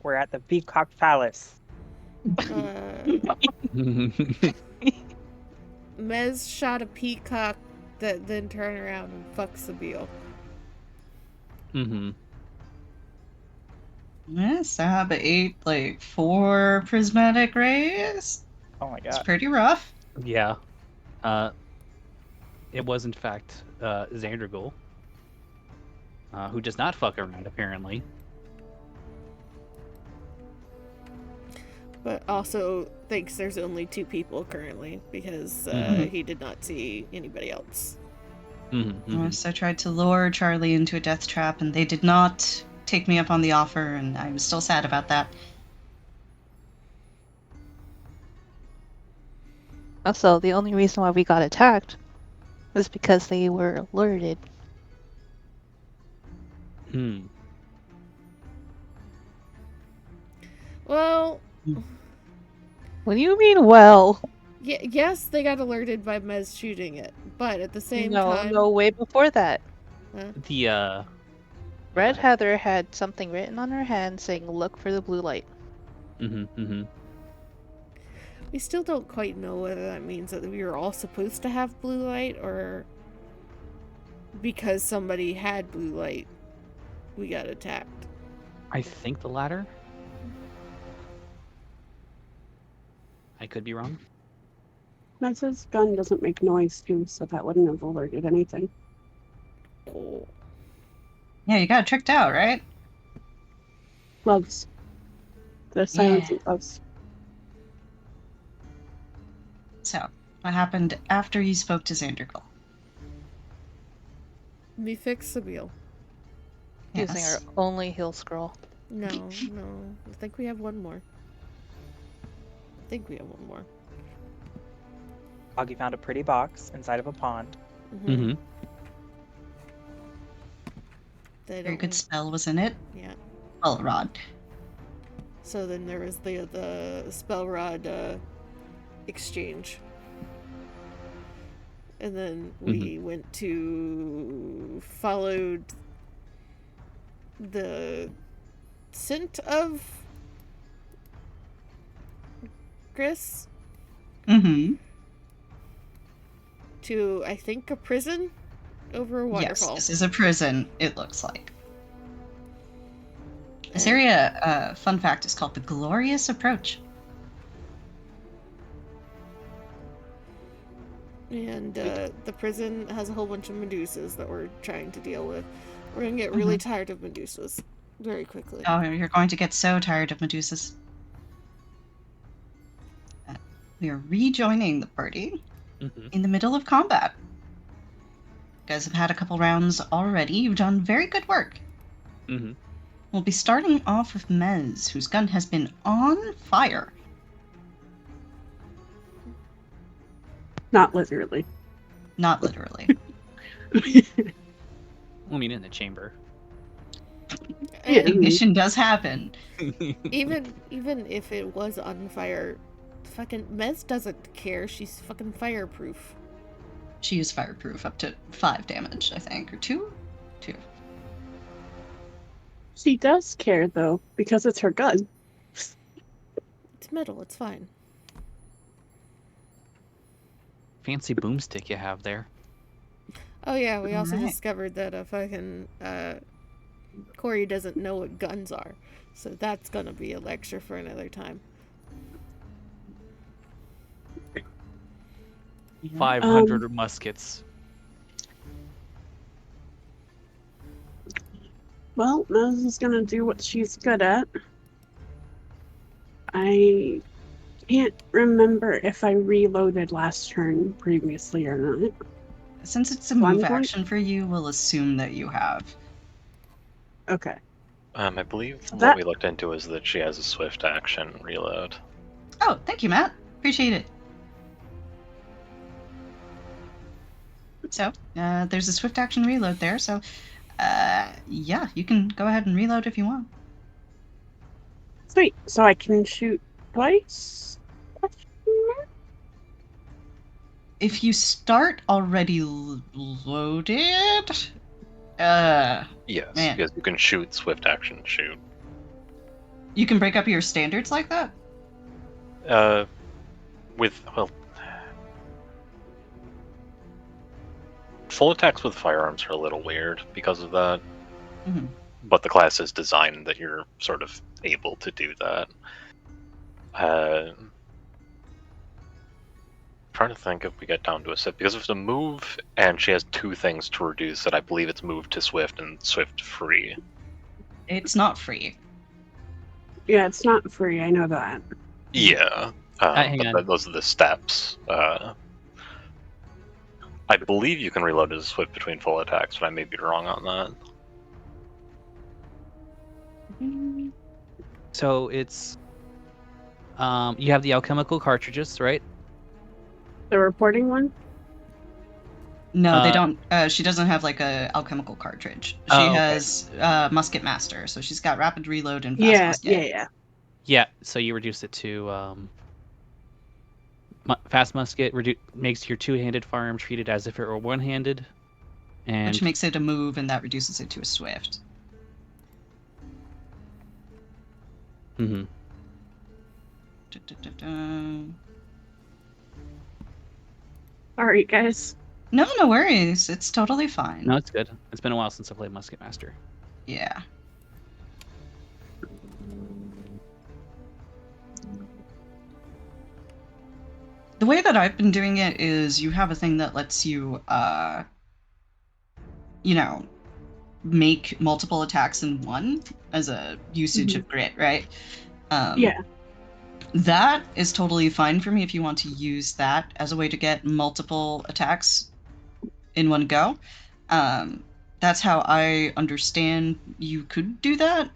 We're at the Peacock Palace. Mez shot a peacock that then turned around and fucks Sabille. Mm-hmm. Yeah, Sab ate like 4 prismatic rays. Oh my It's god. pretty rough. Yeah. It was in fact Xandergul, who does not fuck around apparently. But also thinks there's only 2 people currently because he did not see anybody else. So I tried to lure Charlie into a death trap, and they did not take me up on the offer, and I'm still sad about that. Also, the only reason why we got attacked was because they were alerted. Well, What do you mean, well? yes, they got alerted by Mez shooting it, but at the same time... No, way before that. Huh? The Red Heather had something written on her hand saying, "Look for the blue light." We still don't quite know whether that means that we were all supposed to have blue light, or because somebody had blue light, we got attacked. I think the latter. I could be wrong. Mez's gun doesn't make noise too, so that wouldn't have alerted anything. Oh. Yeah, you got tricked out, right? Gloves. The silencing gloves. So, what happened after you spoke to Xandergul? We fixed Sabille. Using our only heal scroll. No. I think we have one more. Augie found a pretty box inside of a pond. Very good spell was in it. Yeah. Spell rod. So then there was the spell rod exchange. And then we went to... followed the scent of Chris to, I think, a prison over a waterfall. Yes, this is a prison, it looks like. This area, fun fact, is called the Glorious Approach. And the prison has a whole bunch of Medusas that we're trying to deal with. We're going to get really tired of Medusas very quickly. Oh, you're going to get so tired of Medusas. We are rejoining the party in the middle of combat. You guys have had a couple rounds already. You've done very good work. We'll be starting off with Mez, whose gun has been on fire. Not literally. Not literally. I mean, in the chamber. Ignition does happen. Even if it was on fire, fucking Mez doesn't care. She's fucking fireproof. She is fireproof up to 5 damage, I think, or 2? 2. She does care, though, because it's her gun. It's metal, it's fine. Fancy boomstick you have there. Oh yeah, we also discovered that fucking Corey doesn't know what guns are. So that's gonna be a lecture for another time. 500 muskets. Well, Mez is gonna do what she's good at. I can't remember if I reloaded last turn previously or not. Since it's a move action for you, we'll assume that you have. Okay. I believe what we looked into is that she has a swift action reload. Oh, thank you, Matt. Appreciate it. So, there's a swift action reload there, so, yeah, you can go ahead and reload if you want. Sweet. So I can shoot twice? If you start already loaded... Yes, man. because you can shoot swift action shoot. You can break up your standards like that? Full attacks with firearms are a little weird because of that. Mm-hmm. But the class is designed that you're sort of able to do that. Trying to think if we get down to a set, because if it's a move and she has 2 things to reduce it, I believe it's move to swift and swift free. It's not free. Yeah, it's not free. I know that. Yeah, hang but on. those are the steps. I believe you can reload as swift between full attacks, but I may be wrong on that. So it's you have the alchemical cartridges, right? The reporting one? No, they don't. She doesn't have like a alchemical cartridge. She has musket master, so she's got rapid reload and fast musket. Yeah. So you reduce it to fast musket. Makes your 2-handed firearm treated as if it were 1-handed, and which makes it a move, and that reduces it to a swift. Mm-hmm. All right, guys. No worries. It's totally fine. No, it's good. It's been a while since I played Musket Master. Yeah. The way that I've been doing it is you have a thing that lets you, make multiple attacks in one as a usage of grit, right? Yeah. That is totally fine for me if you want to use that as a way to get multiple attacks in one go. That's how I understand you could do that.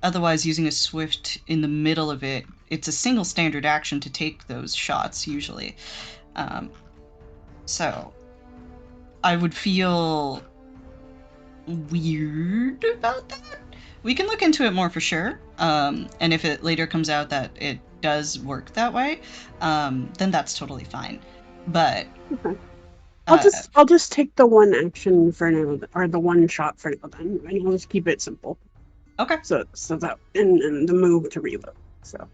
Otherwise, using a swift in the middle of it, it's a single standard action to take those shots, usually. So, I would feel weird about that. We can look into it more for sure. And if it later comes out that it does work that way, then that's totally fine. But okay. I'll just take the one action for now, or the one shot for now then, and I'll just keep it simple. Okay. So that and the move to reload. So.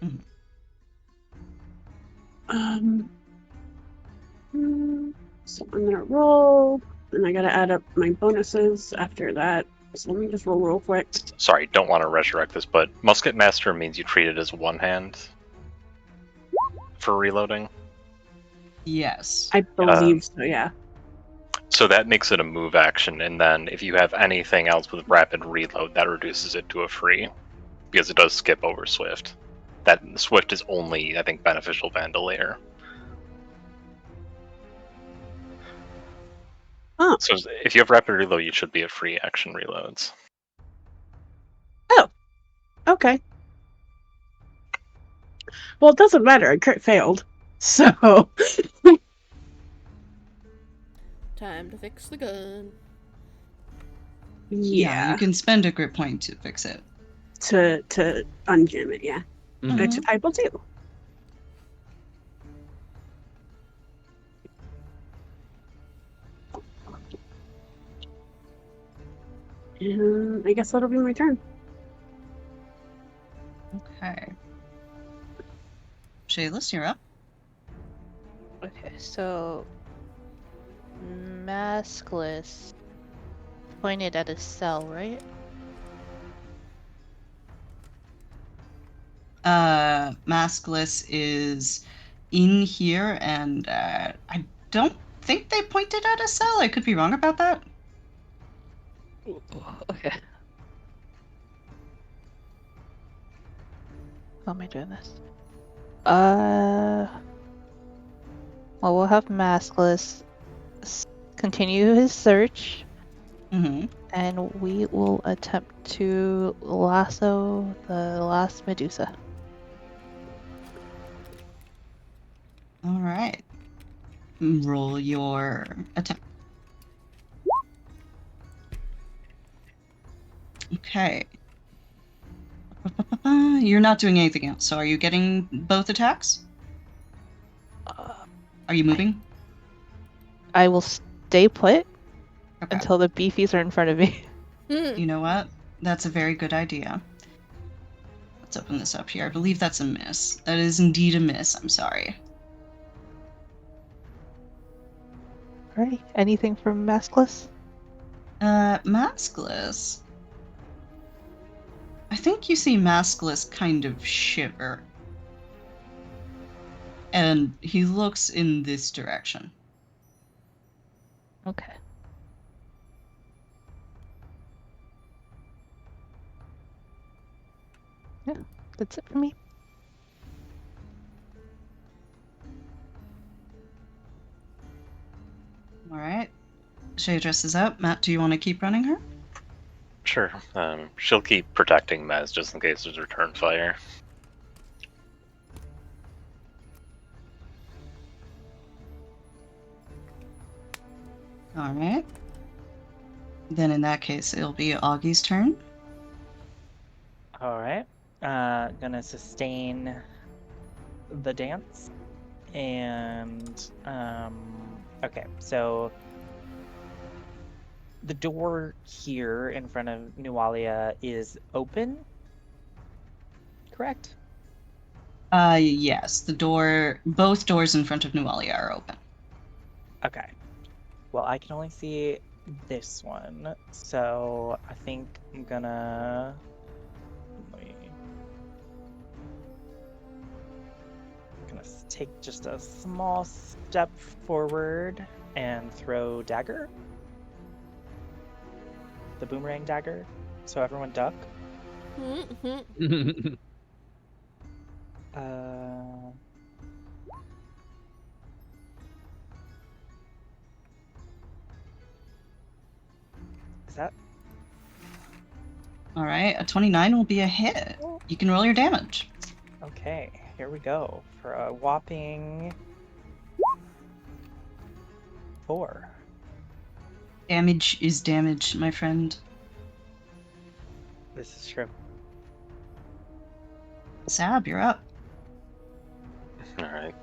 So I'm gonna roll, and I gotta add up my bonuses after that. So let me just roll real quick. Sorry, don't want to resurrect this, but Musket Master means you treat it as 1 hand for reloading. Yes. I believe so, yeah. So that makes it a move action, and then if you have anything else with rapid reload, that reduces it to a free, because it does skip over Swift. That Swift is only, I think, beneficial Vandalier. Oh. So if you have rapid reload, you should be at free action reloads. Oh. Okay. Well, it doesn't matter. I crit failed. So. Time to fix the gun. Yeah, you can spend a grit point to fix it. To unjam it, yeah. Mm-hmm. Which I will do. And I guess that'll be my turn. Okay. Shaylis, you're up. Okay, so maskless pointed at a cell, right? Maskless is in here, and I don't think they pointed at a cell. I could be wrong about that. Okay. How am I doing this? Well, we'll have maskless continue his search. And we will attempt to lasso the last Medusa. All right. Roll your attack. Okay. You're not doing anything else, so are you getting both attacks? Are you moving? I will stay put until the beefies are in front of me. You know what? That's a very good idea. Let's open this up here. I believe that's a miss. That is indeed a miss. I'm sorry. Alrighty. Anything from Maskless? Maskless. I think you see Maskless kind of shiver. And he looks in this direction. Okay. Yeah, that's it for me. Alright. Shay dresses up. Matt, do you want to keep running her? Sure. She'll keep protecting Mez just in case there's return fire. Alright. Then in that case, it'll be Augie's turn. All right. Gonna sustain the dance. And, okay, so the door here in front of Nualia is open, correct? Yes. Both doors in front of Nualia are open. Okay. Well, I can only see this one, so I think I'm gonna... take just a small step forward and throw dagger. The boomerang dagger. So everyone duck. Is that... Alright, a 29 will be a hit. You can roll your damage. Okay, here we go. For a whopping 4. Damage is damage, my friend. This is true. Sab, you're up. Alright.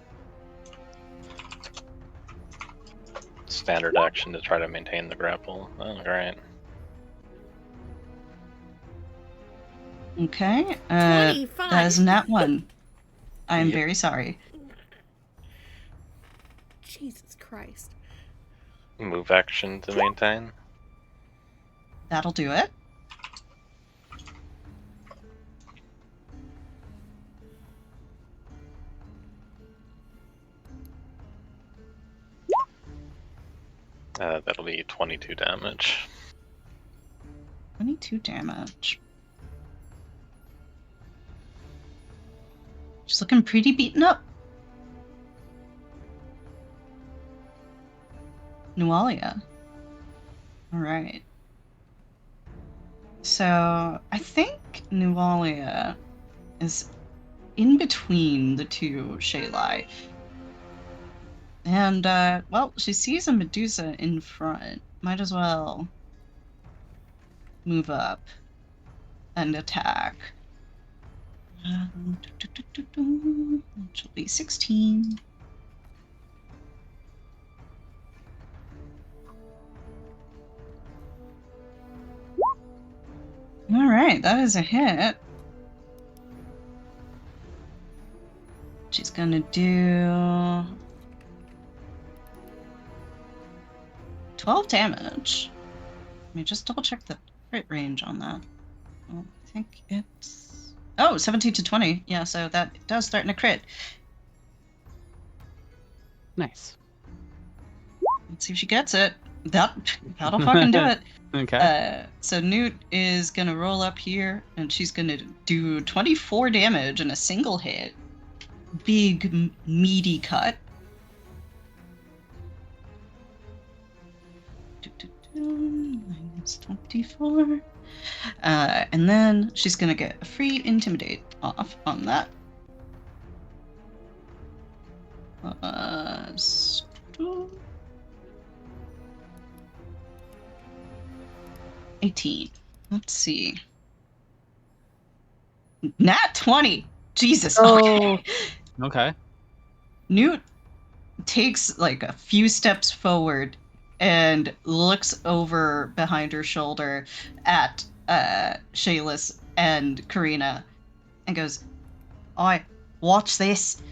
Standard action to try to maintain the grapple. Alright. Okay. 25. That is not one. I am Yep. very sorry. Jesus Christ. Move action to maintain. That'll do it. That'll be 22 damage. 22 damage. She's looking pretty beaten up. Nualia. Alright. So, I think Nualia is in between the two Shaylai. And, well, she sees a Medusa in front. Might as well move up and attack. Which will be 16. Alright, that is a hit. She's gonna do 12 damage. Let me just double check the crit range on that. Well, I think it's... Oh, 17 to 20. Yeah, so that does start in a crit. Nice. Let's see if she gets it. That'll fucking do it. Okay. So Newt is gonna roll up here, and she's gonna do 24 damage in a single hit. Big, meaty cut. Minus 24. And then she's gonna get a free intimidate off on that. 18. Let's see. Nat 20. Jesus. Oh. Okay. Newt takes like a few steps forward and looks over behind her shoulder at Shayless and Karina and goes, "Oi, watch this."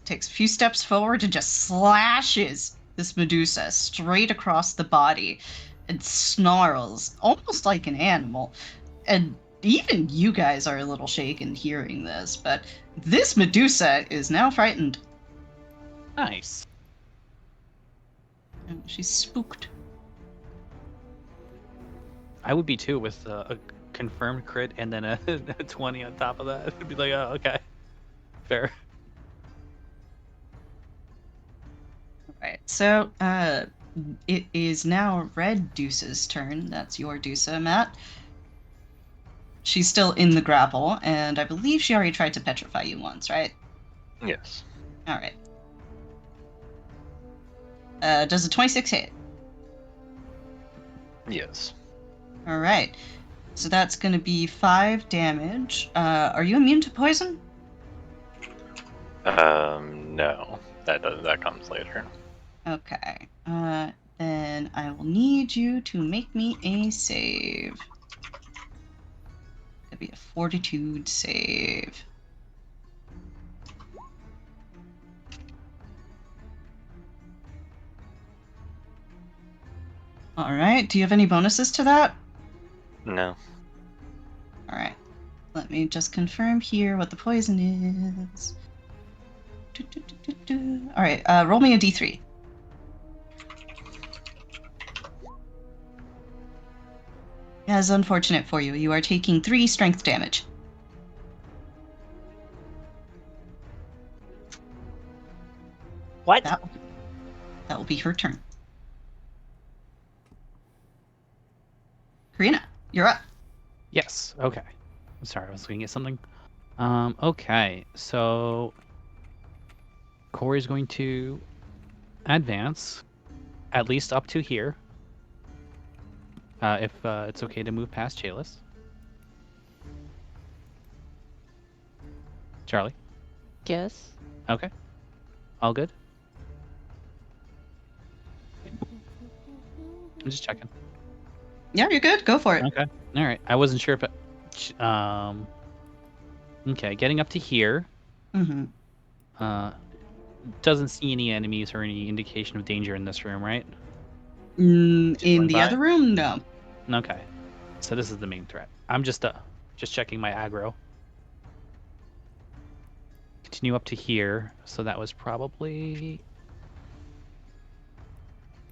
Takes a few steps forward and just slashes this Medusa straight across the body and snarls, almost like an animal. And even you guys are a little shaken hearing this, but this Medusa is now frightened. Nice. And she's spooked. I would be too with a confirmed crit and then a 20 on top of that. It'd be like, oh, okay. Fair. Right, so it is now Red Deuce's turn. That's your Deuce, Matt. She's still in the grapple, and I believe she already tried to petrify you once, right? Yes. Alright. Does a 26 hit? Yes. Alright. So that's going to be 5 damage. Are you immune to poison? No. That comes later. Okay. Then I will need you to make me a save. It'll be a fortitude save. Alright, do you have any bonuses to that? No. Alright. Let me just confirm here what the poison is. Alright, roll me a d3. As unfortunate for you, you are taking 3 strength damage. What? That will be her turn. Karina, you're up. Yes. Okay. I'm sorry, I was looking at something. Okay. So Corey's going to advance at least up to here. If it's okay to move past Chalice. Charlie? Yes. Okay. All good? I'm just checking. Yeah, you're good. Go for it. Okay. All right. I wasn't sure if it... Okay, getting up to here. Mm-hmm. Doesn't see any enemies or any indication of danger in this room, right? In going the by? other room, no. Okay. So this is the main threat. I'm just checking my aggro. Continue up to here. So that was probably...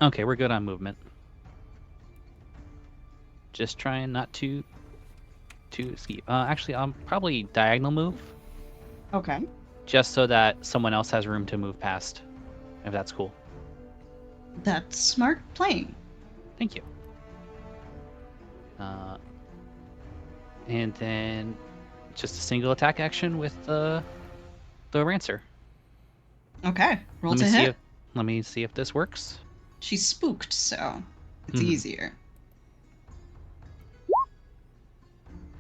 Okay, we're good on movement. Just trying not to ski. Actually, I'll probably diagonal move. Okay. Just so that someone else has room to move past. If that's cool. That's smart playing. Thank you. And then just a single attack action with the Rancer. Okay. Roll to hit. Let me see if this works. She's spooked, so it's Mhm. easier.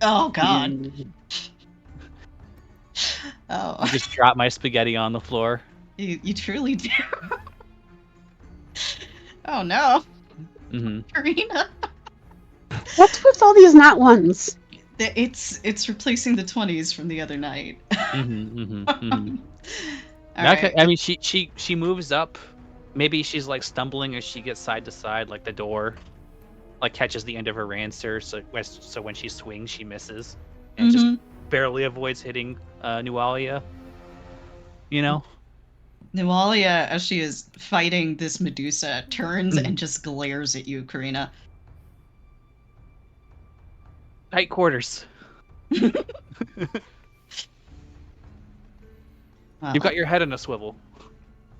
Oh, God. Oh. I just dropped my spaghetti on the floor. You truly do. Oh, no. Mm-hmm. Karina. What's with all these not ones? It's replacing the 20s from the other night. Mm-hmm. Mm-hmm. Mm-hmm. All Okay, right. I mean, she moves up. Maybe she's like stumbling as she gets side to side, like the door, like catches the end of her Rancer, so when she swings, she misses, and just barely avoids hitting Nualia. You know. Nualia, as she is fighting this Medusa, turns and just glares at you, Karina. Tight quarters. Wow. You've got your head in a swivel.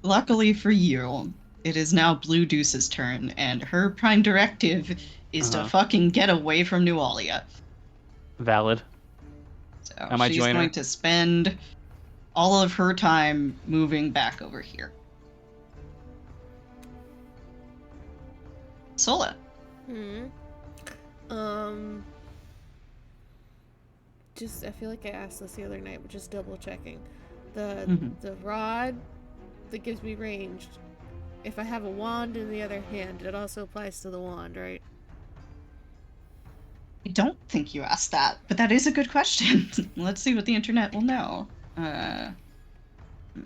Luckily for you, it is now Blue Deuce's turn, and her prime directive is to fucking get away from Nualia. Valid. So Am I she's joining her? going to spend all of her time moving back over here. Sola. Just I feel like I asked this the other night, but just double checking. The rod that gives me ranged. If I have a wand in the other hand, it also applies to the wand, right? I don't think you asked that, but that is a good question. Let's see what the internet will know.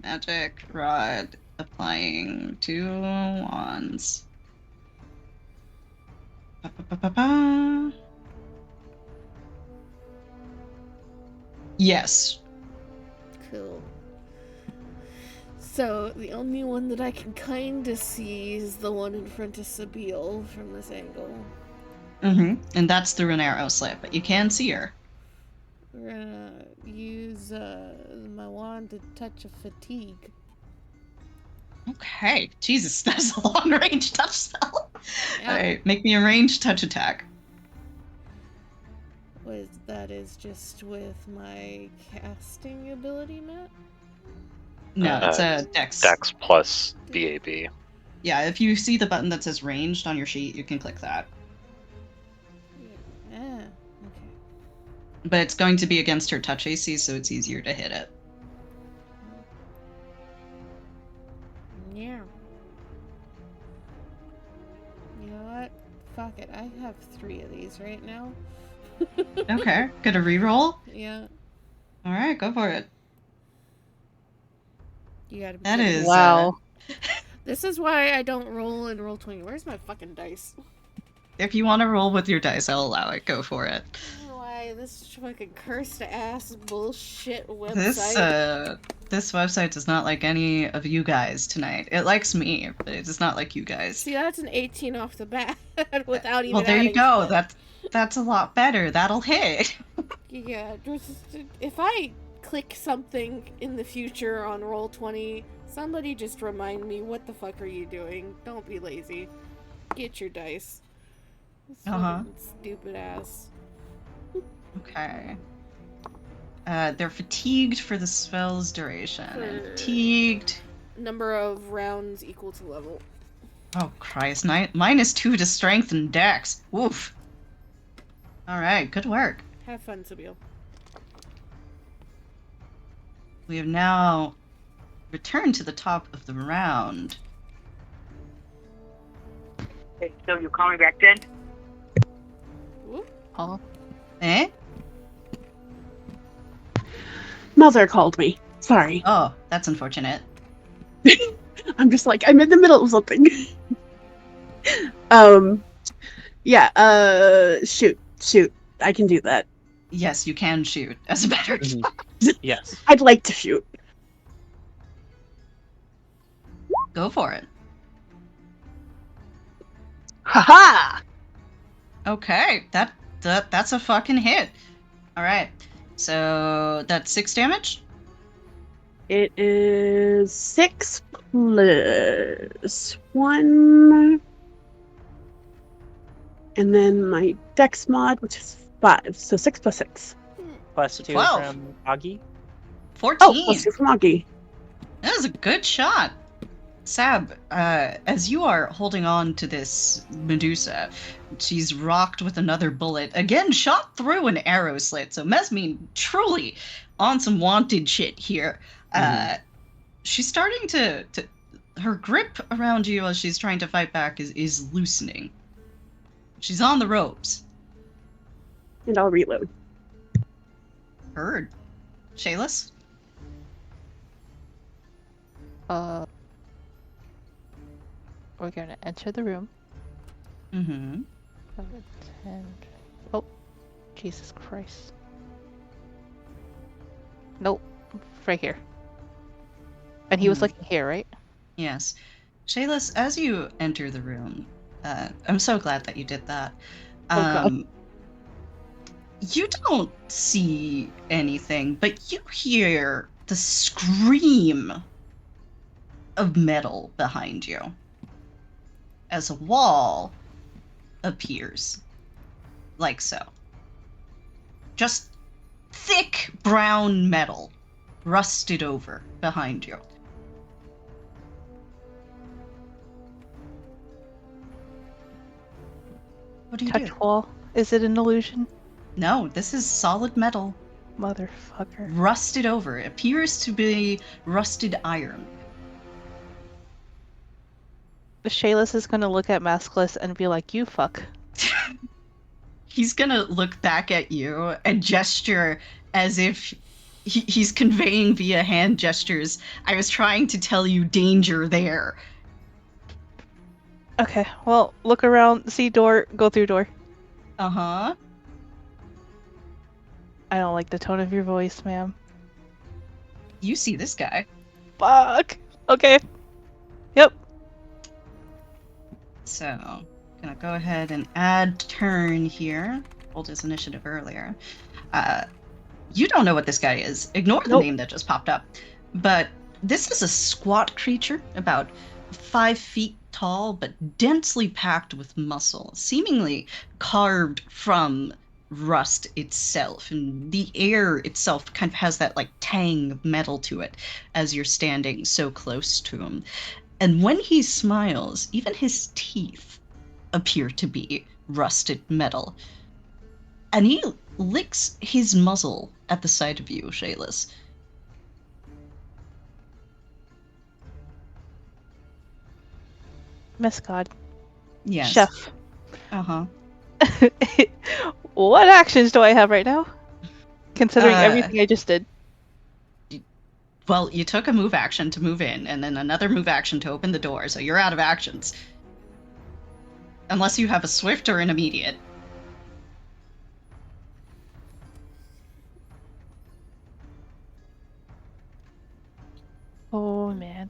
Magic rod applying to wands. Ba-ba-ba-ba-ba. Yes. Cool. So, the only one that I can kind of see is the one in front of Sabile from this angle. Mm-hmm. And that's the Runero slip, but you can see her. We're gonna use my wand to touch a fatigue. Okay. Jesus, that's a long-range touch spell. Yeah. Alright, make me a ranged touch attack. That is just with my casting ability, Matt? No, it's a dex. Dex plus BAB. Yeah, if you see the button that says ranged on your sheet, you can click that. Yeah. Okay. But it's going to be against her touch AC, so it's easier to hit it. Yeah. You know what? Fuck it. I have 3 of these right now. Okay, gonna reroll? Yeah. Alright, go for it. You gotta be That kidding is... me. Wow. This is why I don't roll in Roll20. Where's my fucking dice? If you want to roll with your dice, I'll allow it. Go for it. I don't know why this fucking cursed ass bullshit website. This website does not like any of you guys tonight. It likes me, but it does not like you guys. See, that's an 18 off the bat without even. Well, there you adding go. shit. That's a lot better. That'll hit. Yeah, if I click something in the future on Roll20, somebody just remind me, what the fuck are you doing? Don't be lazy. Get your dice. This fucking stupid ass. Okay. They're fatigued for the spell's duration. And For- fatigued. Number of rounds equal to level. Oh, Christ. -2 to strength and dex. Woof. Alright, good work. Have fun, Sabile. We have now returned to the top of the round. Okay, so you call me back then? Whoop. Huh? Eh? Mother called me. Sorry. Oh, that's unfortunate. I'm just like, I'm in the middle of something. Shoot. I can do that. Yes, you can shoot, as a matter of Mhm. fact. Yes. I'd like to shoot. Go for it. Haha! Okay, that's a fucking hit. Alright, so that's 6 damage? It is 6 plus 1. And then my dex mod, which is 5. So 6 plus 6. Plus 2 12. from Augie. 14. Oh, plus 2 from Augie. That was a good shot. Sab, as you are holding on to this Medusa, she's rocked with another bullet, again shot through an arrow slit, so Mesmine truly on some wanted shit here. She's starting to her grip around you as she's trying to fight back is loosening. She's on the ropes. And I'll reload. Heard. Shayless? We're gonna enter the room. Mm-hmm. And oh, Jesus Christ! Nope, right here. And he was looking here, right? Yes. Shayless, as you enter the room, I'm so glad that you did that. God. You don't see anything, but you hear the scream of metal behind you as a wall appears, like so. Just thick brown metal, rusted over behind you. What do you do? Touch wall. Is it an illusion? No, this is solid metal, Motherfucker. rusted over. It appears to be rusted iron. Shayless is gonna look at Maskless and be like, "You fuck." He's gonna look back at you and gesture as if he's conveying via hand gestures. I was trying to tell you danger there. Okay, well, look around, see door, go through door. Uh-huh. I don't like the tone of your voice, ma'am. You see this guy. Fuck! Okay. Yep. So, gonna go ahead and add turn here. Rolled his initiative earlier. You don't know what this guy is. Ignore the Nope. name that just popped up. But this is a squat creature, about 5 feet tall, but densely packed with muscle, seemingly carved from rust itself. And the air itself kind of has that like tang of metal to it as you're standing so close to him. And when he smiles, even his teeth appear to be rusted metal. And he licks his muzzle at the sight of you, Shayless. Miss God. Yes. Chef. Uh-huh. What actions do I have right now? Considering everything I just did. Well, you took a move action to move in, and then another move action to open the door, so you're out of actions. Unless you have a swift or an immediate. Oh, man.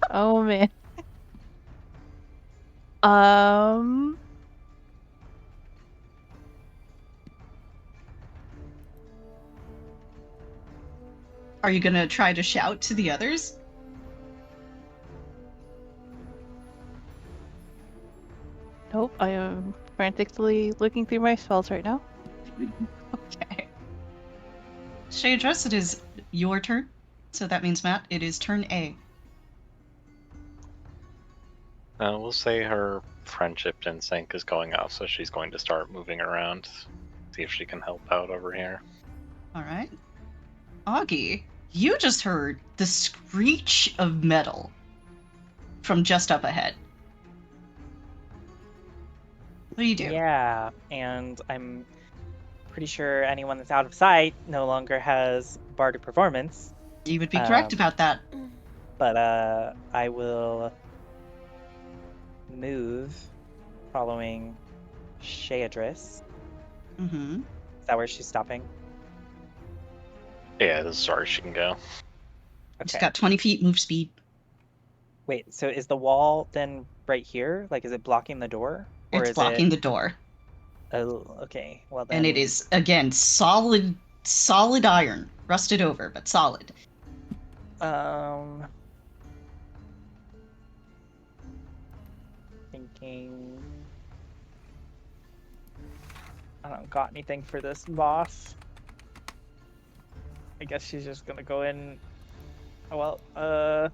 Oh, man. Are you gonna try to shout to the others? Nope, I am frantically looking through my spells right now. Okay. Shaydress, it is your turn. So that means, Matt, it is turn A. We'll say her friendship instinct is going off, so she's going to start moving around, see if she can help out over here. Alright. Augie, you just heard the screech of metal from just up ahead. What do you do? Yeah, and I'm pretty sure anyone that's out of sight no longer has bardic performance. You would be correct about that. But I will move following Shaydress. Mm-hmm. Is that where she's stopping? Yeah, this is where she can go. She's Okay. got 20 feet move speed. Wait, so is the wall then right here? Like, is it blocking the door? Or It's is blocking it... the door. Oh, okay. Well then... And it is, again, solid iron. Rusted over, but solid. Thinking... I don't got anything for this boss. I guess she's just gonna go in... Oh, well,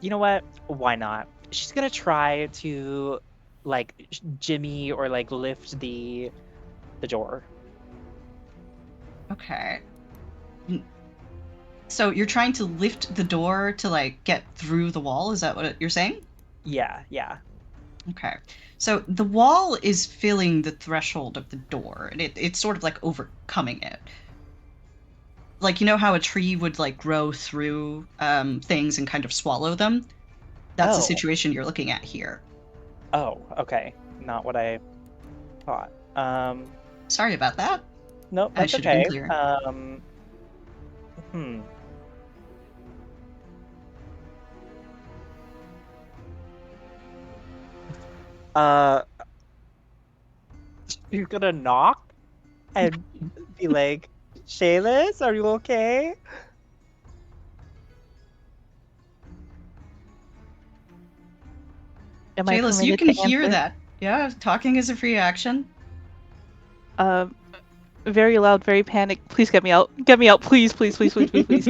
you know what? Why not? She's gonna try to, like, jimmy or, like, lift the door. Okay. So you're trying to lift the door to, like, get through the wall? Is that what you're saying? Yeah. Okay. So the wall is filling the threshold of the door, and it's sort of like overcoming it. Like, you know how a tree would, like, grow through things and kind of swallow them? That's the Oh. situation you're looking at here. Oh, okay. Not what I thought. Sorry about that. Nope, I that's should have been okay. clearer. You're gonna knock and be like, Shayless, are you okay? Am I Shayless, you permitted can to hear answer? that. Yeah, talking is a free action. Very loud, very panicked. Please get me out. Get me out, please, please, please, please, please, please.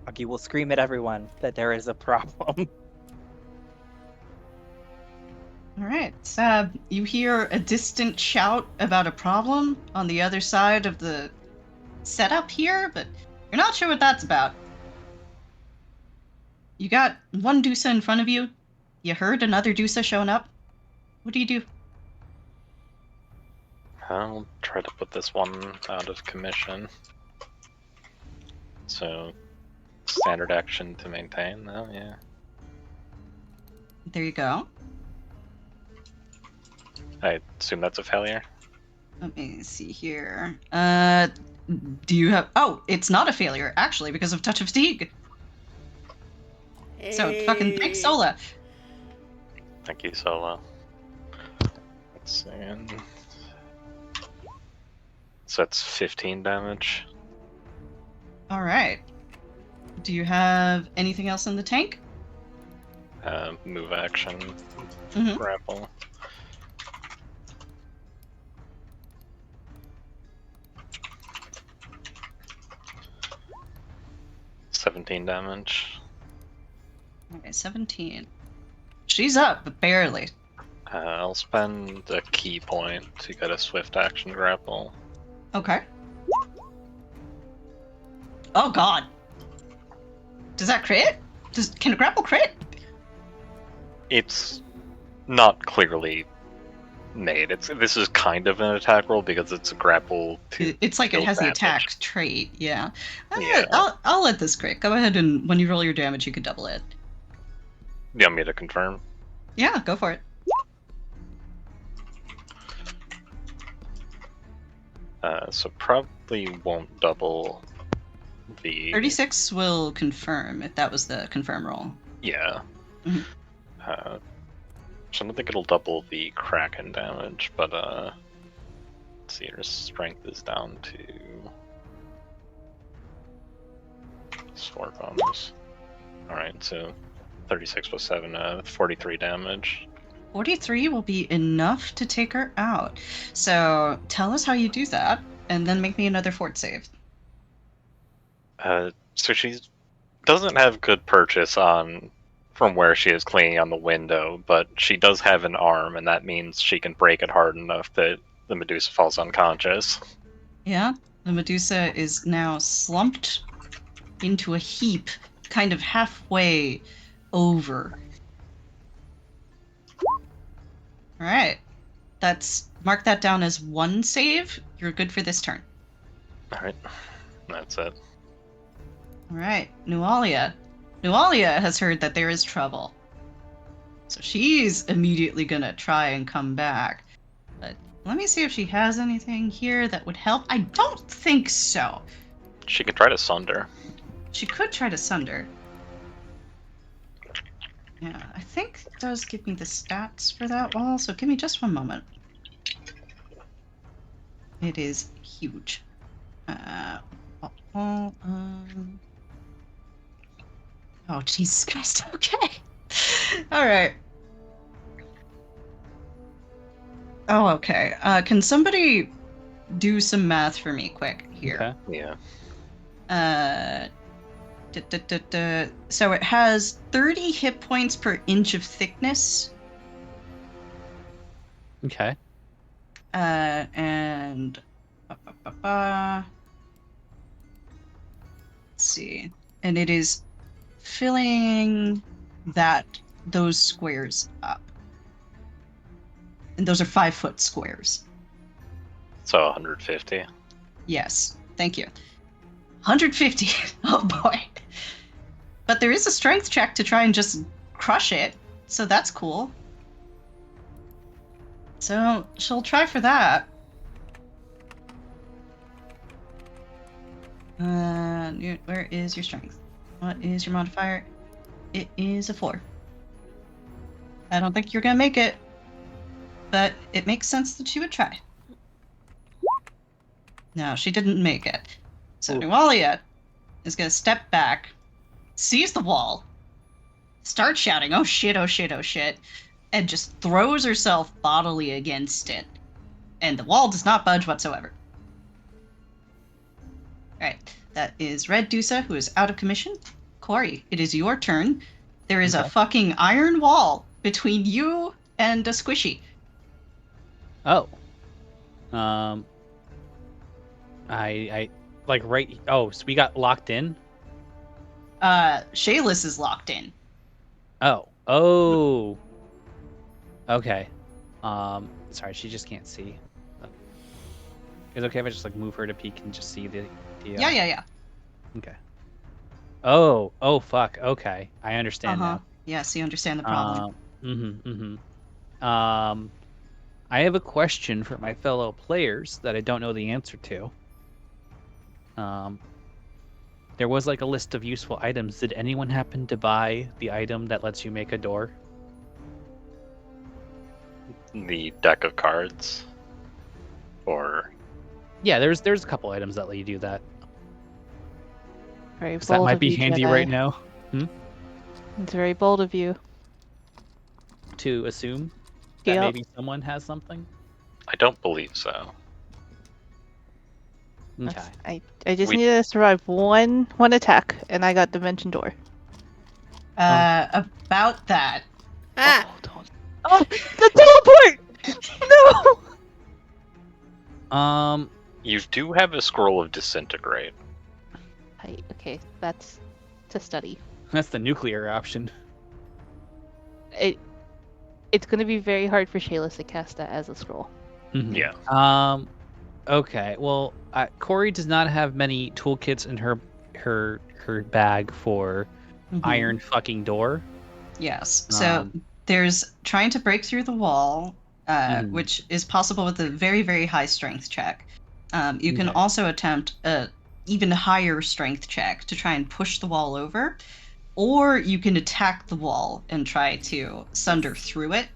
Augie will scream at everyone that there is a problem. Alright, you hear a distant shout about a problem on the other side of the setup here, but you're You're not sure what that's about. You got one Dusa in front of you. You heard another Dusa showing up. What do you do? I'll try to put this one out of commission. So, standard action to maintain, though, yeah. There you go. I assume that's a failure? Let me see here. Do you have... Oh, it's not a failure, actually, because of Touch of Fatigue. So, fucking thanks, Sola. Thank you, Solo. Let's see. So that's 15 damage. Alright. Do you have anything else in the tank? Move action, Mhm. grapple. $17 damage. Okay, 17. She's up, but barely. I'll spend a key point to get a swift action grapple. Okay. Oh god. Does that crit? Can a grapple crit? It's not clearly made. This is kind of an attack roll because it's a grapple to. It's like it deal has the damage. attack trait, yeah. Yeah. I'll let this crit. Go ahead and when you roll your damage, you can double it. You want me to confirm? Yeah, go for it. So probably won't double the. 36 will confirm if that was the confirm roll. Yeah. Mhm. So I don't think it'll double the Kraken damage, but let's see, your strength is down to 4 bonus. Alright, so 36 plus 7, 43 damage. 43 will be enough to take her out. So tell us how you do that, and then make me another fort save. So she doesn't have good purchase on from where she is clinging on the window, but she does have an arm, and that means she can break it hard enough that the Medusa falls unconscious. Yeah, the Medusa is now slumped into a heap, kind of halfway over. Alright. Mark that down as 1 save. You're good for this turn. Alright, that's it. Alright, Nualia. Nualia has heard that there is trouble. So she's immediately gonna try and come back. But let me see if she has anything here that would help. I don't think so. She can try to sunder. She could try to sunder. Yeah, I think it does give me the stats for that wall, so give me just one moment. It is huge. Oh, Jesus Christ. Okay. All right. Oh, okay. Can somebody do some math for me quick here? Okay. Yeah. So it has 30 hit points per inch of thickness. Okay. And let's see. And it is filling those squares up. And those are 5-foot squares. So 150. Yes, thank you. 150. Oh boy. But there is a strength check to try and just crush it, so that's cool. So she'll try for that. Where is your strength? What is your modifier? It is a 4. I don't think you're gonna make it, but it makes sense that she would try. No, she didn't make it. So Nualia is gonna step back, sees the wall, starts shouting, "Oh shit, oh shit, oh shit," and just throws herself bodily against it. And the wall does not budge whatsoever. Alright, that is Red Dusa, who is out of commission. Corey, it is your turn. There is a fucking iron wall between you and a squishy. Oh. I Like right. Oh, so we got locked in. Shayless is locked in. Oh. Oh. Okay. Sorry, she just can't see. Is it okay if I just like move her to peek and just see the Yeah. Okay. Oh. Oh. Fuck. Okay. I understand now. Yes, you understand the problem. I have a question for my fellow players that I don't know the answer to. There was like a list of useful items. Did anyone happen to buy the item that lets you make a door? The deck of cards, or Yeah, there's a couple items that let you do that. Very So that bold might of be you, handy Jedi. right now. It's very bold of you. To assume that Yep. maybe someone has something. I don't believe so. Okay. I just We- needed to survive one attack, and I got Dimension Door. About that. Ah! Oh, don't. Oh, the teleport! No! You do have a scroll of disintegrate. Okay, that's to study. That's the nuclear option. It's going to be very hard for Shayless to cast that as a scroll. Mhm. Yeah. Okay. Well, Corey does not have many toolkits in her bag for iron fucking door. Yes. So there's trying to break through the wall, which is possible with a very, very high strength check. You can also attempt a even higher strength check to try and push the wall over, or you can attack the wall and try to sunder through it.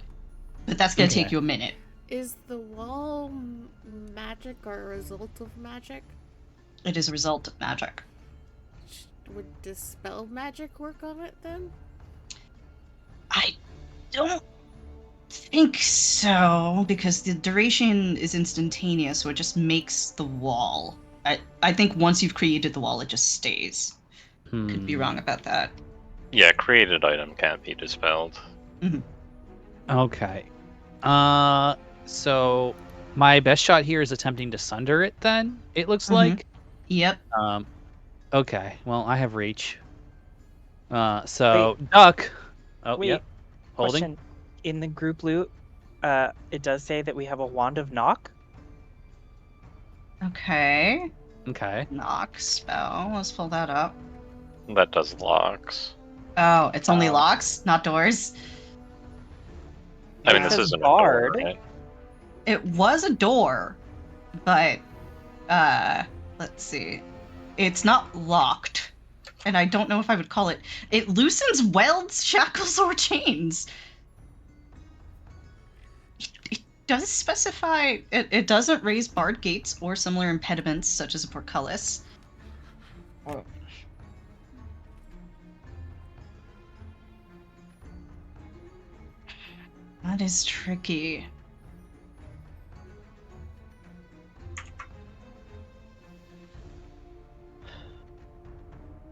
But that's going to take you a minute. Is the wall magic or a result of magic? It is a result of magic. Would dispel magic work on it then? I don't think so, because the duration is instantaneous, so it just makes the wall. I think once you've created the wall, it just stays. Could be wrong about that. Yeah, created item can't be dispelled. Okay. So my best shot here is attempting to sunder it. Then it looks like. Yep. Okay. Well, I have reach. So Wait. duck. Oh, Wait, yep. Holding. question. In the group loot, it does say that we have a wand of knock. Okay. Okay. Knock spell. Let's pull that up. That does locks. Oh, it's only locks, not doors. I mean, It this says isn't a door, bard. right? It was a door, but let's see. It's not locked. And I don't know if I would call it. It loosens welds, shackles, or chains. It does specify. It doesn't raise barred gates or similar impediments, such as a portcullis. That is tricky.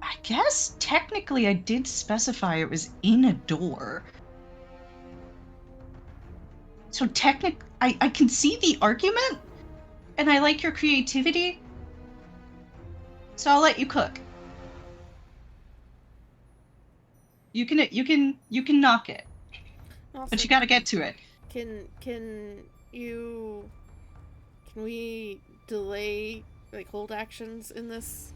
I guess technically I did specify it was in a door. So I can see the argument, and I like your creativity. So I'll let you cook. You can knock it, Also, but you got to get to it. Can we delay hold actions in this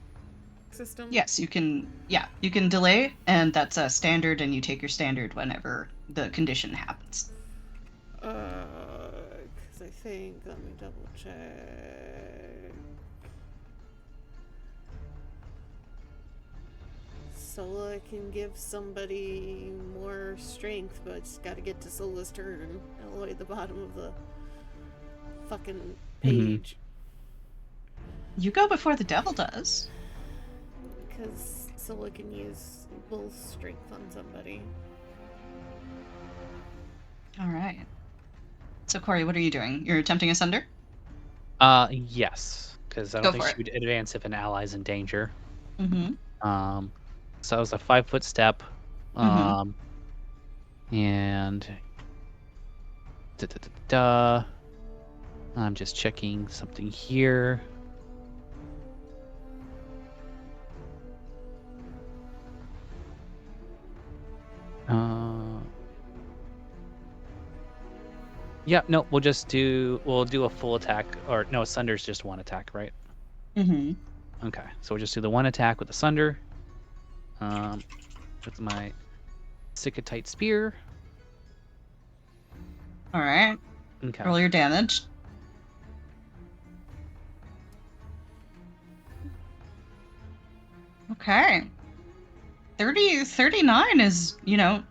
system? Yes, you can. Yeah, you can delay, and that's a standard, and you take your standard whenever the condition happens. Because I think, let me double check. Sola can give somebody more strength, but it's got to get to Sola's turn all the way at the bottom of the fucking page. You go before the devil does. Because Sola can use bull strength on somebody. All right. So Corey, what are you doing? You're attempting a sunder? Yes, because I Go don't think for she would advance if an ally's in danger. Mm-hmm. So it was a 5-foot step. And I'm just checking something here. Yeah, no, we'll do a full attack, or no, Sunder's just one attack, right? Mm-hmm. Okay, so we'll just do the one attack with the Sunder. With my Sickatite Spear. All right. Okay. Roll your damage. Okay. 39 is,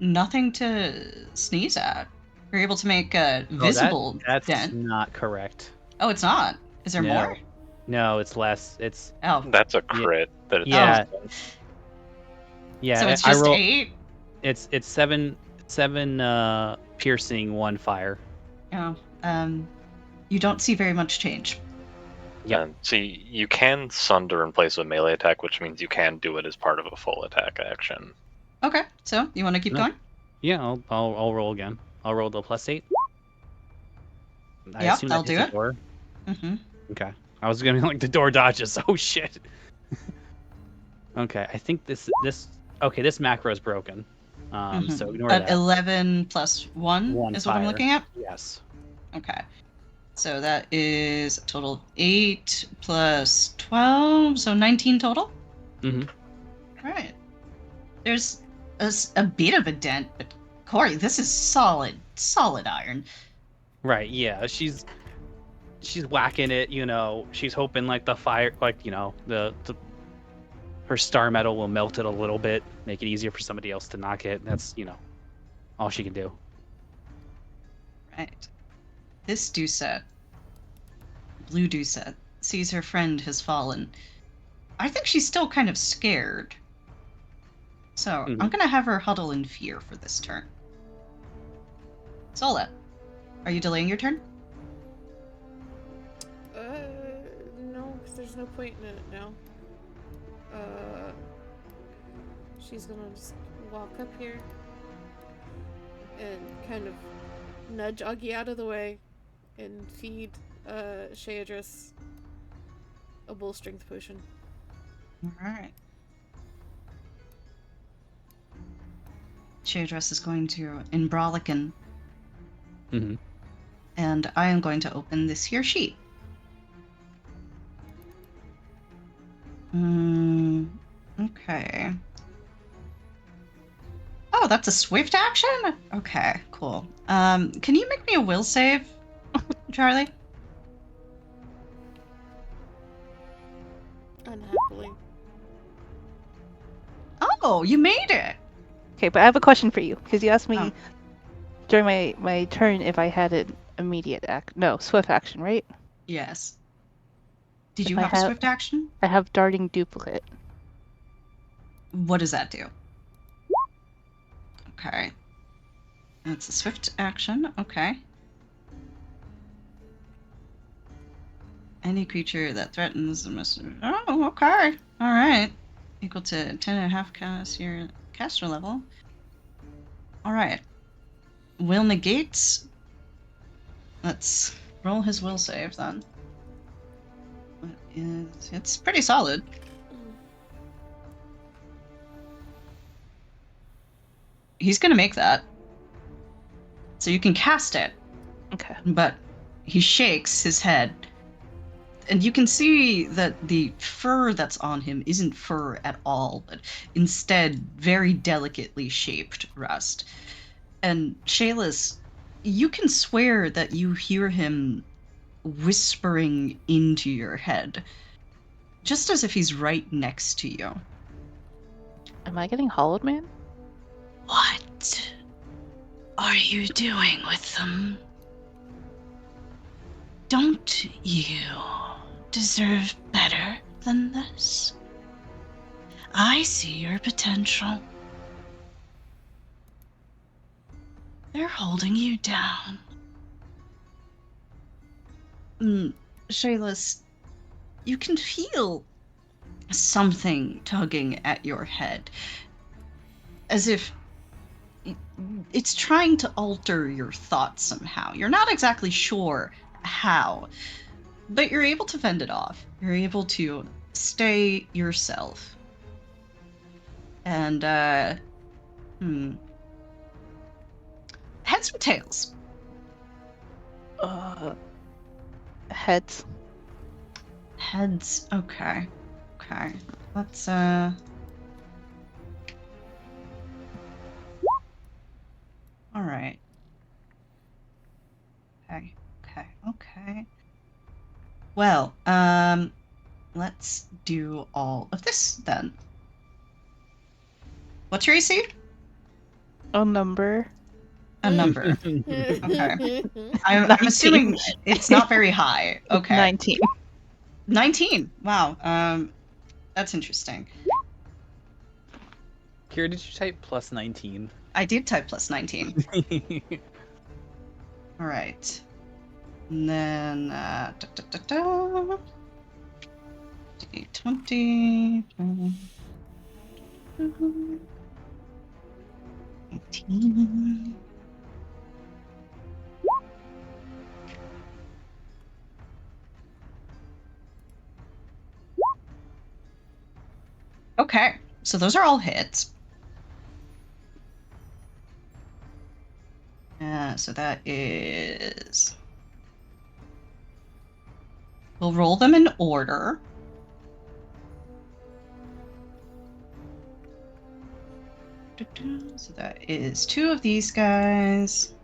nothing to sneeze at. You're able to make a visible that's dent. not correct. Oh, it's not? Is there more? No, it's less. It's That's a crit. That it's yeah. Oh. Yeah. So it's just 8? It's 7 piercing, 1 fire. Oh. You don't see very much change. Yeah. So you can Sunder in place of a melee attack, which means you can do it as part of a full attack action. Okay, so you want to keep going? Yeah, I'll roll again. I'll roll the +8. I Yep, assume that'll that hits do the it. door. Mm-hmm. Okay. I was gonna be like, the door dodges. Oh shit. Okay, I think this macro is broken. So ignore But that. 11 plus 1 is what I'm fire. looking at? Yes. Okay. So that is a total of 8 plus 12, so 19 total? Mm-hmm. All right. There's a bit of a dent, but Corey, this is solid iron. Right, yeah. She's whacking it, she's hoping like the fire, like, her star metal will melt it a little bit, make it easier for somebody else to knock it. That's, all she can do. Right. This Doucette, Blue Doucette, sees her friend has fallen. I think she's still kind of scared. So I'm going to have her huddle in fear for this turn. Sola, are you delaying your turn? No, because there's no point in it now. She's gonna just walk up here and kind of nudge Augie out of the way and feed Sheadris a bull strength potion. Alright. Sheadris is going to Imbralican. Mm-hmm. And I am going to open this here sheet. Okay. Oh, that's a swift action? Okay, cool. Can you make me a will save, Charlie? Unhappily. Oh, you made it! Okay, but I have a question for you, because you asked me Oh. during my turn if I had an immediate swift action, right? Yes. Did If you I have a have- swift action? I have darting duplicate. What does that do? Okay. That's a swift action. Okay. Any creature that threatens the messenger. Oh, okay. All right. Equal to 10.5 caster level. All right. Will negates. Let's roll his will save then. It's pretty solid. He's gonna make that. So you can cast it. Okay. But he shakes his head. And you can see that the fur that's on him isn't fur at all, but instead very delicately shaped rust. And Shaylas, you can swear that you hear him whispering into your head, just as if he's right next to you. Am I getting hollowed, man? What are you doing with them? Don't you deserve better than this? I see your potential. They're holding you down. Shaylas, you can feel something tugging at your head, as if it's trying to alter your thoughts somehow. You're not exactly sure how, but you're able to fend it off. You're able to stay yourself. And, Heads or tails? Heads. Heads. Okay. Okay. Let's All right. Okay. Okay. Okay. Well, let's do all of this then. What's your AC? A number. A number. Okay. I'm 19. assuming it's not very high. Okay. 19. 19. Wow. That's interesting. Kira, did you type plus 19? I did type plus 19. All right. And then 20. 18. Okay, so those are all hits. So that is... We'll roll them in order. So that is 2 of these guys.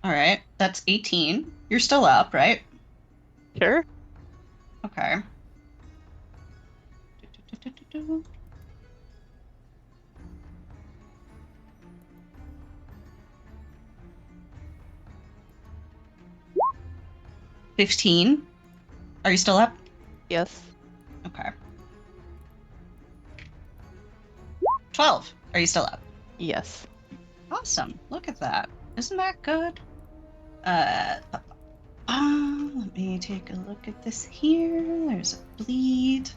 All right, that's 18. You're still up, right? Sure. Okay. 15. Are you still up? Yes. Okay. 12. Are you still up? Yes. Awesome. Look at that. Isn't that good? Let me take a look at this here. There's a bleed.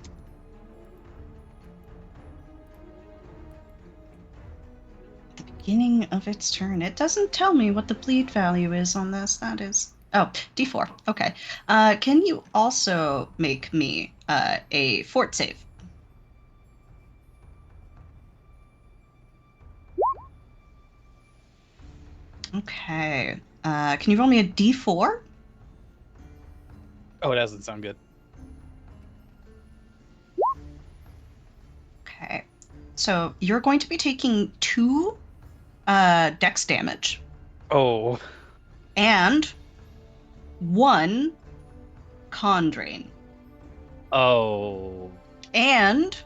At the beginning of its turn. It doesn't tell me what the bleed value is on this. That is... Oh, D4. Okay. Can you also make me a fort save? Okay. Can you roll me a D4? Oh, it doesn't sound good. Okay. So you're going to be taking 2 dex damage. Oh. And 1 con drain. Oh. And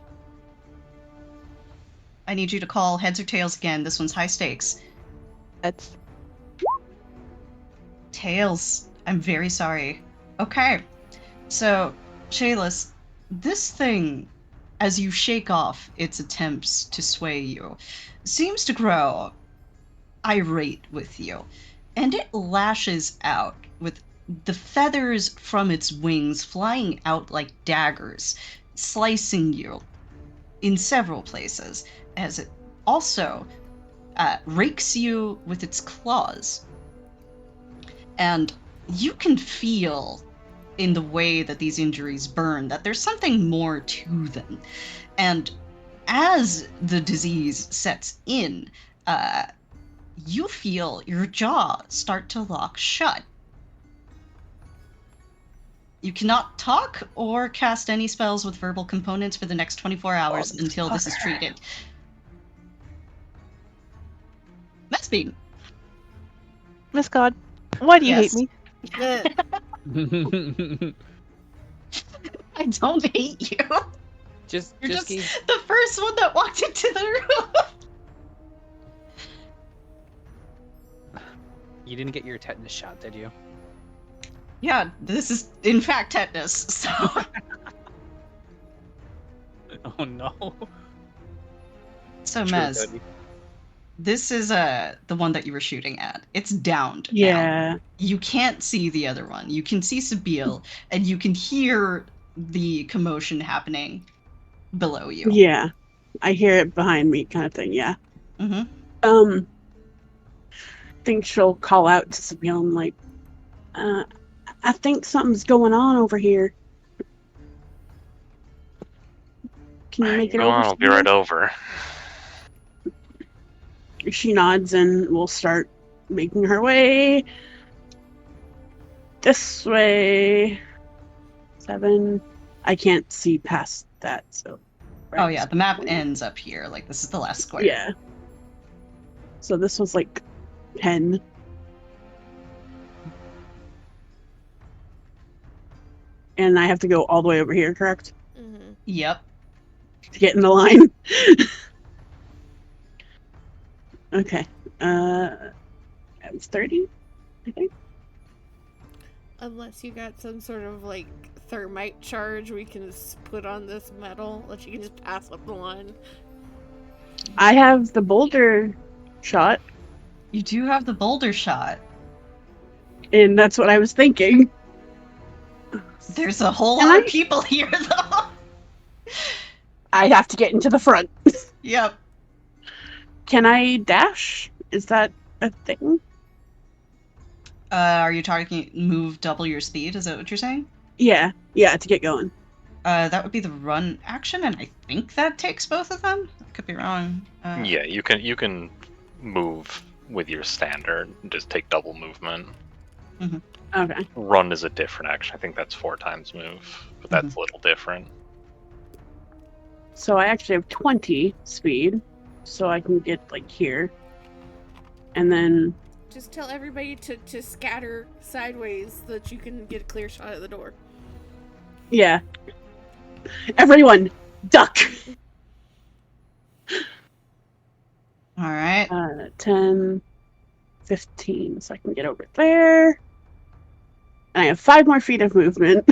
I need you to call heads or tails again. This one's high stakes. Heads. Tails. I'm very sorry. Okay. So, Shayless, this thing, as you shake off its attempts to sway you, seems to grow irate with you. And it lashes out with the feathers from its wings flying out like daggers, slicing you in several places, as it also rakes you with its claws. And you can feel in the way that these injuries burn that there's something more to them. And as the disease sets in, you feel your jaw start to lock shut. You cannot talk or cast any spells with verbal components for the next 24 hours until this is treated. Messbean. Miss God, why do you Yes. hate me? I don't hate you. You're just the first one that walked into the room. You didn't get your tetanus shot, did you? Yeah, this is in fact tetanus, so... Oh no. So, True, Mez, Cody. this is the one that you were shooting at. It's downed now. Yeah. You can't see the other one. You can see Sabine, and you can hear the commotion happening below you. Yeah. I hear it behind me, kind of thing, yeah. Mm-hmm. I think she'll call out to Sabine, like, I think something's going on over here. Can you make it Go over? on, I'll be right over. She nods and will start making her way this way. 7. I can't see past that, so. Oh yeah, the map ends up here. Like this is the last square. Yeah. So this was like 10. And I have to go all the way over here, correct? Mm-hmm. Yep. To get in the line. Okay. That was 30, I think. Unless you got some sort of like thermite charge we can just put on this metal that you can just pass up the line. I have the boulder shot, You do have the boulder shot. and that's what I was thinking. There's a whole Can lot I? of people here, though. I have to get into the front. Yep. Can I dash? Is that a thing? Are you talking move double your speed? Is that what you're saying? Yeah, to get going. That would be the run action, and I think that takes both of them. I could be wrong. Yeah, you can move with your standard and just take double movement. Okay. Run is a different action. I think that's 4 times move, but that's a little different. So I actually have 20 speed, so I can get like here. And then Just tell everybody to scatter sideways so that you can get a clear shot at the door. yeah. Everyone, duck. All right. 10, 15, so I can get over there. And I have 5 more feet of movement.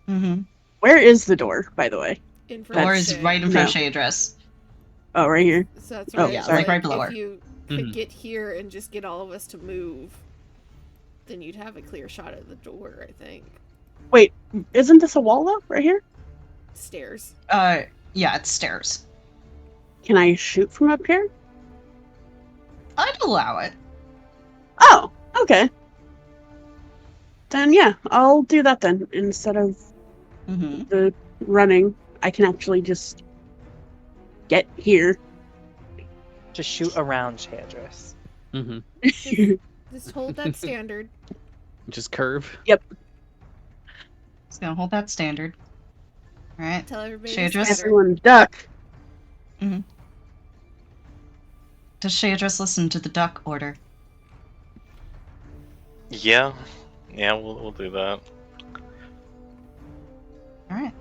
Mm-hmm. Where is the door, by the way? In front Door of is Shay. right in front of No. Shade Dress. Oh, right here. So that's Oh, right. yeah, So, like right below her. If you could Mhm. get here and just get all of us to move, then you'd have a clear shot at the door, I think. Wait, isn't this a wall though, right here? Stairs. Yeah, it's stairs. Can I shoot from up here? I'd allow it. Oh, okay. Then yeah, I'll do that then. Instead of Mm-hmm. the running, I can actually just get here. Just shoot around Chandris. Mm-hmm. Just hold that standard. Just curve. Just gonna hold that standard. All right. Tell everybody Shade to Dress? scatter. Everyone duck. Does Shadris listen to the duck order? Yeah, we'll do that. All right.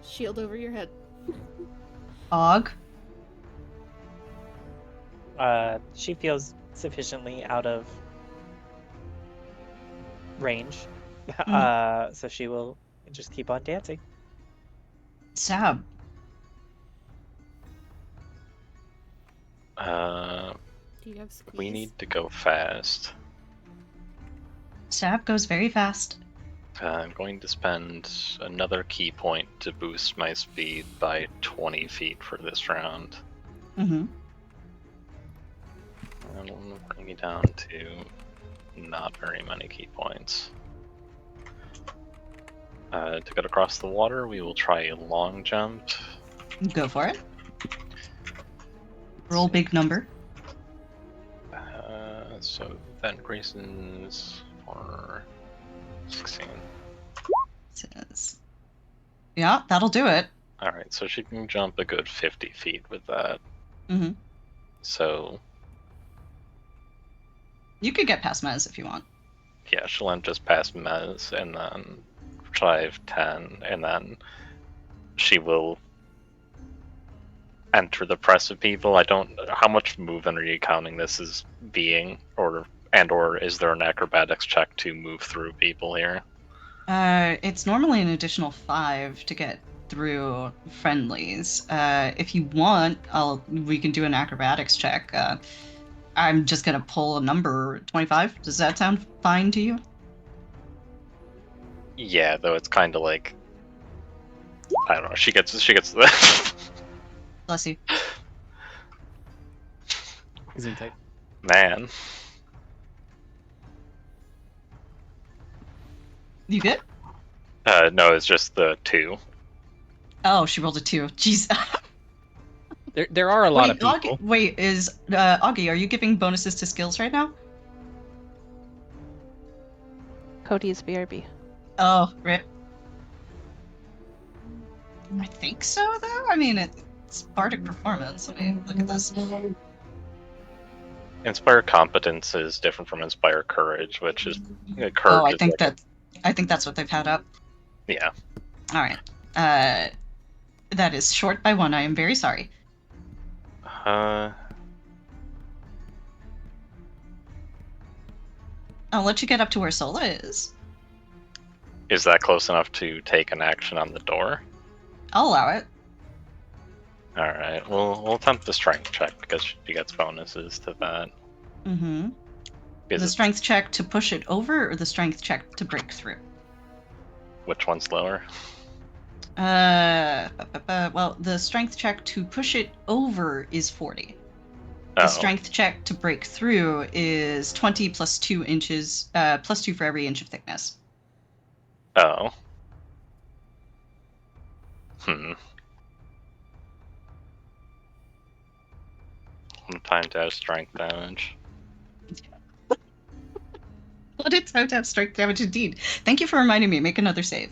Shield over your head. Og. She feels sufficiently out of range, so she will just keep on dancing. Sab. Do you have squeeze? We need to go fast. Sab goes very fast. I'm going to spend another key point to boost my speed by 20 feet for this round. Mm-hmm. And will bring me down to not very many key points. To get across the water, we will try a long jump. Go for it. Roll big number. So then Grayson's for 16. Says. Yeah, that'll do it. Alright, so she can jump a good 50 feet with that. Mm-hmm. So, You could get past Mez if you want. yeah, she'll end just past Mez and then drive 10, and then she will enter the press of people. I don't. How much movement are you counting this as being, or is there an acrobatics check to move through people here? It's normally an additional 5 to get through friendlies. If you want, we can do an acrobatics check. I'm just gonna pull a number 25. Does that sound fine to you? Yeah, though it's kind of like, I don't know. She gets the Bless you. He's in tight. man. You good? No, it's just the 2. Oh, she rolled a 2. Jeez. There are a lot of Augie, people. wait, is Augie, are you giving bonuses to skills right now? Cody's BRB. Oh, rip. I think so, though. I mean, it's bardic performance. Let me look at this. Inspire competence is different from inspire courage, which is courage. Oh, I is think like that's what they've had up. yeah. All right. That is short by 1. I am very sorry. I'll let you get up to where Sola is. Is that close enough to take an action on the door? I'll allow it. All right, we'll attempt the strength check because she gets bonuses to that. Mm-hmm. Is The it- strength check to push it over, or the strength check to break through? Which one's lower? Well, the strength check to push it over is 40. The Oh, strength check to break through is 20 plus 2 inches, plus 2 for every inch of thickness. oh. Time to have strength damage. Well, it's time to have strength damage indeed. Thank you for reminding me. Make another save.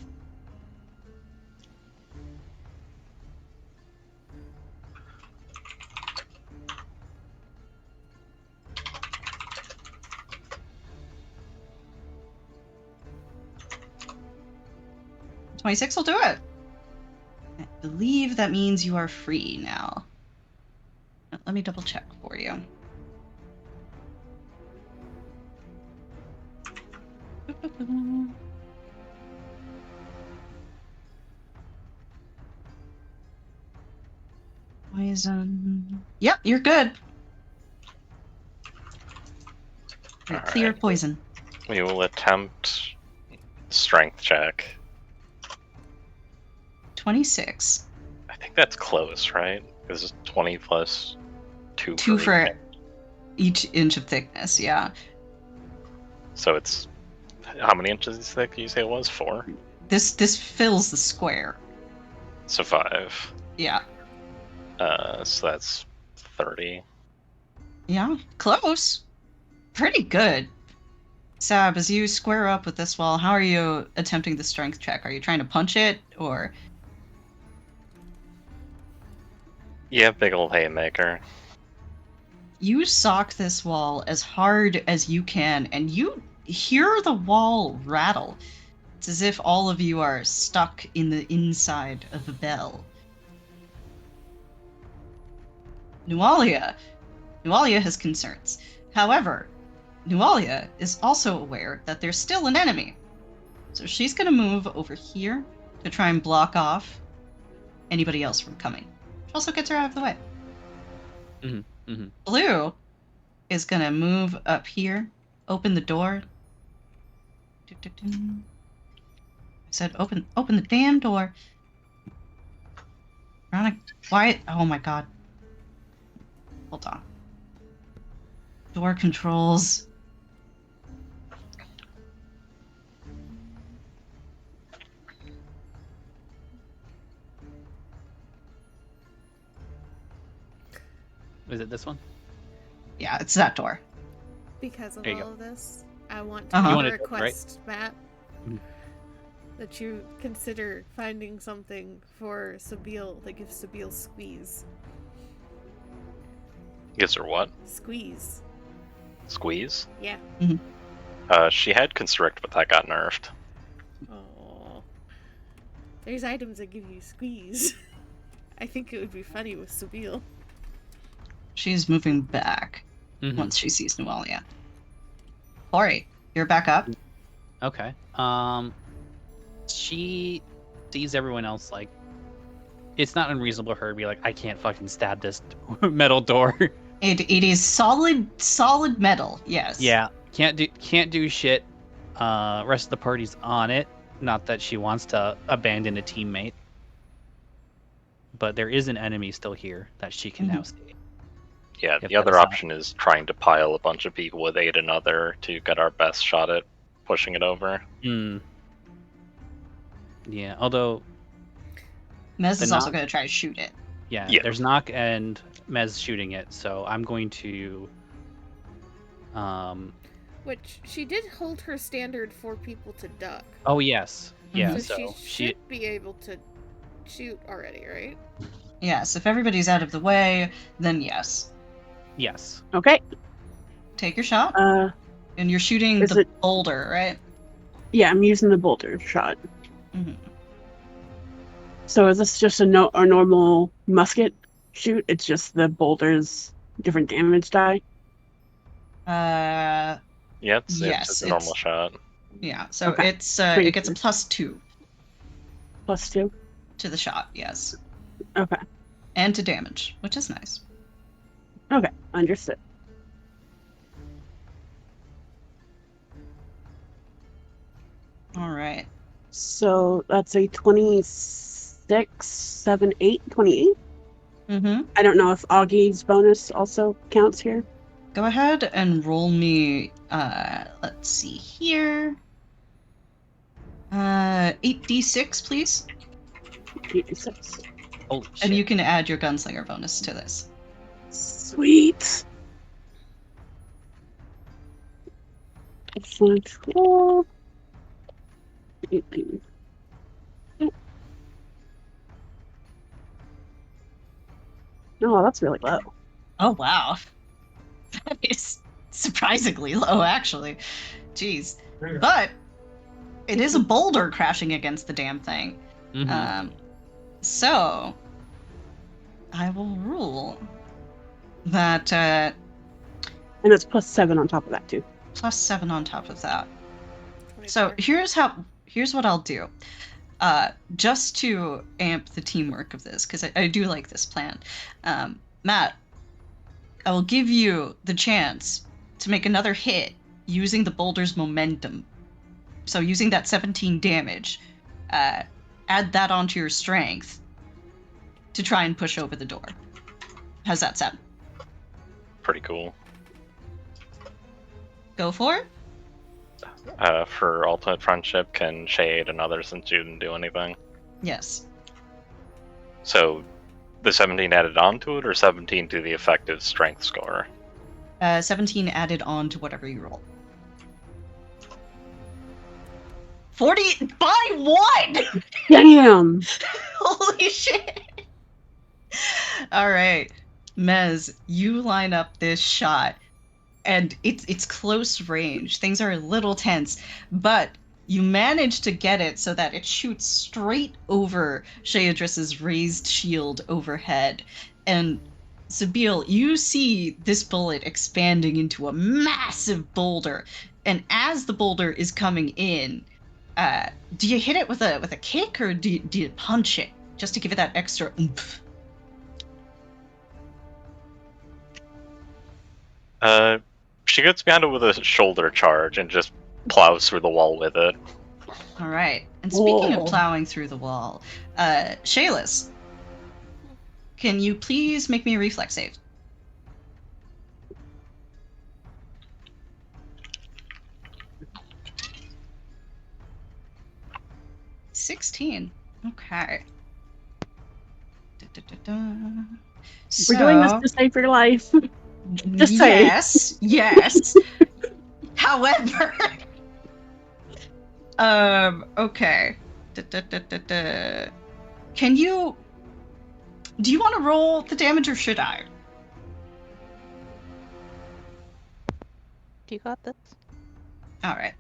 $26 will do it. I believe that means you are free now. Let me double check for you. Poison. Yep, you're good. You're All clear right. poison. We will attempt strength check. 26. I think that's close, right? This is 20 plus 2. 2 for each inch of thickness, yeah. So it's how many inches thick? Did you say it was 4? This fills the square. So 5. Yeah. So that's 30. Yeah, close. Pretty good. Sab, as you square up with this wall, how are you attempting the strength check? Are you trying to punch it, or? Yeah, big old haymaker. You sock this wall as hard as you can, and you hear the wall rattle. It's as if all of you are stuck in the inside of the bell. Nualia has concerns. However, Nualia is also aware that there's still an enemy. So she's going to move over here to try and block off anybody else from coming. Which also gets her out of the way. Blue is going to move up here, open the door. I said open the damn door. Veronica, why? Oh my god. Hold on. Door controls. Is it this one? Yeah, it's that door. Because of There you all go. of this, I want to Uh-huh. You make a wanna do it, right? request, Matt, Mm. that you consider finding something for Sabine that gives Sabine squeeze. Gives her what? Squeeze. Squeeze? Yeah. She had constrict, but that got nerfed. Oh. There's items that give you squeeze. I think it would be funny with Sabine. She's moving back once she sees Nualia. Ori, you're back up. Okay. She sees everyone else like. It's not unreasonable for her to be like, I can't fucking stab this metal door. It is solid metal. Yes. Yeah, can't do shit. Rest of the party's on it. Not that she wants to abandon a teammate, but there is an enemy still here that she can now see. Yeah, If the other that is option is trying to pile a bunch of people with aid another to get our best shot at pushing it over. Yeah, although Mez The is also knock- going to try to shoot it. Yeah, Yeah. there's knock and Mez shooting it, so I'm going to Which she did hold her standard for people to duck. oh yes. Yeah, So so she should be able to shoot already, right? Yes, if everybody's out of the way, then yes. yes. Okay. Take your shot. And you're shooting Is the it- boulder, right? Yeah, I'm using the boulder shot. Mm-hmm. So is this just a normal musket shoot? It's just the boulder's different damage die? Yeah, it's Yes, just a normal shot. Yeah, so Okay. it gets a +2 +2? to the shot, yes. Okay. And to damage, which is nice. Okay, understood. Alright. So that's a 26, 7, 8, 28. Mm-hmm. I don't know if Augie's bonus also counts here. Go ahead and roll me, let's see here. 8d6, please. 86. Holy shit. And you can add your gunslinger bonus to this. Sweet. Excellent. 12. 18. Oh, that's really low. Oh, wow. That is surprisingly low, actually. Jeez. But it is a boulder crashing against the damn thing. Mhm. So I will rule that And it's +7 on top of that, too. +7 on top of that. 24. So here's what I'll do. Just to amp the teamwork of this, because I do like this plan. Matt, I will give you the chance to make another hit using the boulder's momentum. So using that 17 damage, add that onto your strength to try and push over the door. How's that sound? Pretty cool. Go for it? For Ultimate Friendship, can Shade and others since you didn't do anything. Yes. So, the 17 added onto it, or 17 to the effective strength score? 17 added on to whatever you roll. 40 by 1! Damn! Holy shit! Alright. Mez, you line up this shot, and it's close range. Things are a little tense, but you manage to get it so that it shoots straight over Shayadris's raised shield overhead. And Sabine, you see this bullet expanding into a massive boulder, and as the boulder is coming in, do you hit it with a kick, or do you punch it just to give it that extra oomph? She gets behind it with a shoulder charge and just plows through the wall with it. All right. And speaking Whoa. of plowing through the wall, Shayless, can you please make me a reflex save? $16. Okay. We're doing this to save your life. Just saying. Yes, yes. However, okay. Can you? Do you want to roll the damage, or should I? You got this. All right.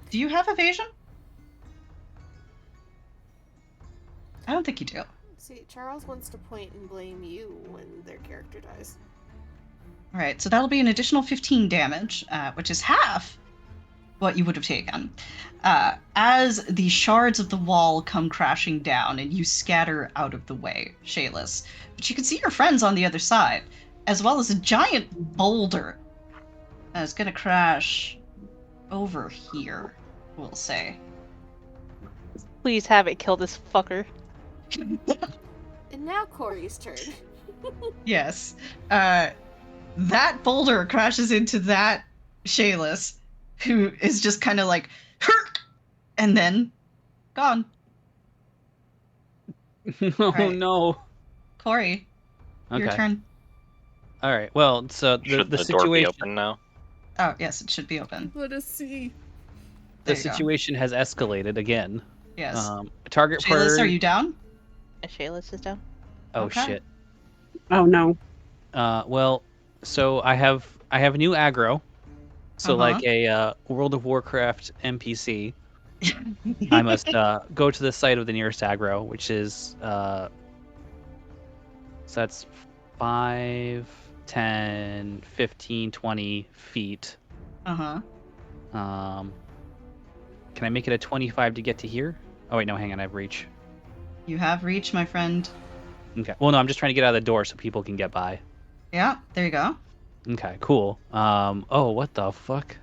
Do you have evasion? I don't think you do. See, Charles wants to point and blame you when their character dies. All right, so that'll be an additional 15 damage, which is half what you would have taken. As the shards of the wall come crashing down and you scatter out of the way, Shayless. But you can see your friends on the other side, as well as a giant boulder that's going to crash over here, we'll say. Please have it kill this fucker. And now Corey's turn. Yes. That boulder crashes into that Shayless, who is just kind of like, "Herk!" and then gone. Oh Right. no. Corey, your Okay. turn. All right. Well, so Should the the door be situation open now? Oh, yes, it should be open. Let us see. There the you go. situation has escalated again. Yes. Target Shaylis, per. are you down? Shayla's is down. Oh Okay. shit. Oh no. Well, so I have new aggro. So like a World of Warcraft NPC, I must go to the site of the nearest aggro, which is so that's 5, 10, 15, 20 feet. Uh-huh. Can I make it a 25 to get to here? Oh wait, no, hang on, I have reach. You have reach, my friend. Okay. Well, no, I'm just trying to get out of the door so people can get by. Yeah, there you go. Okay, cool. Oh, what the fuck?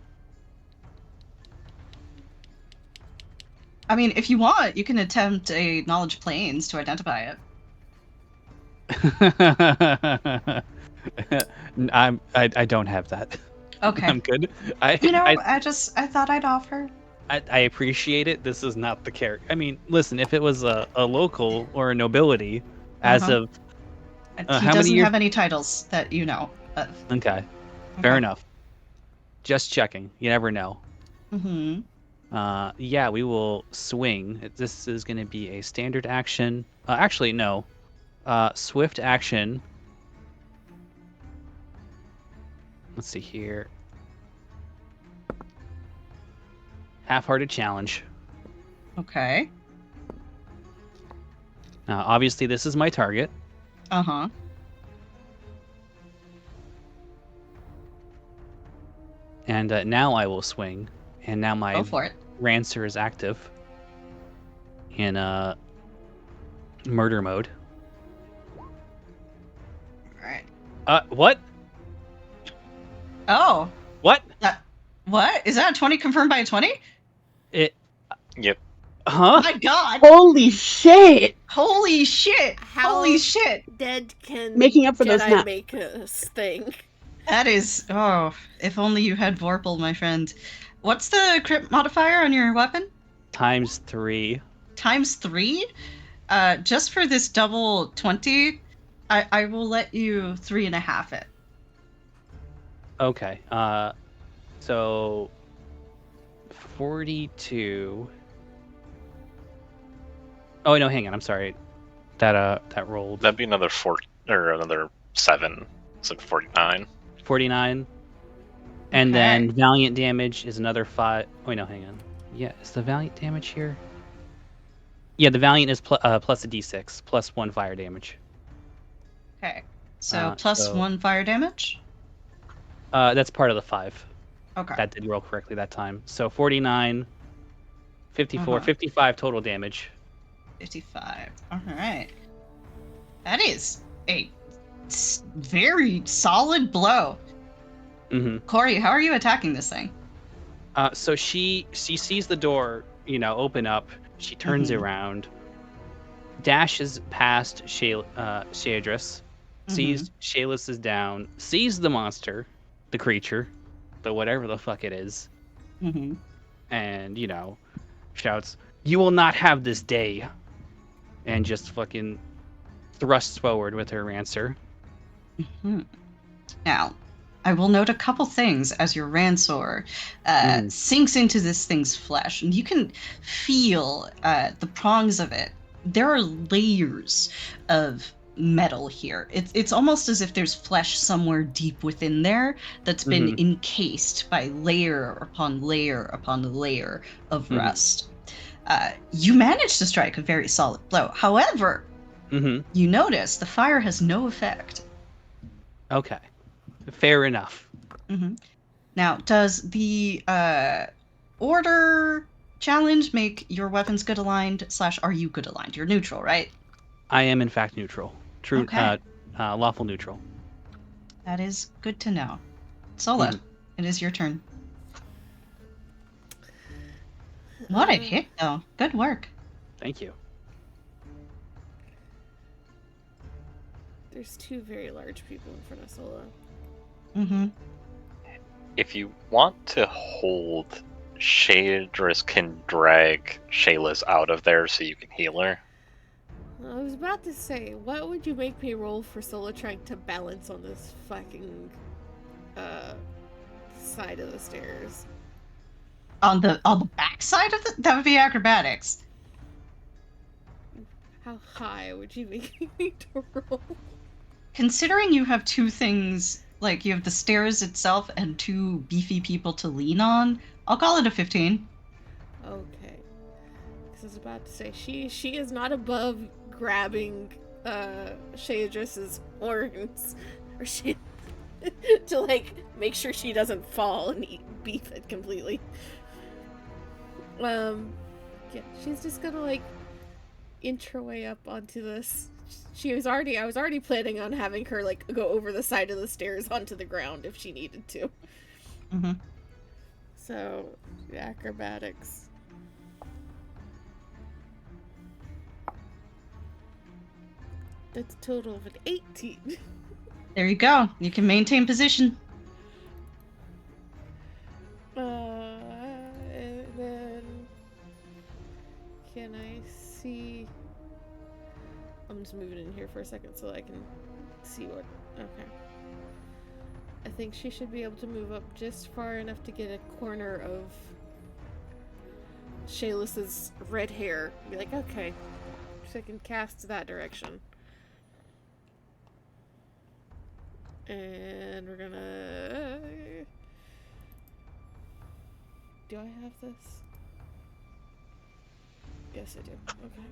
I mean, if you want, you can attempt a knowledge planes to identify it. I don't have that. Okay. I'm good. I thought I'd offer. I appreciate it. This is not the character. I mean, listen, if it was a local or a nobility, as of He how many doesn't years? have any titles that you know of. Okay, fair enough. Just checking. You never know. Mm-hmm. Yeah, we will swing. This is going to be a standard action. Actually, no. Swift action. Let's see here. Half-hearted challenge. Okay. Obviously, this is my target. Uh-huh. And now I will swing. And now my Go for it. Rancer is active. In murder mode. Alright. What? Oh. What? What? Is that a 20 confirmed by a 20? Yep. Huh? My god! Holy shit! Holy shit! How Holy shit! dead can Making up for those Jedi naps. make us thing? That is... Oh, if only you had Vorpal, my friend. What's the crit modifier on your weapon? ×3. ×3? Just for this double 20, I will let you 3.5 it. Okay. So 42. Oh no, hang on. I'm sorry. That rolled That'd be another 4 or another 7. So 49. 49. And Okay. then Valiant damage is another 5. Wait, no, hang on. Yeah, is the Valiant damage here? Yeah, the Valiant is plus a d6, plus 1 fire damage. Okay. So plus 1 fire damage? That's part of the 5. Okay. That did roll correctly that time. So 49, 54, 55 total damage. 55. Alright. That is a very solid blow. Mm-hmm. Corey, how are you attacking this thing? So she sees the door, open up. She turns around, dashes past Shaedris, sees Shaylis is down, sees the monster, the creature, the whatever the fuck it is, and shouts, "You will not have this day," and just fucking thrusts forward with her Rancer. Now, I will note a couple things as your Rancer sinks into this thing's flesh, and you can feel the prongs of it. There are layers of metal here. It's almost as if there's flesh somewhere deep within there that's been encased by layer upon layer upon layer of rust. You managed to strike a very solid blow. However, you notice the fire has no effect. Okay. Fair enough. Now, does the order challenge make your weapons good aligned / are you good aligned? You're neutral, right? I am in fact neutral. True. Okay. Lawful neutral. That is good to know. Sola, it is your turn. What a hit, though. Good work. Thank you. There's 2 very large people in front of Sola. If you want to hold, Shaedris can drag Shaylis out of there so you can heal her. I was about to say, what would you make me roll for Sola trying to balance on this fucking side of the stairs? On the back side of that would be acrobatics. How high would you make me to roll? Considering you have two things, like you have the stairs itself and two beefy people to lean on, I'll call it a 15. Okay. Because I was about to say, she is not above grabbing Shaydris's horns, or she to like make sure she doesn't fall and beef it completely. Yeah, she's just gonna like inch her way up onto this. I was already planning on having her like go over the side of the stairs onto the ground if she needed to. Mm-hmm. So, acrobatics. That's a total of an 18. There you go. You can maintain position. And then can I see? I'm just moving in here for a second so I can see what. Okay. I think she should be able to move up just far enough to get a corner of Shaylis's red hair. Be like, okay, so I can cast that direction. And we're gonna. Do I have this? Yes, I do. Okay.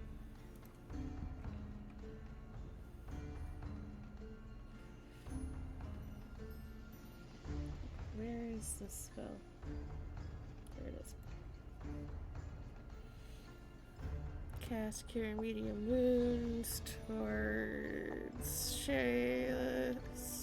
Where is the spell? There it is. Cast Cure Medium Wounds towards Shaylis.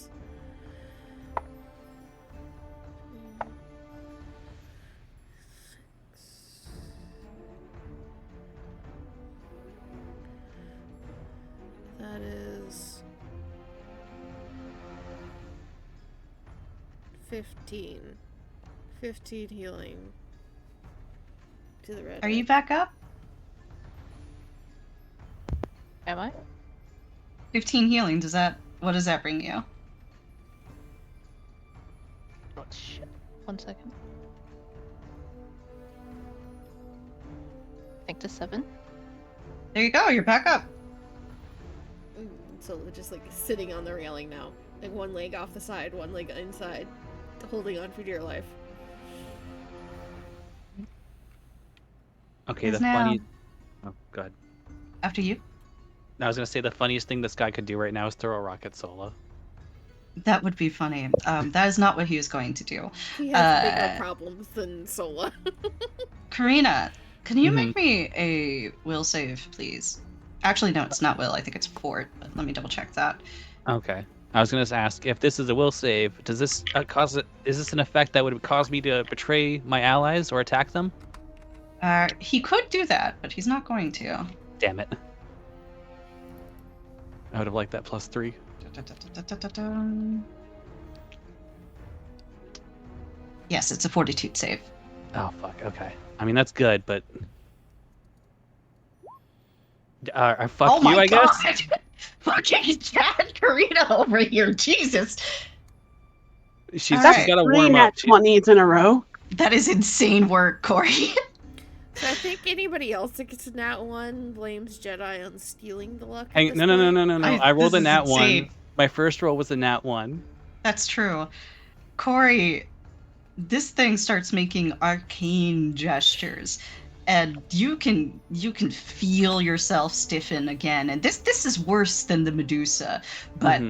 That is 15. 15 healing to the red. Are you back up? Am I? 15 healing, what does that bring you? Oh, shit. 1 second. I think to 7. There you go, you're back up. So just like sitting on the railing now. Like one leg off the side, one leg inside. Holding on for dear life. Okay, the now. funny. Oh, God. After you. I was gonna say the funniest thing this guy could do right now is throw a rock at Sola. That would be funny. That is not what he was going to do. He has bigger problems than Sola. Karina, can you make me a will save, please? Actually, no, it's not will. I think it's fort, but let me double check that. Okay. I was gonna ask if this is a will save. Does this cause it? Is this an effect that would cause me to betray my allies or attack them? He could do that, but he's not going to. Damn it! I would have liked that +3. Yes, it's a fortitude save. Oh fuck. Okay. I mean that's good, but fuck Oh my you, I God. guess. Fucking Chad Karina over here, Jesus! She's Alright. got to 3 warm nat up. 20s in a row. That is insane work, Corey. So I think anybody else that gets a nat 1 blames Jedi on stealing the luck. Hey, no. I rolled this a is nat insane. 1. My first roll was a nat 1. That's true. Corey, this thing starts making arcane gestures, and you can feel yourself stiffen again. And this is worse than the Medusa, but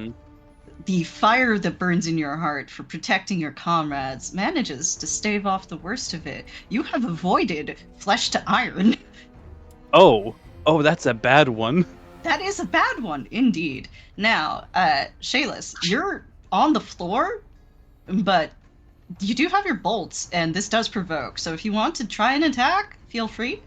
the fire that burns in your heart for protecting your comrades manages to stave off the worst of it. You have avoided flesh to iron. Oh, that's a bad one. That is a bad one, indeed. Now, Shaylis, you're on the floor, but you do have your bolts, and this does provoke. So if you want to try and attack, feel free.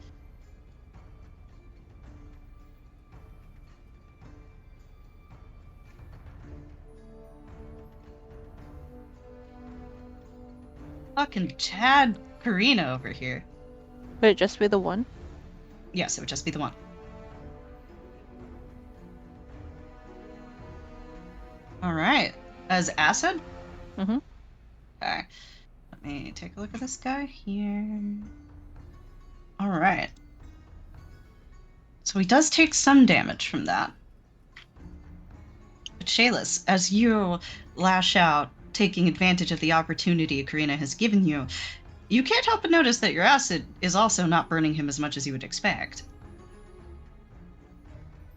Fucking Chad Karina over here. Would it just be the one? Yes, it would just be the one. As acid? Mhm. Okay. Let me take a look at this guy here. Alright. So he does take some damage from that. But Shayless, as you lash out, taking advantage of the opportunity Karina has given you, you can't help but notice that your acid is also not burning him as much as you would expect.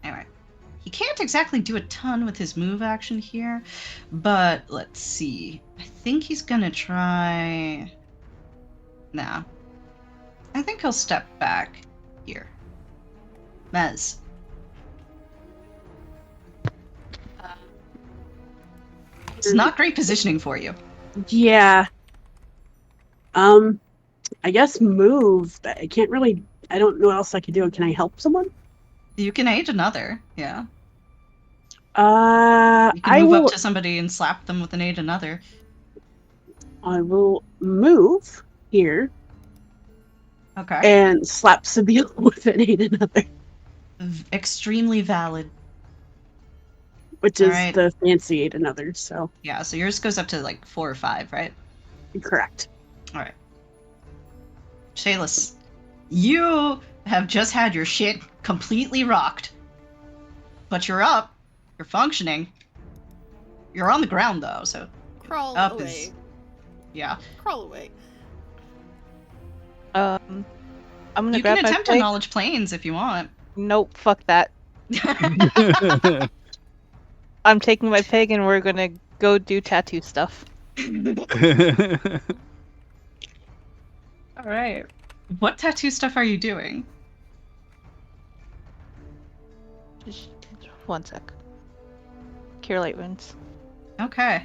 Anyway, he can't exactly do a ton with his move action here, but let's see. I think he's gonna try... Nah. I think he'll step back here. Mez. It's not great positioning for you. Yeah. I guess move. I can't really. I don't know what else I could do. Can I help someone? You can aid another, yeah. You can I move will. up to somebody and slap them with an aid another. I will move here Okay. and slap Sabine with an aid another, Extremely valid. which is Alright. the fancy aid another. So Yeah, so yours goes up to like 4 or 5, right? correct. Alright. Shayless, you have just had your shit completely rocked. But you're up. You're functioning. You're on the ground though, so Crawl up away. is... Yeah. Crawl away. I'm gonna You grab can my attempt to peg. knowledge planes if you want. Nope, fuck that. I'm taking my peg and we're gonna go do tattoo stuff. Alright. What tattoo stuff are you doing? Just 1 sec. Cure light wounds. Okay.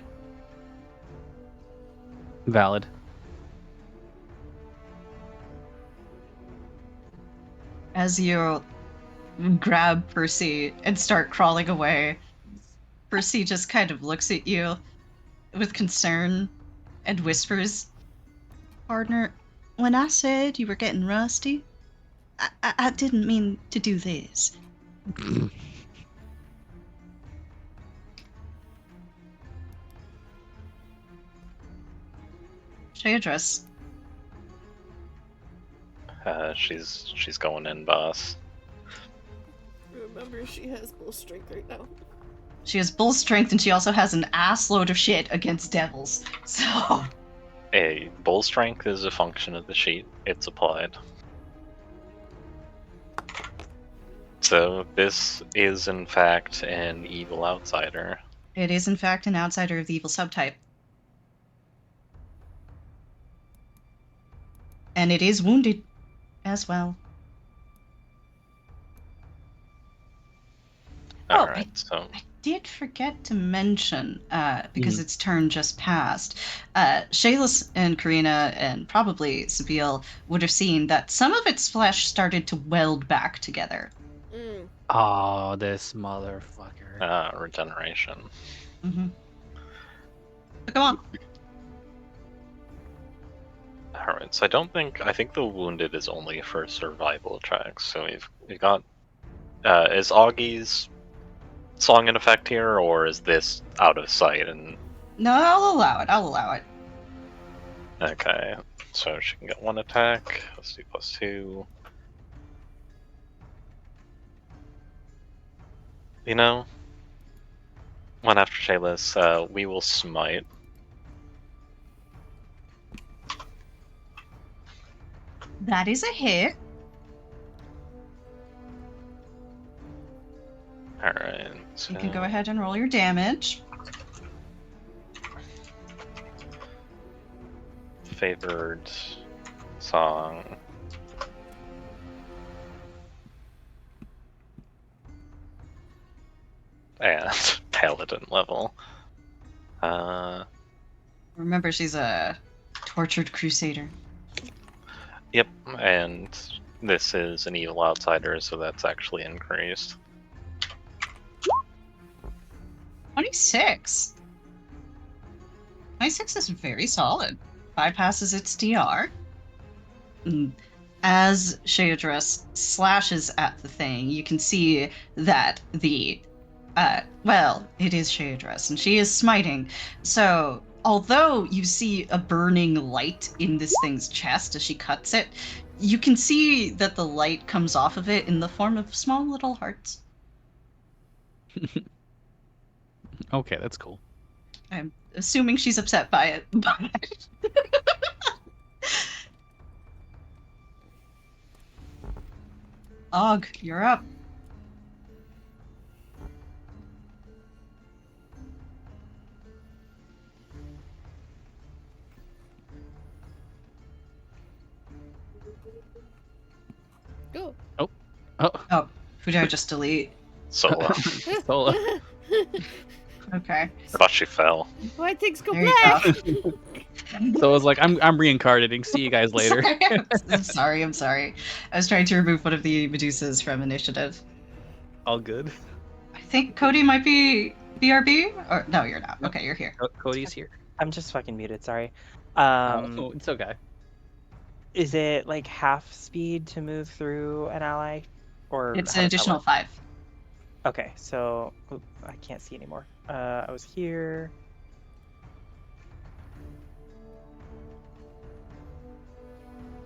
Valid. As you grab Percy and start crawling away, Percy just kind of looks at you with concern and whispers, "Partner, when I said you were getting rusty, I didn't mean to do this." Shayadris. She's going in, boss. Remember, she has bull strength right now. She has bull strength and she also has an ass load of shit against devils. So... A bull strength is a function of the sheet. It's applied. So this is in fact an evil outsider. It is in fact an outsider of the evil subtype. And it is wounded as well. Alright, so I did forget to mention, because its turn just passed, Shayless and Karina and probably Sabine would have seen that some of its flesh started to weld back together. Mm. Oh, this motherfucker. regeneration. Mm-hmm. But go on. Alright, so I think the wounded is only for survival checks. So we've got is Augie's song in effect here, or is this out of sight? And No, I'll allow it. okay, so she can get 1 attack. Let's do +2. You know, one after Shayless, we will smite. That is a hit. Alright. So You can go ahead and roll your damage. Favored song. And paladin level. Remember, she's a tortured crusader. Yep, and this is an evil outsider, so that's actually increased. 26. 26 is very solid. Bypasses its DR. As Shayadris slashes at the thing, you can see that the Well, it is Shadress, and she is smiting. So, although you see a burning light in this thing's chest as she cuts it, you can see that the light comes off of it in the form of small little hearts. Okay, that's cool. I'm assuming she's upset by it, but... Og, you're up. Go. Oh. Oh, who did I just delete? Solo. Solo. Okay. I thought she fell. Why things go There you black? So I was like, I'm reincarnating. See you guys later. I'm sorry. I was trying to remove one of the Medusas from initiative. All good. I think Cody might be BRB? Or no, you're not. Okay, you're here. Cody's here. I'm just fucking muted. Sorry. Oh, it's okay. Is it like half speed to move through an ally, or It's how an does that additional work? 5. Okay, so I can't see anymore. I was here.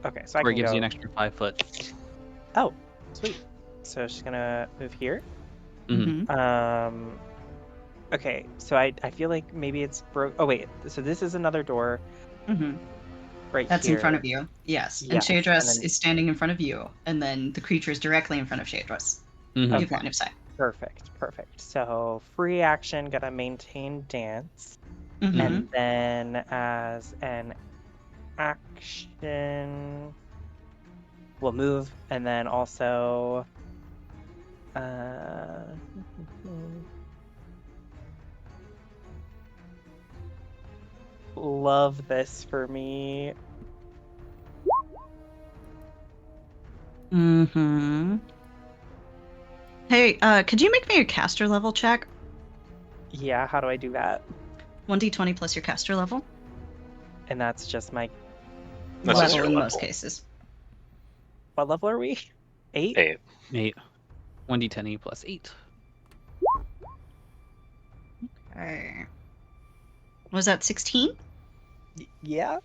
Okay, so I Or it can gives go. you an extra 5 foot. Oh, sweet. So she's gonna move here. Mhm. Okay, so I feel like maybe it's broke. Oh wait, so this is another door Mm-hmm. right That's here. in front of you. Yes. And Yes, Shadress and then- is standing in front of you, and then the creature is directly in front of Shadress. Mhm. You have Okay. line of sight. Perfect. So free action, gonna maintain dance, Mm-hmm. and then as an action, we'll move, and then also. Love this for me. Mm-hmm. Hey, could you make me a caster level check? Yeah, how do I do that? 1d20 plus your caster level? And that's just my. That's just level your in level. most cases. What level are we? 8? 8. 8. 1d10 plus 8. Okay. Was that 16? Yeah.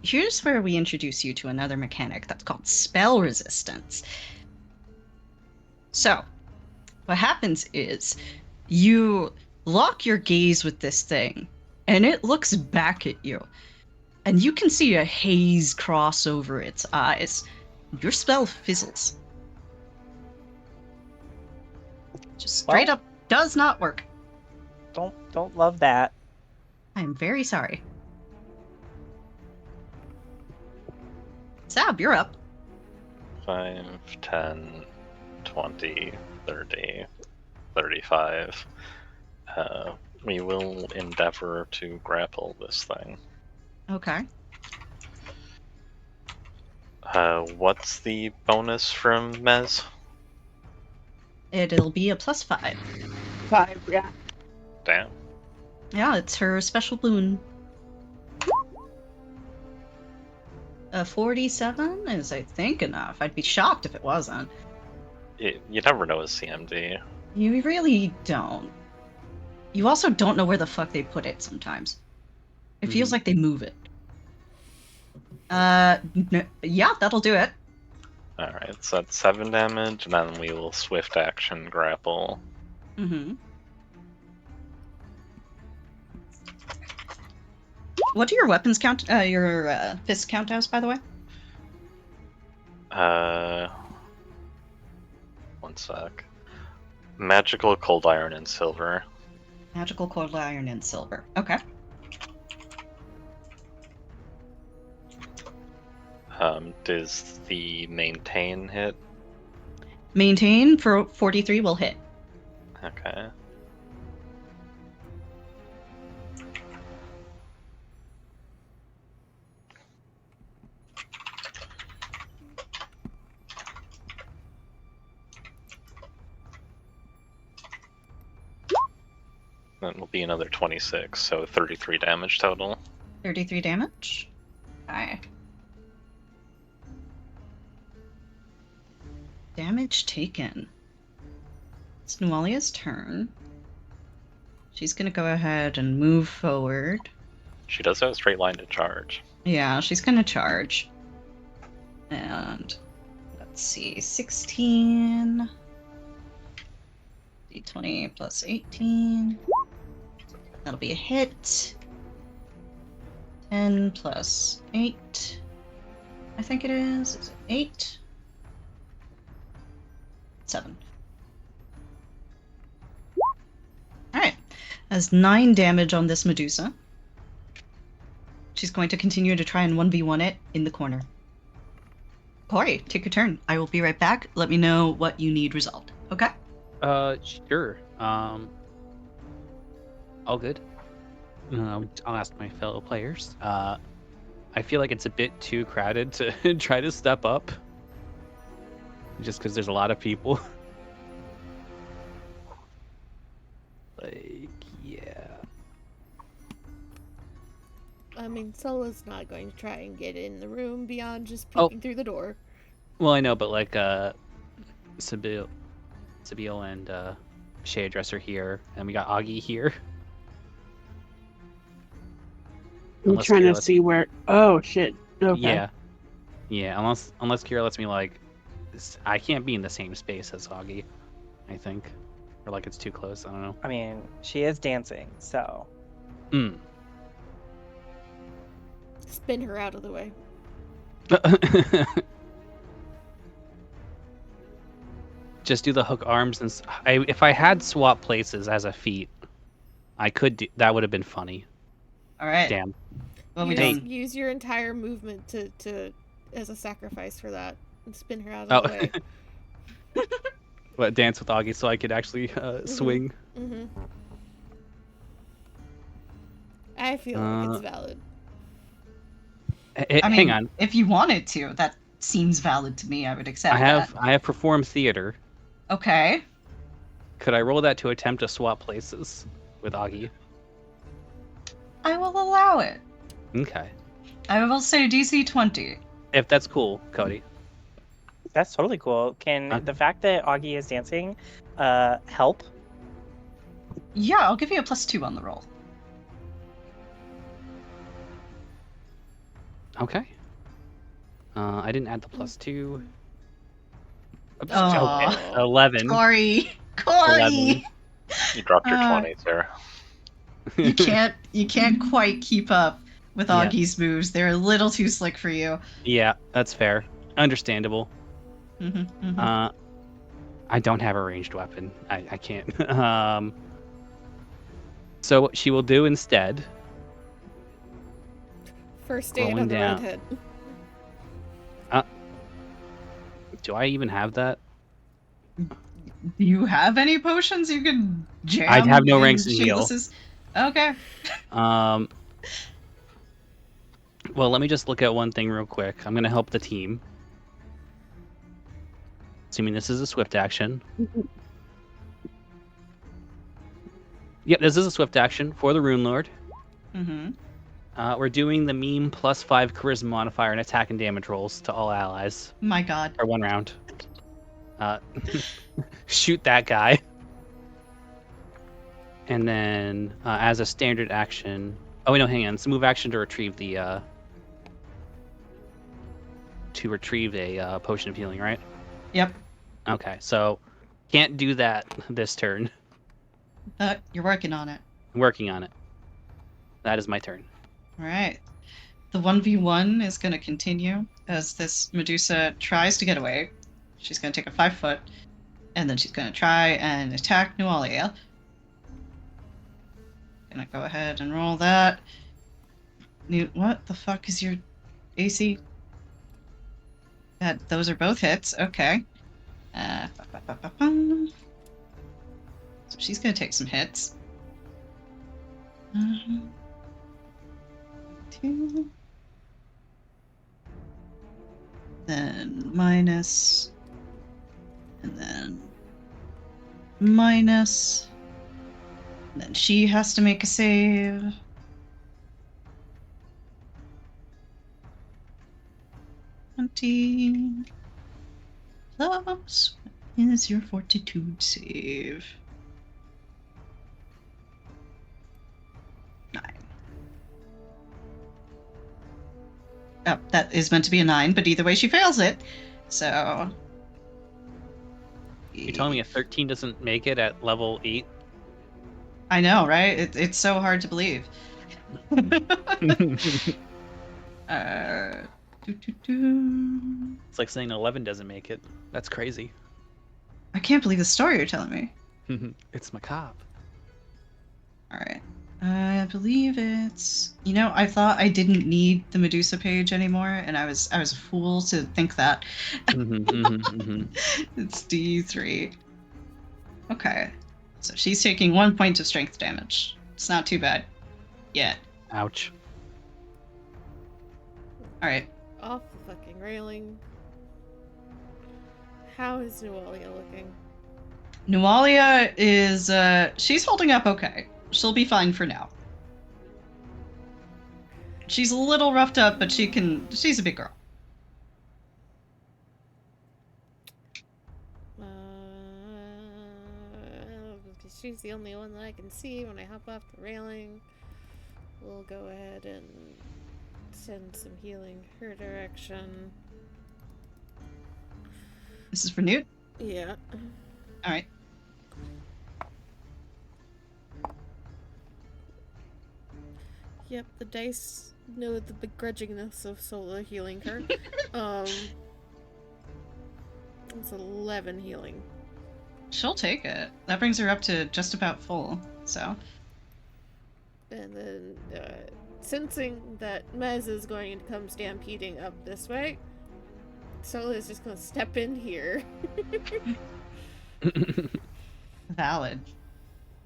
Here's where we introduce you to another mechanic that's called spell resistance. So, what happens is you lock your gaze with this thing, and it looks back at you, and you can see a haze cross over its eyes. Your spell fizzles. Just straight up does not work. Don't love that. I am very sorry. Sab, you're up. 5, 10, 20, 30, 35. We will endeavor to grapple this thing. Okay. What's the bonus from Mez? It'll be a +5. 5, yeah. Damn. Yeah, it's her special boon. 47 is, I think, enough. I'd be shocked if it wasn't. You never know with CMD. You really don't. You also don't know where the fuck they put it sometimes. It feels like they move it. Yeah, that'll do it. Alright, so that's 7 damage, and then we will swift action grapple. Mm-hmm. What do your weapons count, your fists count as, by the way? One sec. Magical cold iron and silver. Magical cold iron and silver. Okay. Does the maintain hit? Maintain for 43 will hit. Okay. That will be another 26, so 33 damage total. 33 damage. Okay. Damage taken. It's Nualia's turn. She's gonna go ahead and move forward. She does have a straight line to charge. Yeah, she's gonna charge. And let's see, 16. D20 plus 18. That'll be a hit. 10 plus 8. I think it is. Is it 8? 7. Alright. Has 9 damage on this Medusa. She's going to continue to try and 1v1 it in the corner. Corey, take your turn. I will be right back. Let me know what you need resolved. Okay? Sure. All good. I'll ask my fellow players. I feel like it's a bit too crowded to try to step up. Just because there's a lot of people. Like, yeah. I mean, Solo's not going to try and get in the room beyond just peeking through the door. Well, I know, but like, Sabille and Shade Dresser here, and we got Augie here. I'm trying to see where. Oh shit. Okay. Yeah. Unless Kira lets me I can't be in the same space as Augie. I think, or like it's too close. I don't know. I mean, she is dancing, so. Spin her out of the way. Just do the hook arms and if I had swap places as a feat, I could do that. Would have been funny. All right. Damn. What we doing? Use your entire movement to as a sacrifice for that and spin her out of the way. What, dance with Augie so I could actually swing? Mm-hmm. I feel like it's valid. I mean, hang on. If you wanted to, that seems valid to me. I would accept I that. have performed theater. Okay. Could I roll that to attempt to swap places with Augie? I will allow it. Okay. I will say DC 20. If that's cool, Cody. That's totally cool. Can the fact that Augie is dancing help? Yeah, I'll give you a +2 on the roll. Okay. I didn't add the +2. Aw. 11. Corey! 11. You dropped your 20s there. You can't quite keep up with Augie's moves. They're a little too slick for you. Yeah, that's fair. Understandable. I don't have a ranged weapon. I can't. So what she will do instead. First stand on the redhead. Do I even have that? Do you have any potions you can jam? I'd have no ranks in heal. Okay. Well, let me just look at one thing real quick. I'm gonna help the team. Assuming this is a swift action. Yep, this is a swift action for the Runelord. We're doing the meme +5 charisma modifier and attack and damage rolls to all allies. My god. For 1 round. Shoot that guy. And then, as a standard action... Oh, wait, no, hang on. It's a move action to retrieve the... To retrieve a potion of healing, right? Yep. Okay, so can't do that this turn. You're working on it. I'm working on it. That is my turn. All right. The 1v1 is going to continue as this Medusa tries to get away. She's going to take a 5-foot, and then she's going to try and attack Nualia. Gonna go ahead and roll that. What the fuck is your AC? Those are both hits. Okay. So she's gonna take some hits. 2. Then minus. And then minus. And then she has to make a save. +20. is your fortitude save? 9. Oh, that is meant to be a 9, but either way she fails it. So... You're telling me a 13 doesn't make it at level 8? I know, right? It's so hard to believe. It's like saying 11 doesn't make it. That's crazy. I can't believe the story you're telling me. It's macabre. Alright. I believe it's... You know, I thought I didn't need the Medusa page anymore, and I was a fool to think that. It's D3. Okay. So she's taking 1 point of strength damage. It's not too bad. Yet. Ouch. Alright. Off the fucking railing. How is Nualia looking? Nualia is, she's holding up okay. She'll be fine for now. She's a little roughed up, but she's a big girl. She's the only one that I can see when I hop off the railing. We'll go ahead and send some healing her direction. This is for Newt? Yeah. Alright. Yep, the dice know the begrudgingness of Sola healing her. It's 11 healing. She'll take it. That brings her up to just about full, so. And then, sensing that Mez is going to come stampeding up this way, Sola is just going to step in here. Valid.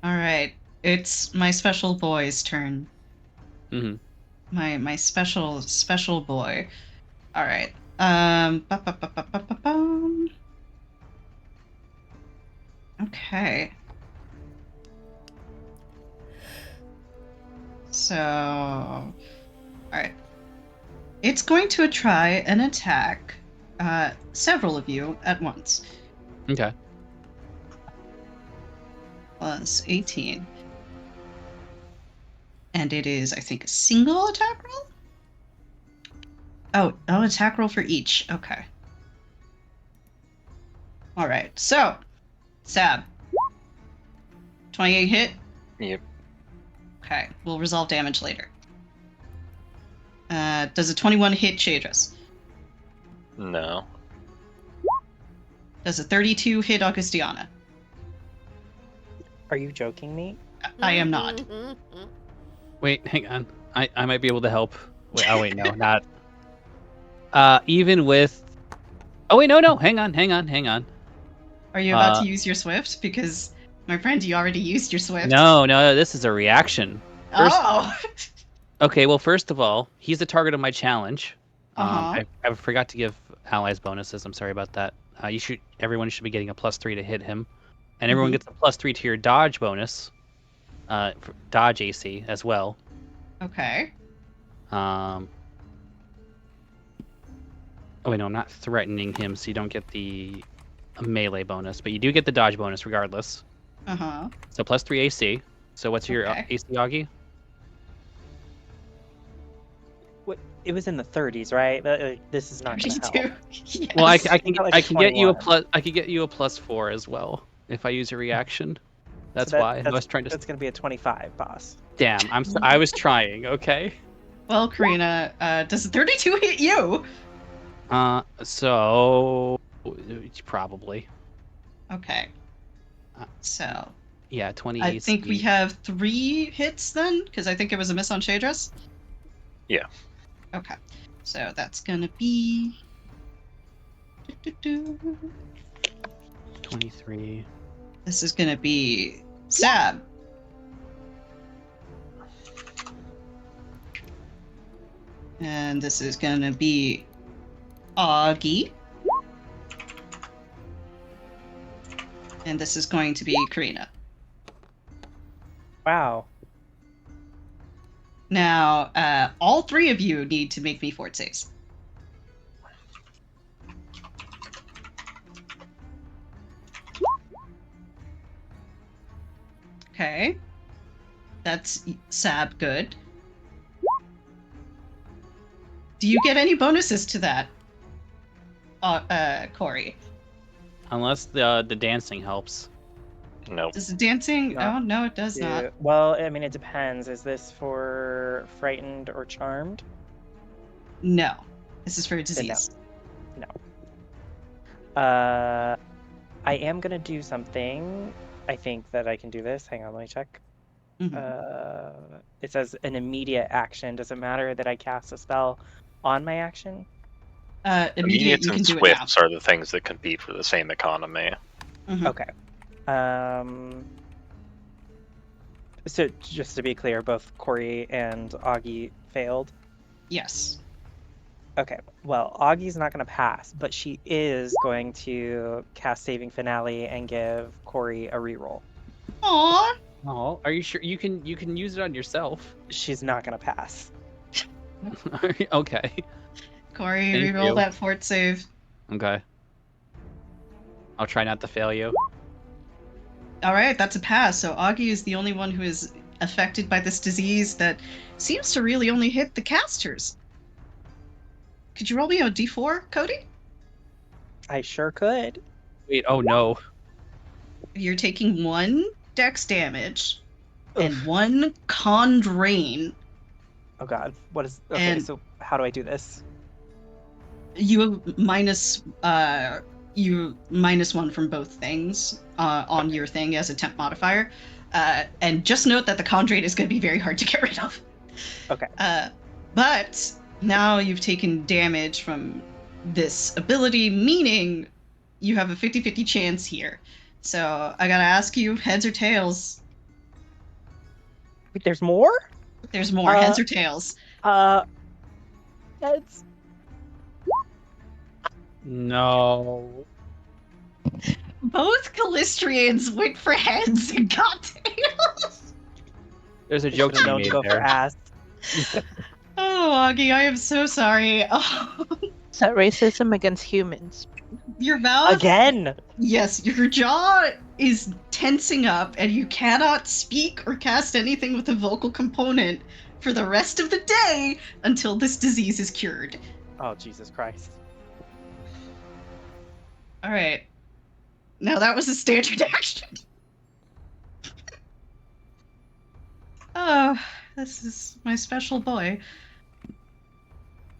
Alright. It's my special boy's turn. My special boy. Alright. Okay. So... Alright. It's going to try and attack several of you at once. Okay. Plus 18. And it is, I think, a single attack roll? Oh, attack roll for each. Okay. Alright, so... Sab. 28 hit? Yep. Okay, we'll resolve damage later. Does a 21 hit Shadris? No. Does a 32 hit Augustiana? Are you joking me? I am not. Wait, hang on. I might be able to help. Wait, oh wait, no, not. Even with... Oh wait, no, hang on. Are you about to use your Swift? Because, my friend, you already used your Swift. No, this is a reaction. Oh! Okay, well, first of all, he's the target of my challenge. Uh-huh. I forgot to give allies bonuses. I'm sorry about that. Everyone should be getting a +3 to hit him, and everyone gets a +3 to your dodge bonus, for dodge AC as well. Okay. Oh wait, no, I'm not threatening him, so you don't get the melee bonus, but you do get the dodge bonus regardless. Uh-huh. So +3 AC. So what's your Okay. AC, Augie? It was in the 30s, right? This is not going to help. 32. Yes. Well, I can Got like I can get you a 21. I can get you a +4 as well if I use a reaction. That's So that- why I was trying to. That's going to be a 25, boss. Damn, I was trying. Okay. Well, Karina, does a 32 hit you? So probably. Okay. So, Yeah, 20 I AC. think we have 3 hits then, because I think it was a miss on Shadris. Yeah. Okay. So that's gonna be... 23. This is gonna be Sab. And this is gonna be Augie. And this is going to be Karina. Wow. Now, all 3 of you need to make me fort saves. Okay. That's Sab good. Do you get any bonuses to that, Corey? Unless the dancing helps. Nope. Does the dancing? Not Oh no, it does not. Well, I mean, it depends. Is this for frightened or charmed? No, this is for a Then no. disease. No. I am gonna do something. I think that I can do this. Hang on, let me check. It says an immediate action. Does it matter that I cast a spell on my action? Immediate, you and can do it now. swifts are the things that compete for the same economy. Okay. So just to be clear, both Corey and Augie failed. Yes. Okay. Well, Augie's not going to pass, but she is going to cast Saving Finale and give Corey a reroll. Aww. Oh, are you sure you can use it on yourself? She's not going to pass. Okay. Corey, Thank reroll you. that fort save. Okay. I'll try not to fail you. All right, that's a pass. So Augie is the only one who is affected by this disease that seems to really only hit the casters. Could you roll me a d4, Cody? I sure could. Wait, oh no. You're taking 1 dex damage and 1 con drain. Oh god. What is... Okay, And- so how do I do this? You minus 1 from both things on your thing as a temp modifier. And just note that the con drain is going to be very hard to get rid of. Okay. But now you've taken damage from this ability, meaning you have a 50-50 chance here. So I gotta ask you, heads or tails? Wait, there's more? There's more, heads or tails? Heads. No. Both Callistrians went for heads and got tails. There's a joke to Should've be known to made go for there. ass. Oh, Augie, I am so sorry. Oh, Is that racism against humans? your mouth. Again! Yes, your jaw is tensing up, and you cannot speak or cast anything with a vocal component for the rest of the day until this disease is cured. Oh, Jesus Christ. All right. Now that was a standard action. Oh, this is my special boy.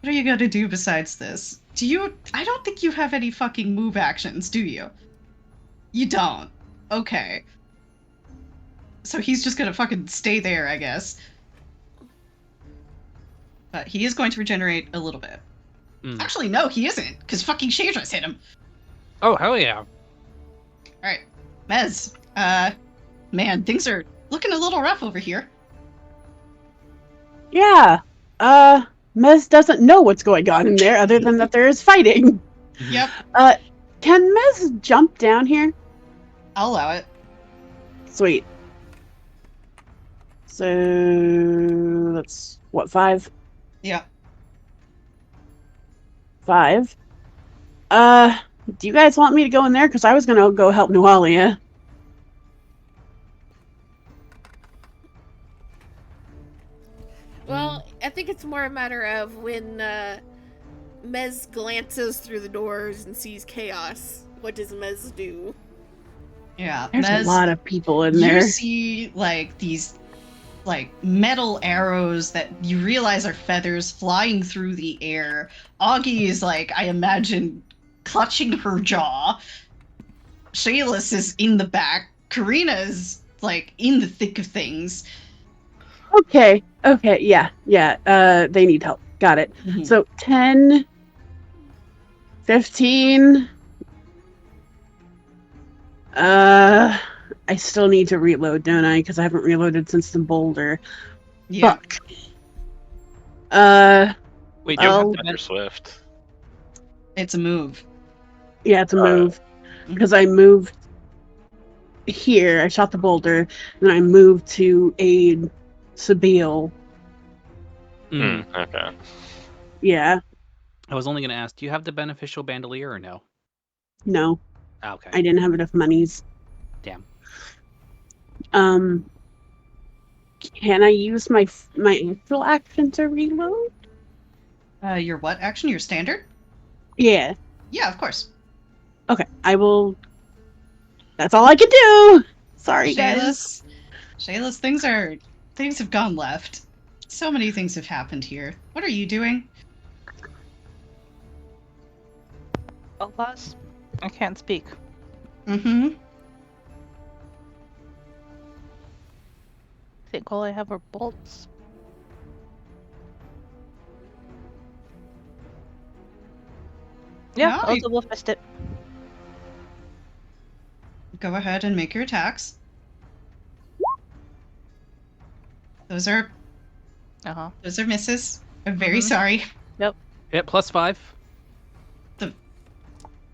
What are you gonna do besides this? I don't think you have any fucking move actions, do you? You don't. Okay. So he's just gonna fucking stay there, I guess. But he is going to regenerate a little bit. Actually, no, he isn't, because fucking Shadra's hit him. Oh, hell yeah. Alright. Mez, man, things are looking a little rough over here. Yeah. Mez doesn't know what's going on in there other than that there is fighting. Yep, Can Mez jump down here? I'll allow it. Sweet. So that's what, 5? Yeah. 5. Do you guys want me to go in there? Because I was gonna go help Nualia. Well, I think it's more a matter of when Mez glances through the doors and sees chaos. What does Mez do? Yeah, There's Mez, a lot of people in you there. see, like, these, like, metal arrows that you realize are feathers flying through the air. Augie is, like, I imagine, clutching her jaw. Shayless is in the back. Karina is, like, in the thick of things. Okay, yeah. They need help. Got it. Mhm. So 10, 15. I still need to reload, don't I? Because I haven't reloaded since the boulder. Yeah. Fuck. Wait, You you Oh. have have to under Swift. It's a move. Yeah, it's a move. Because I moved here, I shot the boulder, then I moved to aid Sabine. Okay. Yeah, I was only going to ask, do you have the beneficial bandolier or no? no, Okay. I didn't have enough monies. Damn. Can I use my actual action to reload? Your what action? Your standard? Yeah. Yeah, of course. Okay, I will. That's all I can do. Sorry, guys. Shayla's, things have gone left. So many things have happened here. What are you doing? Alas, I can't speak. Mm-hmm. I think all I have are bolts. Yeah, No, I'll double fist it. Go ahead and make your attacks. Those are misses. I'm very sorry. Yep. Hit +5.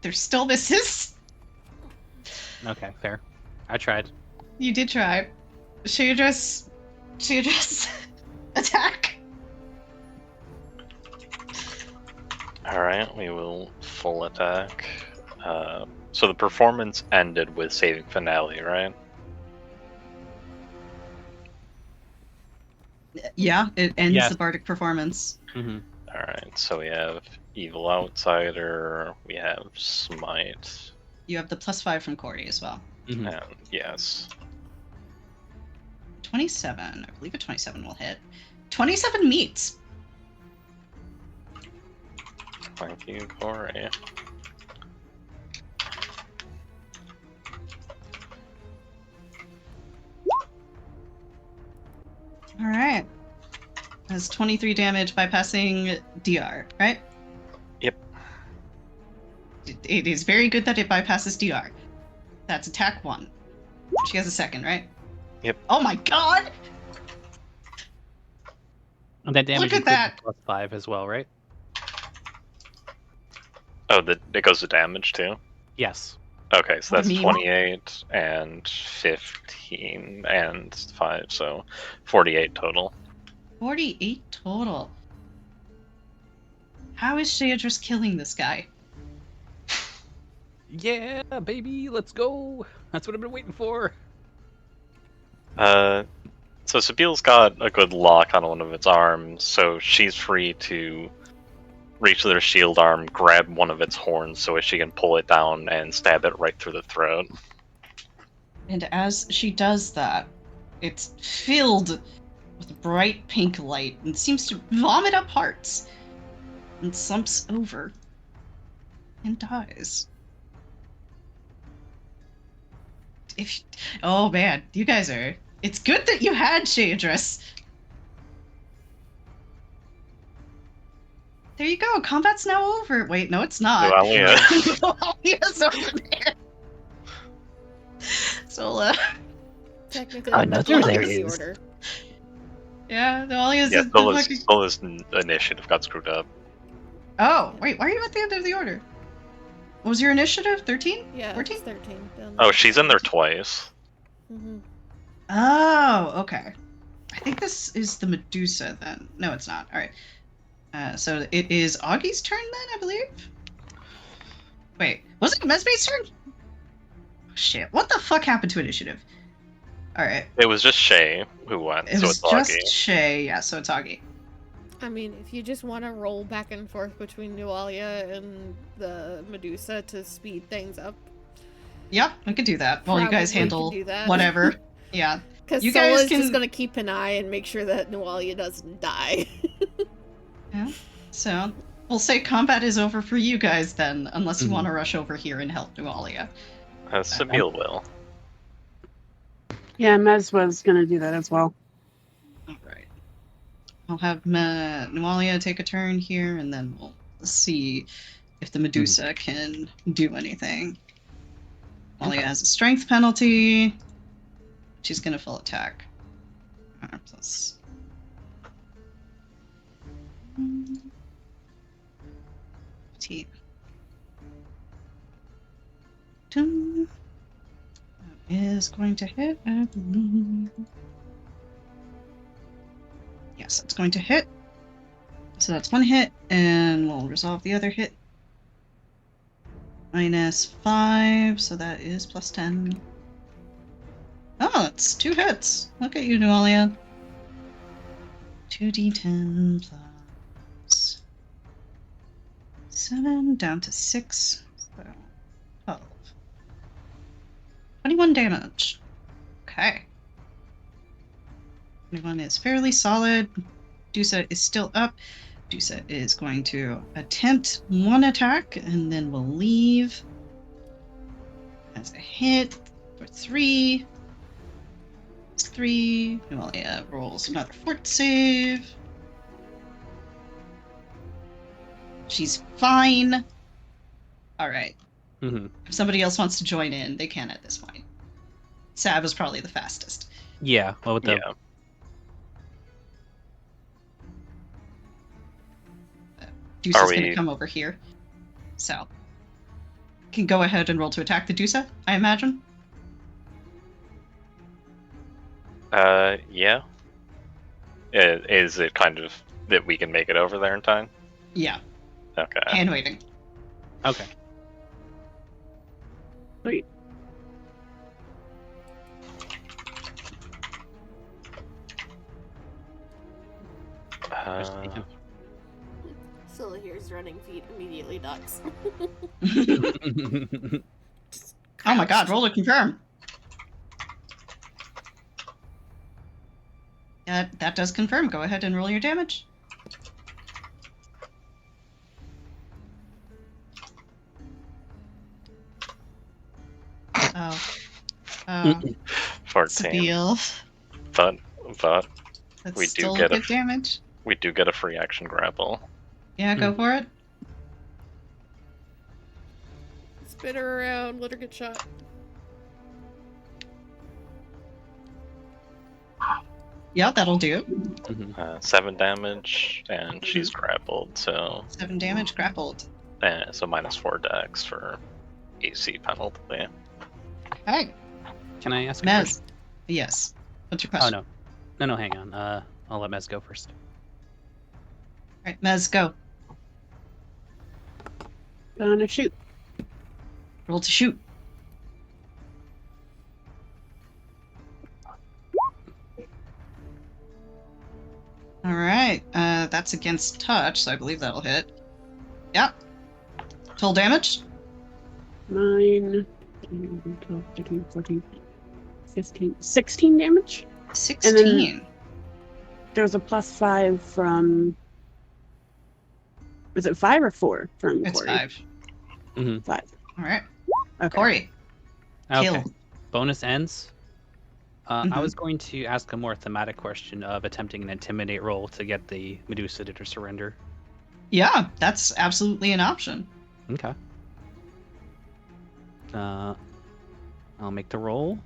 They're still misses. Okay, fair. I tried. You did try. Shayla's attack. Alright, we will full attack. So the performance ended with saving finale, right? Yeah, it ends Yes. the bardic performance. Mm-hmm. Alright, so we have Evil Outsider, we have Smite, You have the +5 from Corey as well. Mm-hmm. and yes. 27. I believe a 27 will hit. 27 meets. Thank you, Corey. All right. Has 23 damage bypassing DR, right? Yep. It is very good that it bypasses DR. That's attack 1. She has a second, right? Yep. Oh my god! And that damage Look at includes the +5 as well, right? Oh, it goes to damage too? Yes. Okay, so What a that's meme. 28 and 15 and 5, so 48 total. 48 total. How is Sheadris killing this guy? Yeah, baby, let's go. That's what I've been waiting for. So Sabile's got a good lock on one of its arms, so she's free to reach their shield arm, grab one of its horns so she can pull it down and stab it right through the throat. And as she does that, it's filled with bright pink light and seems to vomit up hearts and slumps over and dies. Oh man, you guys are. It's good that you had Shadris. There you go. Combat's now over. Wait, no, it's not. Nualia. Nualia's over there. So, Technically, Another that's there the is. order. yeah, Nualia's Yeah, the fucking. Stilla's initiative got screwed up. Oh, wait, why are you at the end of the order? What was your initiative? 13? Yeah, 14? it's 13. Oh, she's in there twice. Mm-hmm. Oh, okay. I think this is the Medusa then. No, it's not. All right. So it is Augie's turn then, I believe? Wait, was it Mesme's turn? Oh, shit, what the fuck happened to initiative? Alright. It was just Shay who went, It so was it's just Augie. Shay, yeah, so it's Augie. I mean, if you just want to roll back and forth between Nualia and the Medusa to speed things up. Yep, we could do that while you guys Probably handle can do that. whatever. Yeah. Because You guys Sola's can- just going to keep an eye and make sure that Nualia doesn't die. Yeah. So, we'll say combat is over for you guys then, unless you Mhm. want to rush over here and help Nualia. Sabile will. Yeah, Mez was gonna do that as well. Alright. I'll have Nualia take a turn here, and then we'll see if the Medusa can do anything. Nualia has a strength penalty. She's gonna full attack. Plus. T. That is going to hit, I believe. Yes, it's going to hit. So that's one hit, and we'll resolve the other hit. -5, so that is +10. Oh, it's 2 hits. Look at you, Noelia. 2d10 plus 7 down to 6. So 12. 21 damage. Okay. 21 is fairly solid. Dusa is still up. Dusa is going to attempt one attack and then will leave as a hit for 3. 3. Noelia rolls another fort save. She's fine. All right. Mm-hmm. If somebody else wants to join in, they can at this point. Sav is probably the fastest. Yeah. Well, with the Yeah. Dusa's going to come over here. So, can go ahead and roll to attack the Dusa, I imagine. Yeah. Is it kind of that we can make it over there in time? Yeah, Okay. hand waving. Okay. Sweet. Scylla hears running feet, immediately ducks. Oh my god, roll to confirm. That does confirm. Go ahead and roll your damage. Oh. 14. Sabil. But That's We do still get a good damage. we do get a free action grapple. Yeah, go for it. Spin her around, let her get shot. Yeah, that'll do. 7 damage, and she's grappled, so 7 damage, grappled. so -4 dex for AC penalty. Okay. Can I ask a Mez. question? Yes. What's your Oh, question? no. Hang on. I'll let Mez go first. Alright, Mez, go. Gonna shoot. Roll to shoot. Alright, that's against touch, so I believe that'll hit. Yep. Total damage? 9, 10, 12, 13, 14, 15, 16 damage. 16. There's a +5 from. Was it 5 or 4 from It's Corey? 5. 5. Alright. Okay. Corey. Okay. Kill. Bonus ends. I Mhm. was going to ask a more thematic question of attempting an intimidate roll to get the Medusa to surrender. Yeah, that's absolutely an option. Okay. I'll make the roll.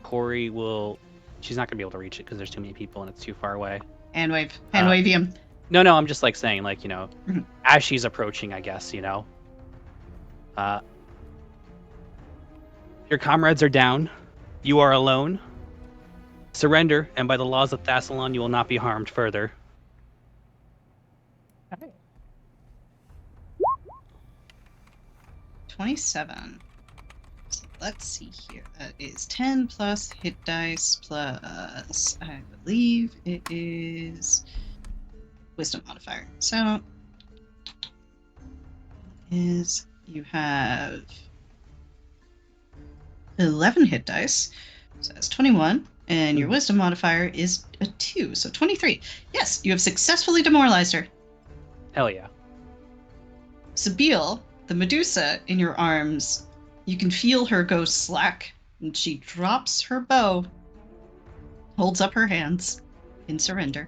Corey will. She's not gonna be able to reach it because there's too many people and it's too far away. Hand wave. Hand wave him. No, I'm just like saying, like, Mhm. as she's approaching, I guess, your comrades are down. You are alone. Surrender, and by the laws of Thassalon, you will not be harmed further. 27. So let's see here. That is 10 plus hit dice plus, I believe it is wisdom modifier. So you have 11 hit dice. So that's 21. And your wisdom modifier is a 2, so 23. Yes, you have successfully demoralized her. Hell yeah. Sabil, the Medusa in your arms, you can feel her go slack, and she drops her bow, holds up her hands in surrender.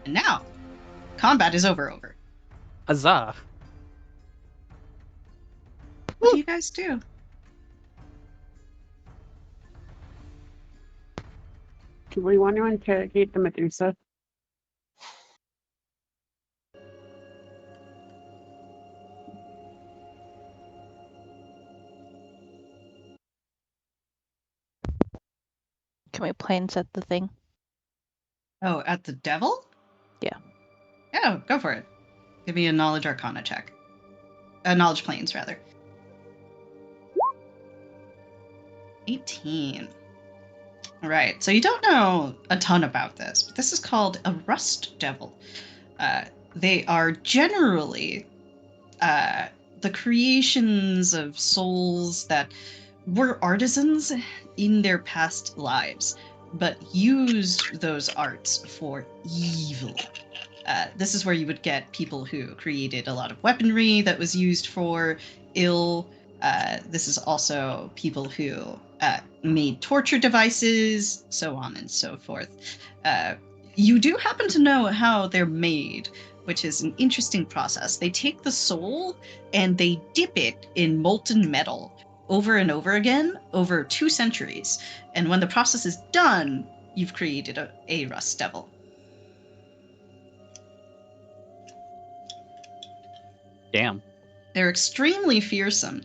And now, combat is over. Huzzah. What do you guys do? Do we want to interrogate the Medusa? Can we plane set the thing? Oh, at the devil? Yeah. Yeah, go for it. Give me a knowledge arcana check. Knowledge planes, rather. 18. All right, so you don't know a ton about this, but this is called a rust devil. They are generally the creations of souls that were artisans in their past lives, but used those arts for evil. This is where you would get people who created a lot of weaponry that was used for ill. This is also people who made torture devices, so on and so forth. You do happen to know how they're made, which is an interesting process. They take the soul and they dip it in molten metal over and over again over 2 centuries. And when the process is done, you've created a rust devil. Damn. They're extremely fearsome.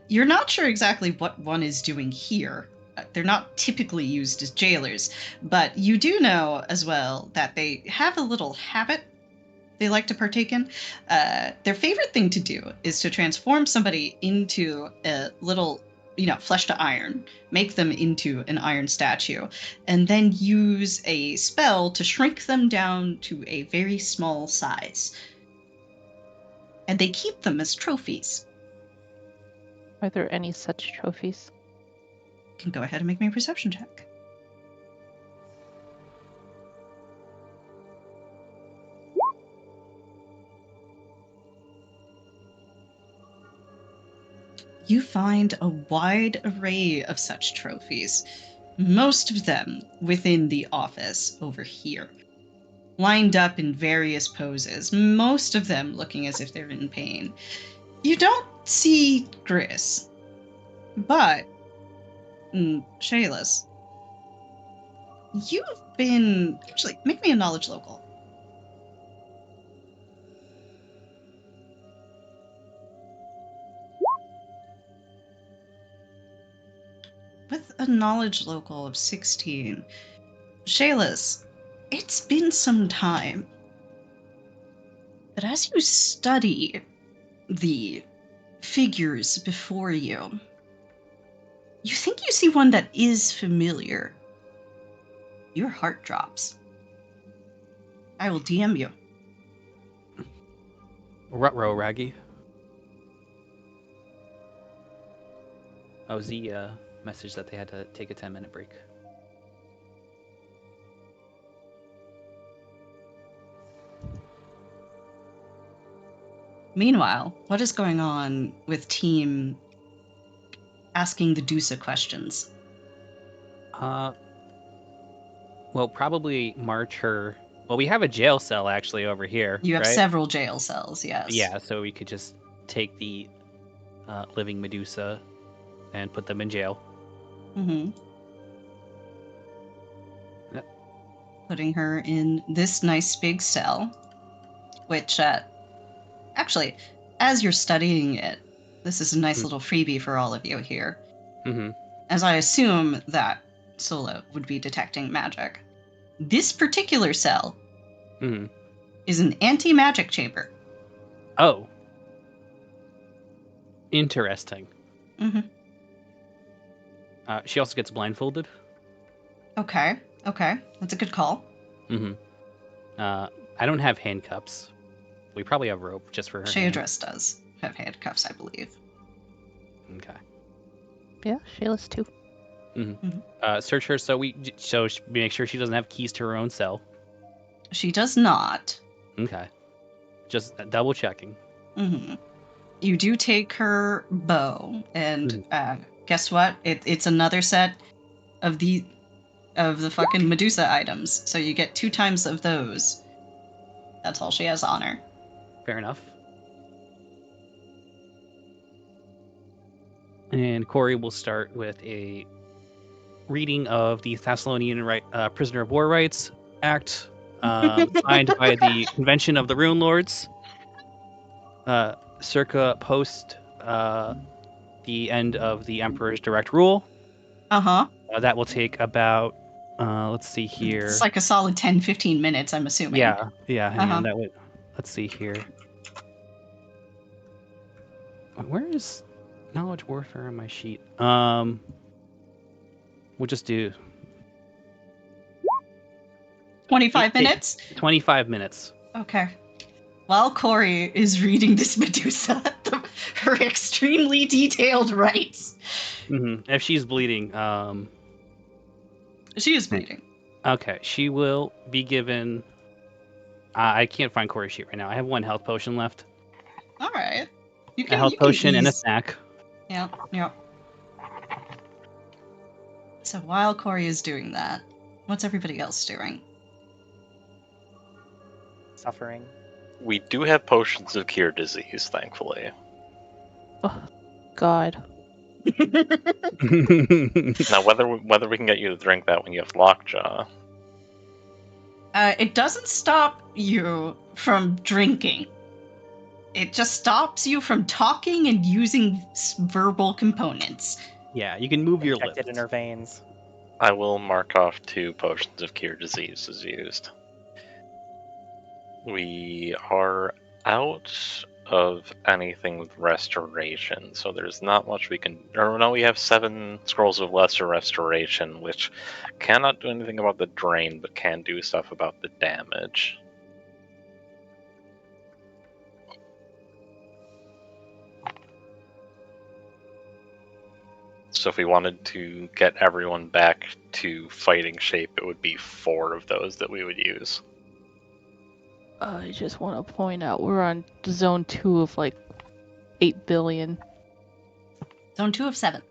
You're not sure exactly what one is doing here. They're not typically used as jailers, but you do know as well that they have a little habit they like to partake in. Their favorite thing to do is to transform somebody into a little, flesh to iron, make them into an iron statue, and then use a spell to shrink them down to a very small size. And they keep them as trophies. Are there any such trophies? You can go ahead and make me a perception check. You find a wide array of such trophies, most of them within the office over here, lined up in various poses, most of them looking as if they're in pain. You don't see Gris, but Shayla's, you've been... Actually, make me a knowledge local. With a knowledge local of 16, Shayla's, it's been some time. But as you study the figures before you, you think you see one that is familiar. Your heart drops. I will DM you. Ruh-roh, Raggy. Oh, Z message that they had to take a 10-minute break. Meanwhile, what is going on with team asking the Dusa questions? Well, probably march her. Well, we have a jail cell actually over here. You have right? several jail cells, yes. Yeah, so we could just take the living Medusa and put them in jail. Mm-hmm. Yep. Putting her in this nice big cell, which, actually, as you're studying it, this is a nice little freebie for all of you here. Mm-hmm. As I assume that Sola would be detecting magic. This particular cell is an anti-magic chamber. Oh. Interesting. Mm-hmm. She also gets blindfolded. Okay. That's a good call. Mm-hmm. I don't have handcuffs. We probably have rope just for her. Shayadris does have handcuffs, I believe. Okay. Yeah, Shayla's too. Search her so we make sure she doesn't have keys to her own cell. She does not. Okay. Just double checking. Mm-hmm. You do take her bow, and guess what? It's another set of the fucking Medusa items. So you get 2 times of those. That's all she has on her. Fair enough. And Corey will start with a reading of the Thessalonian Prisoner of War Rights Act, signed by the Convention of the Runelords, circa post the end of the Emperor's direct rule. That will take about, let's see here. It's like a solid 10-15 minutes, I'm assuming. Yeah. Hang on, that would. Let's see here. Where is knowledge warfare on my sheet? We'll just do 25 minutes? 25 minutes. Okay. While Corey is reading this Medusa, her extremely detailed rites. If she's bleeding, She is bleeding. okay, she will be given. I can't find Corey's sheet right now. I have 1 health potion left. All right. A health potion and a snack. Yeah, yeah. So while Corey is doing that, what's everybody else doing? Suffering. We do have potions of cure disease, thankfully. Oh, God. Now, whether we can get you to drink that when you have lockjaw. It doesn't stop you from drinking. It just stops you from talking and using verbal components. Yeah, you can move your lips. Injected in her veins. I will mark off 2 potions of cure disease as used. We are out of anything with restoration, so there's not much we can. Or no, we have 7 scrolls of lesser restoration, which cannot do anything about the drain, but can do stuff about the damage. So if we wanted to get everyone back to fighting shape, it would be 4 of those that we would use. I just want to point out we're on zone 2 of like 8 billion. Zone 2 of 7.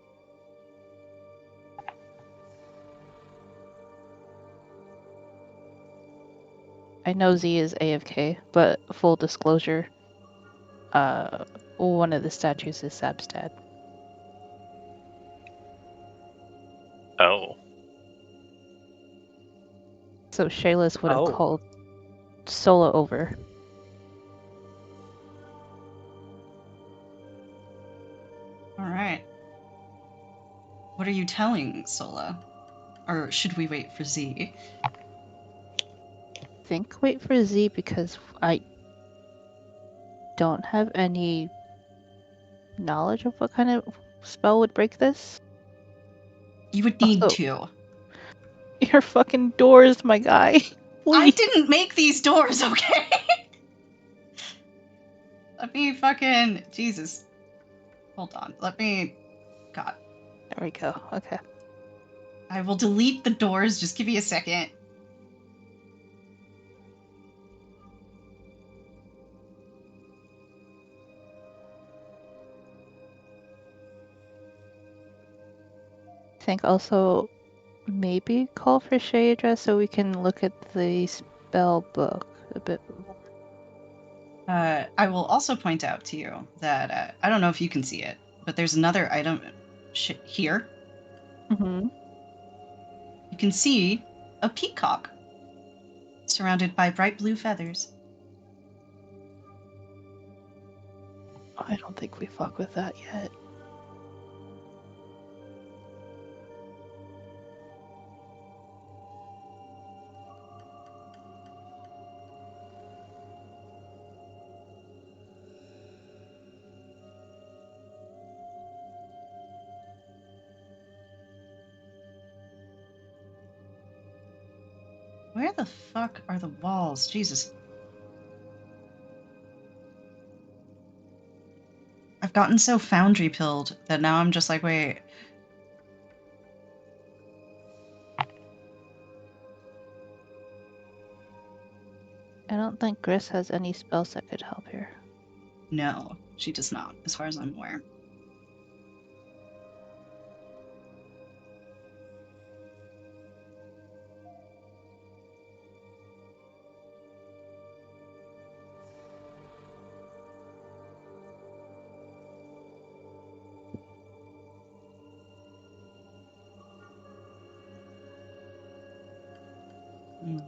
I know Z is AFK, but full disclosure, one of the statues is Sabstad. Oh. So Shayla's would have Oh. called Sola over. All right. What are you telling Sola? Or should we wait for Z? I think wait for Z because I don't have any knowledge of what kind of spell would break this. You would need Also, to. your fucking doors, my guy. I Please. didn't make these doors, okay? Let me fucking... Jesus. Hold on. Let me... God. There we go. Okay. I will delete the doors. Just give me a second. I think also maybe call for Shaydra so we can look at the spell book a bit more. I will also point out to you that I don't know if you can see it, but there's another item here. Mm-hmm. You can see a peacock surrounded by bright blue feathers. I don't think we fuck with that yet. Where the fuck are the walls? Jesus. I've gotten so foundry pilled that now I'm just like, wait. I don't think Gris has any spells that could help here. No, she does not, as far as I'm aware. Hmm.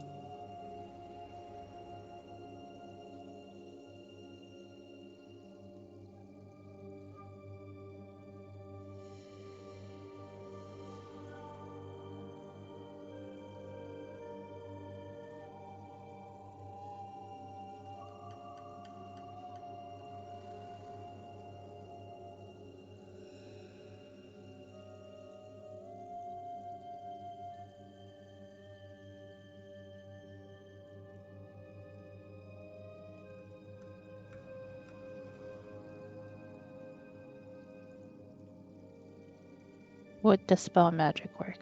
Would dispel magic work?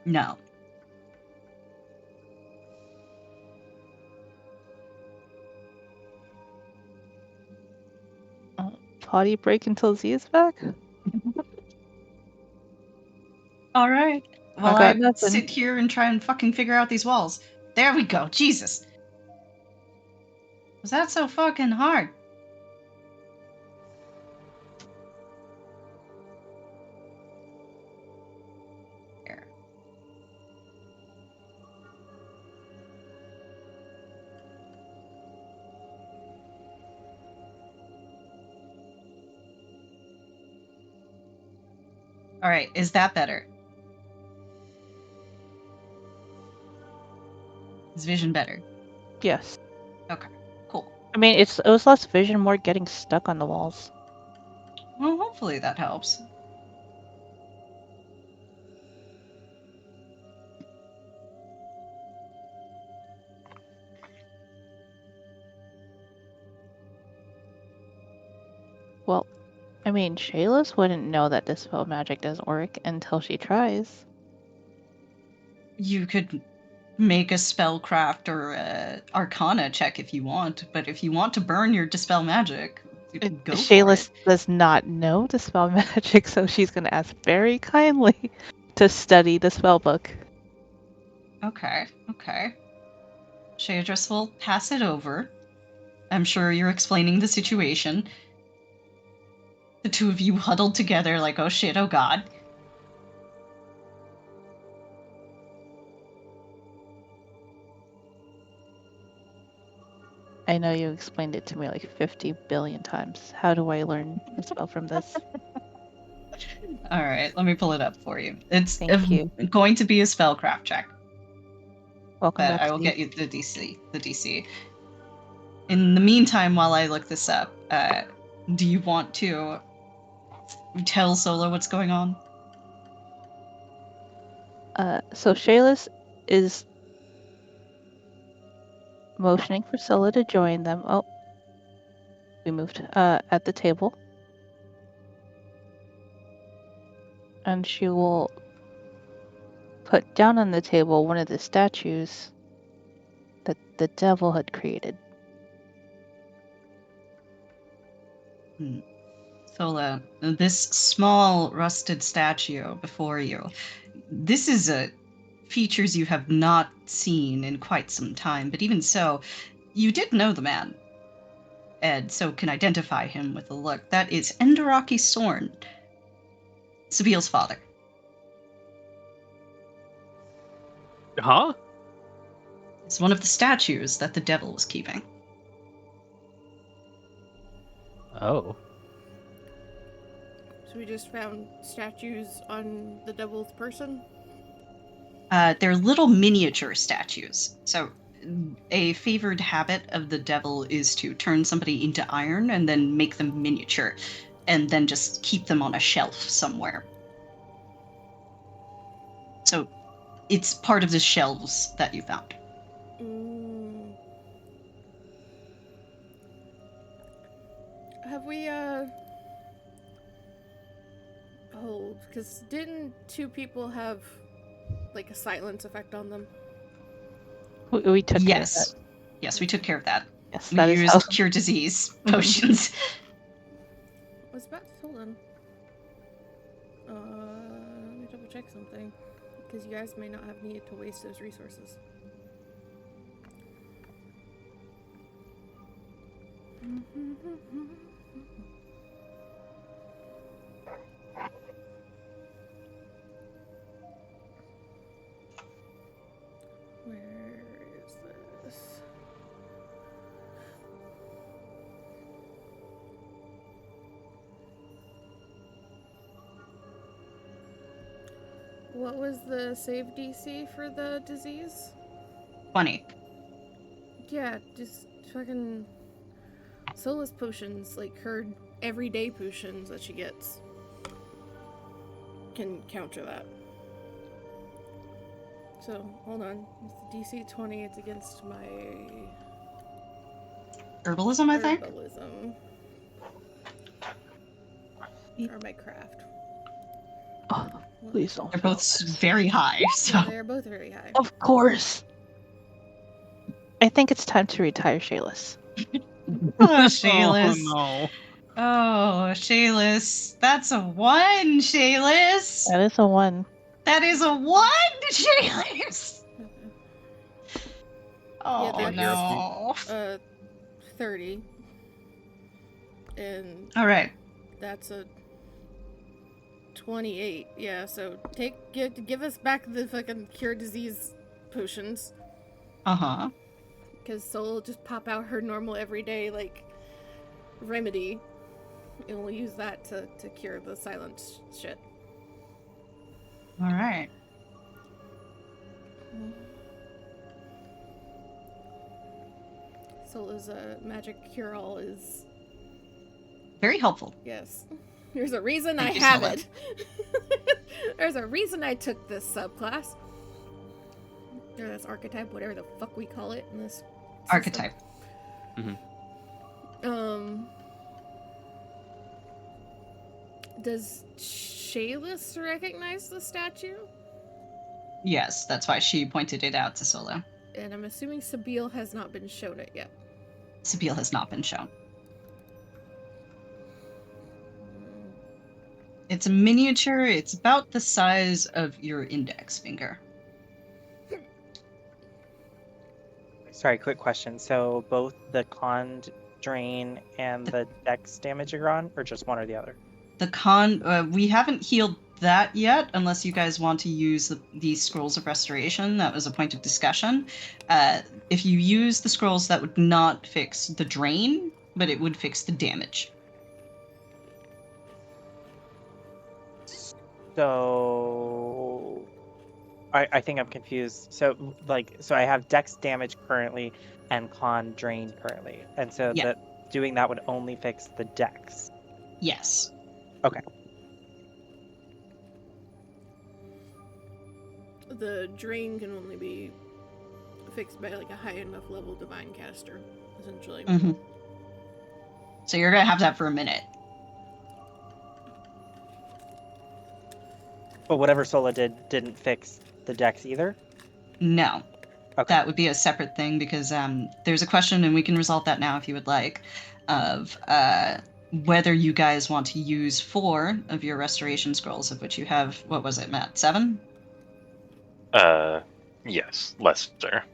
No. Potty break until Z is back? All right. Well, got I nothing. sit here and try and fucking figure out these walls. There we go. Jesus. Was that so fucking hard? There. All right. Is that better? Is vision better? Yes. Okay. Cool. I mean, it was less vision, more getting stuck on the walls. Well, hopefully that helps. Well, I mean, Shayla's wouldn't know that dispel magic doesn't work until she tries. You could make a spellcraft or a arcana check if you want, but if you want to burn your dispel magic, you can go for Shayla it. does not know dispel magic, so she's going to ask very kindly to study the spell book. Okay. Shadris will pass it over. I'm sure you're explaining the situation. The two of you huddled together like, oh shit, oh god. I know you explained it to me like 50 billion times. How do I learn a spell from this? All right, let me pull it up for you. It's Thank you. going to be a spellcraft check, Welcome but back, I will Steve. get you the DC. In the meantime, while I look this up, do you want to tell Solo what's going on? So Shayla is motioning for Scylla to join them. Oh, we moved at the table. And she will put down on the table one of the statues that the devil had created. Sola, this small rusted statue before you, this is a features you have not seen in quite some time, but even so, you did know the man, and so can identify him with a look. That is Enderaki Sorn, Sabiel's father. Huh? It's one of the statues that the devil was keeping. Oh. So we just found statues on the devil's person? They're little miniature statues. So, a favored habit of the devil is to turn somebody into iron and then make them miniature, and then just keep them on a shelf somewhere. So, it's part of the shelves that you found. Have we, hold, because didn't two people have, like, a silence effect on them? We took care of Yes. that. Yes, we took care of that. Yes, We that is used how. cure disease potions. I was about to hold on. Let me double check something. Because you guys may not have needed to waste those resources. Where is this? What was the save DC for the disease? 20. Yeah, just fucking Solace potions, like her everyday potions that she gets, can counter that. So, hold on. It's DC 20, it's against my Herbalism, I think? herbalism. Or my craft. Oh. Please don't. They're fail both this. very high, so. Yeah, they're both very high. Of course. I think it's time to retire Shayless. Oh, Shayless. Oh no. Oh, Shayless. That's a 1, Shayless. That is a 1. That is a 1, Shayless. Oh, they're- no. 30. And All right. that's a 28. Yeah, so give us back the fucking cure disease potions. Uh-huh. Because Soul will just pop out her normal everyday, like, remedy. And we'll use that to cure the silent shit. All right. Soul's magic cure-all is... Very helpful. Yes. There's a reason Thank I you, have Sola. it. There's a reason I took this subclass. Or this archetype, whatever the fuck we call it in this system. Archetype. Does Shayless recognize the statue? Yes, that's why she pointed it out to Solo. And I'm assuming Sabine has not been shown it yet. Sabine has not been shown. It's a miniature. It's about the size of your index finger. Sorry, quick question. So both the con drain and the dex damage are on, or just one or the other? The we haven't healed that yet, unless you guys want to use these scrolls of restoration. That was a point of discussion. If you use the scrolls, that would not fix the drain, but it would fix the damage. So I think I'm confused. So I have dex damage currently and con drain currently, and so Yeah. doing that would only fix the dex. Yes. Okay. The drain can only be fixed by like a high enough level divine caster, essentially. Mm-hmm. So you're gonna have that for a minute. But whatever Sola didn't fix the dex either? No. Okay. That would be a separate thing because there's a question, and we can resolve that now if you would like, of whether you guys want to use 4 of your restoration scrolls, of which you have, what was it, Matt? 7? Yes, lesser.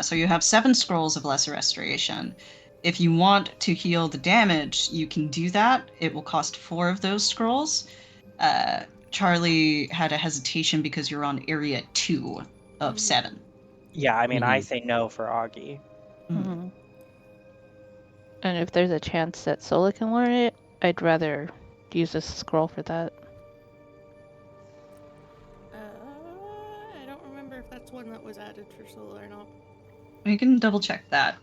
So you have 7 scrolls of lesser restoration. If you want to heal the damage, you can do that. It will cost 4 of those scrolls. Charlie had a hesitation because you're on area 2 of 7. Yeah, I mean, I say no for Augie. Mm-hmm. And if there's a chance that Sola can learn it, I'd rather use this scroll for that. I don't remember if that's one that was added for Sola or not. We can double check that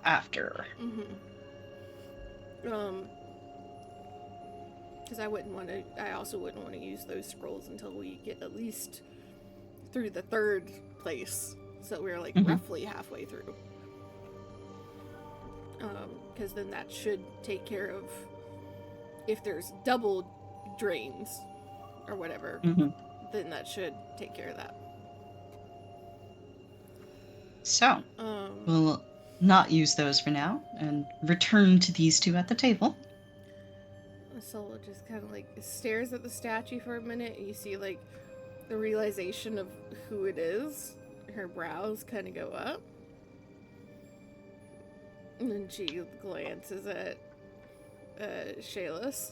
after. Because I also wouldn't want to use those scrolls until we get at least through the 3rd place. So we're like roughly halfway through. Because then that should take care of if there's double drains or whatever, then that should take care of that. So, we'll not use those for now and return to these 2 at the table. Sola just kind of like stares at the statue for a minute, and you see like the realization of who it is. Her brows kind of go up. And then she glances at Shayless.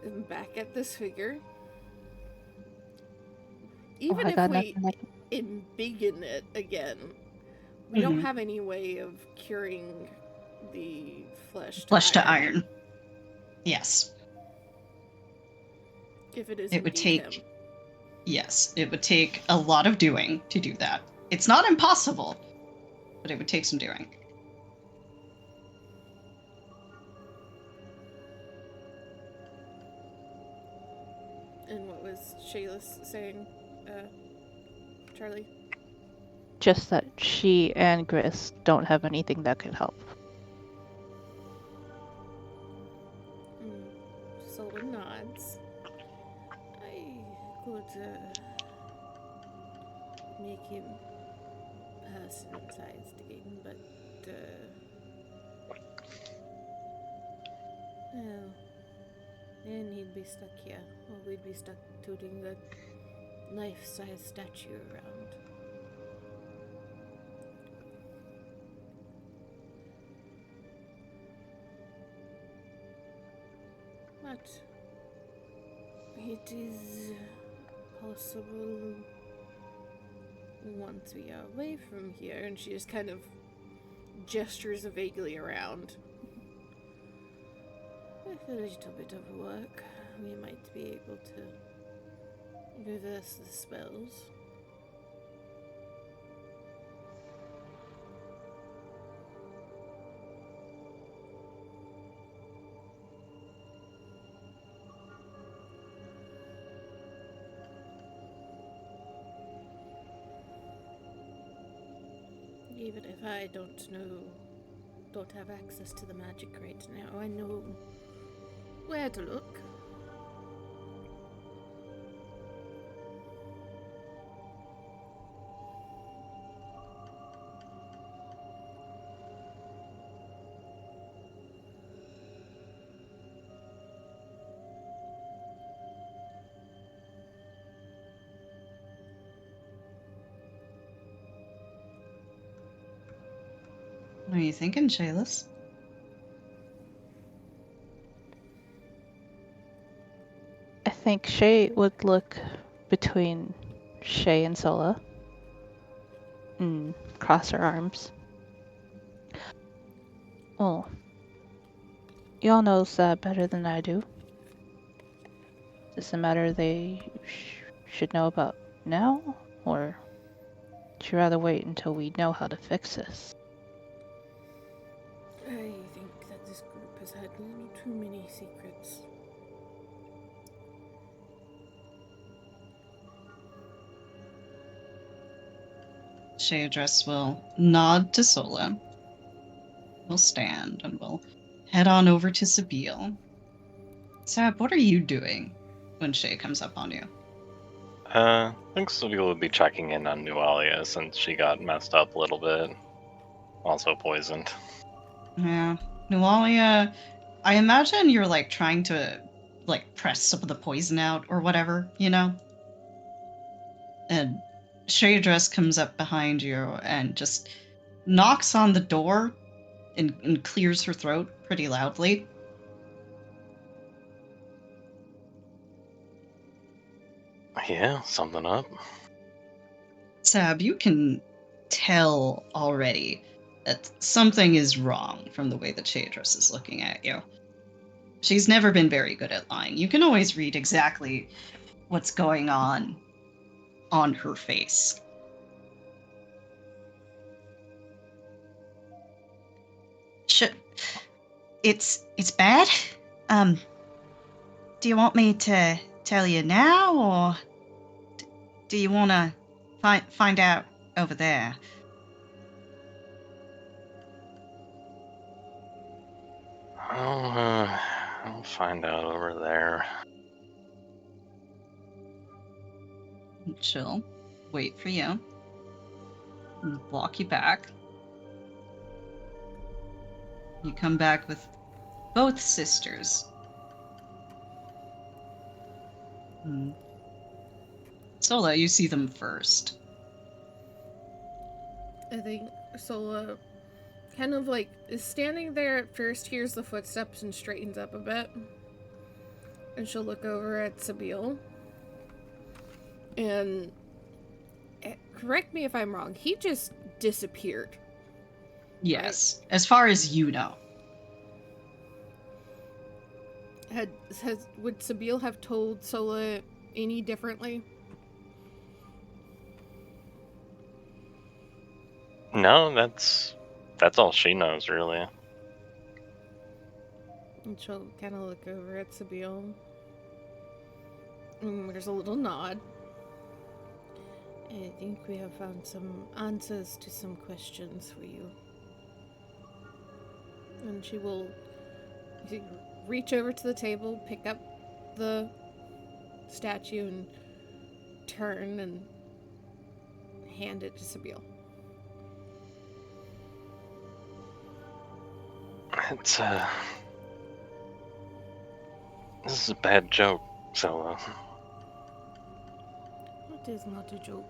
And back at this figure. Even if we embiggen it again, we don't have any way of curing the flesh to iron. Yes. If it is, it would take him. Yes, it would take a lot of doing to do that. It's not impossible, but it would take some doing. And what was Shayless saying, Charlie? Just that she and Gris don't have anything that could help. Sola nods. I could make him pass an insides game, but well, then he'd be stuck here, or we'd be stuck tooting the life-size statue around. But it is possible once we are away from here, and she just kind of gestures vaguely around. With a little bit of work, we might be able to reverse the spells. Even if I don't have access to the magic right now, I know where to look. What are you thinking, Shaylis? I think Shay would look between Shay and Sola and cross her arms. Well, y'all knows that better than I do. Is this a matter they should know about now, or would you rather wait until we know how to fix this? I think that this group has had a little too many secrets. Shayadress will nod to Sola. We'll stand and we'll head on over to Sabille. Sab, what are you doing when Shay comes up on you? I think Sabille would be checking in on Nualia since she got messed up a little bit. Also poisoned. Yeah. Nualia, I imagine you're like trying to like press some of the poison out or whatever, you know? And Shayadress comes up behind you and just knocks on the door and clears her throat pretty loudly. Yeah, something up. Sab, you can tell already that something is wrong from the way that Shayadress is looking at you. She's never been very good at lying. You can always read exactly what's going on her face. It's bad. Do you want me to tell you now, or do you want to find out over there? I'll find out over there. She'll wait for you and walk you back. You come back with both sisters. Sola, you see them first. I think Sola kind of like is standing there at first, hears the footsteps and straightens up a bit. And she'll look over at Sabille. And correct me if I'm wrong, he just disappeared. Yes, right? As far as you know. Would Sabille have told Sola any differently? No, that's all she knows, really. And she'll kind of look over at Sabille. And there's a little nod. I think we have found some answers to some questions for you. And she will reach over to the table, pick up the statue, and turn and hand it to Sabine. It's this is a bad joke, Solo. It is not a joke.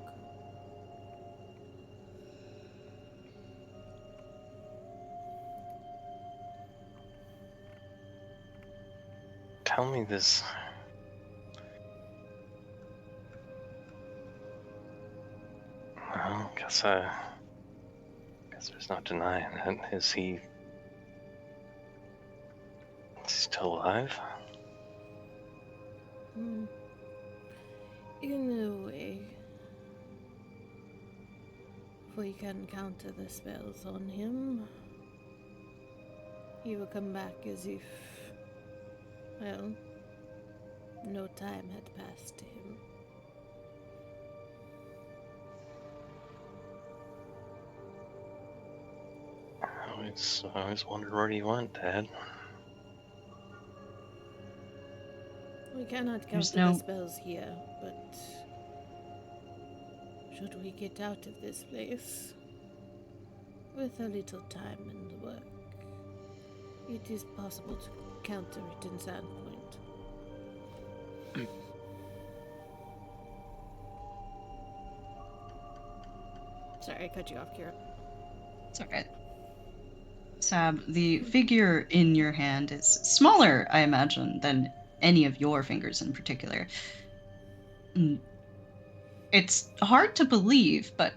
Tell me this. Well, guess there's no denying it. Is he still alive? In a way, if we can counter the spells on him, he will come back as if, well, no time had passed to him. I always wondered where he went, Dad. We cannot There's counter no- the spells here, but should we get out of this place, with a little time and work, it is possible to counter it in Sandpoint. Sorry, I cut you off, Kira. It's okay. Sab, the figure in your hand is smaller, I imagine, than any of your fingers in particular. It's hard to believe, but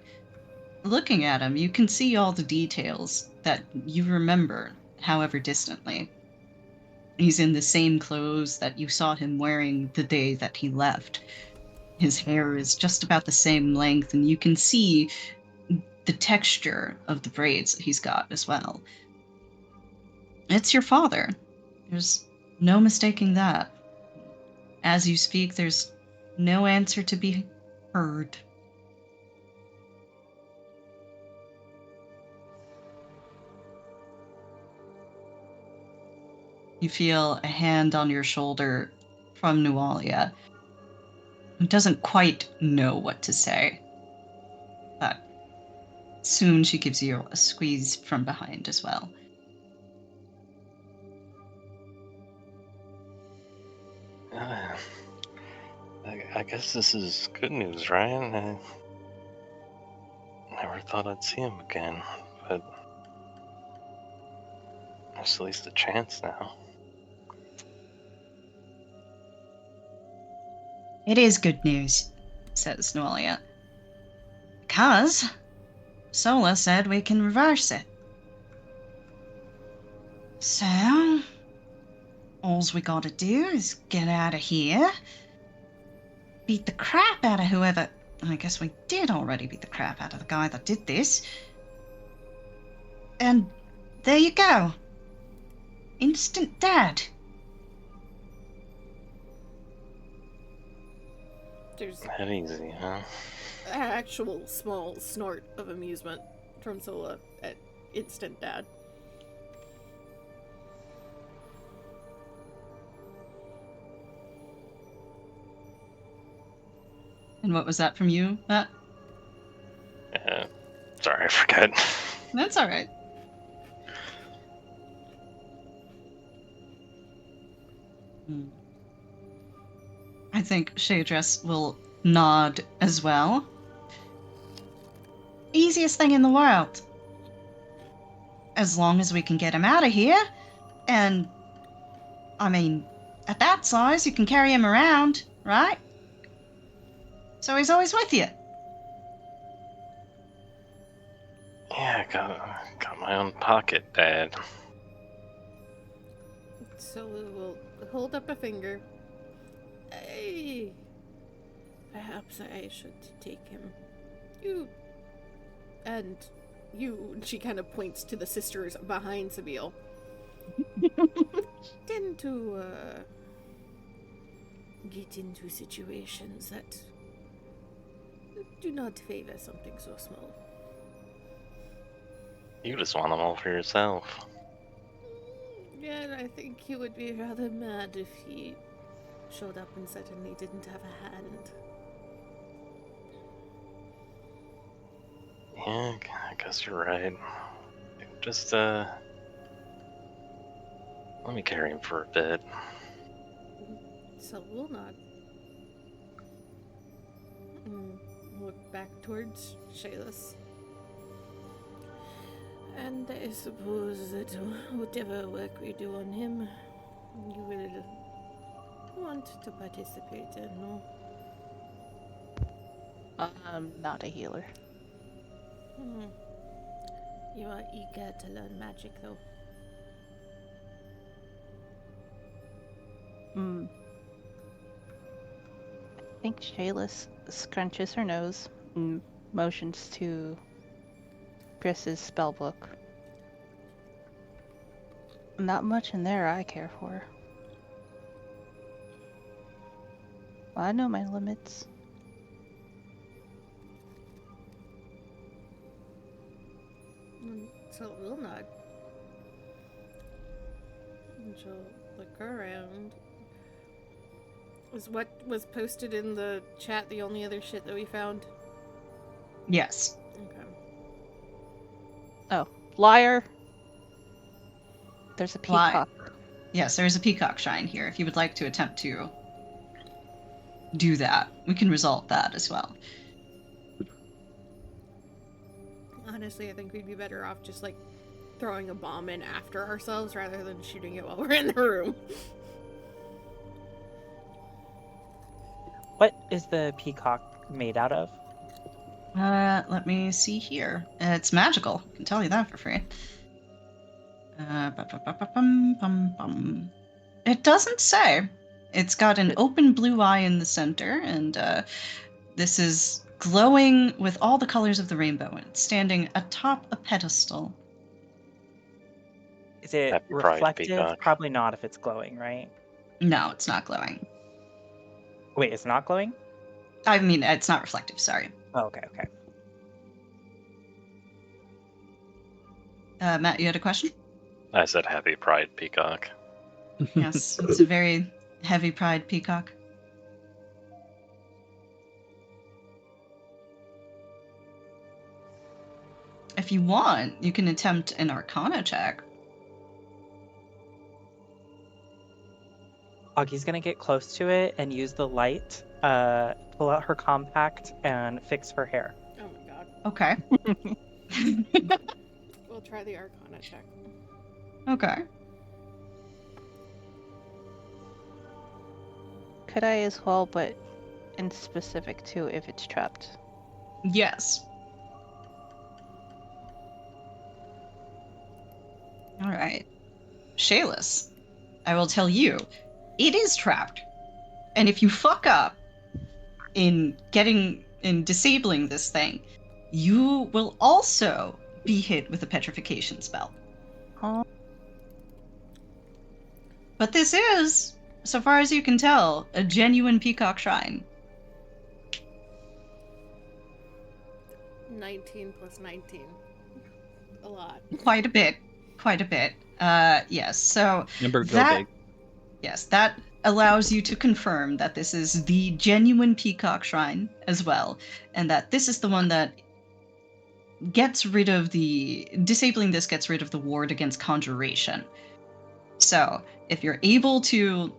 looking at him, you can see all the details that you remember, however distantly. He's in the same clothes that you saw him wearing the day that he left. His hair is just about the same length, and you can see the texture of the braids that he's got as well. It's your father. There's no mistaking that. As you speak, there's no answer to be heard. You feel a hand on your shoulder from Nualia, who doesn't quite know what to say. But soon she gives you a squeeze from behind as well. I guess this is good news, Ryan. I never thought I'd see him again, but there's at least a chance now. It is good news, says Nualia. Because Sola said we can reverse it. So, all we gotta do is get out of here, beat the crap out of whoever... I guess we did already beat the crap out of the guy that did this. And there you go. Instant dead. There's That easy, huh? an actual small snort of amusement from Sola at instant dad. And what was that from you, Matt? Sorry, I forgot. That's all right. I think Shaydress will nod as well. Easiest thing in the world. As long as we can get him out of here. And, I mean, at that size, you can carry him around, right? So he's always with you. Yeah, I got my own pocket, Dad. Sola will hold up a finger. Hey, perhaps I should take him. You. She kind of points to the sisters behind Sabine. Tend to, get into situations that do not favor something so small. You just want them all for yourself. Yeah, I think he would be rather mad if he showed up and suddenly didn't have a hand. Yeah, I guess you're right. Just, let me carry him for a bit. So we'll not look back towards Shayless. And I suppose that whatever work we do on him, you will want to participate in, no? I'm not a healer. You are eager to learn magic, though. I think Shayless scrunches her nose and motions to Chris's spellbook. Not much in there I care for. I know my limits. So we'll nod. And she'll look around. Was what was posted in the chat the only other shit that we found? Yes. Okay. Oh, liar! There's a peacock. Yes, there's a peacock shrine here. If you would like to attempt to do that, we can resolve that as well. Honestly, I think we'd be better off just like throwing a bomb in after ourselves rather than shooting it while we're in the room. What is the peacock made out of? Let me see here. It's magical. I can tell you that for free. It doesn't say. It's got an open blue eye in the center, and this is glowing with all the colors of the rainbow, and it's standing atop a pedestal. Is it Happy Pride reflective? peacock. Probably not if it's glowing, right? No, it's not glowing. Wait, it's not glowing? I mean, it's not reflective, sorry. Oh, okay, okay. Matt, you had a question? I said happy Pride peacock. Yes, it's a very heavy pride peacock. If you want, you can attempt an Arcana check. Augie's gonna get close to it and use the light, pull out her compact, and fix her hair. Oh my god. Okay. We'll try the Arcana check. Okay. Could I as well, but in specific too if it's trapped? Yes. All right. Shayless, I will tell you, it is trapped. And if you fuck up in disabling this thing, you will also be hit with a petrification spell. Oh. But this is, so far as you can tell, a genuine peacock shrine. 19 plus 19. A lot. Quite a bit. Yes. So Number go that, big. yes, that allows you to confirm that this is the genuine peacock shrine as well, and that this is the one that disabling this gets rid of the ward against conjuration. So if you're able to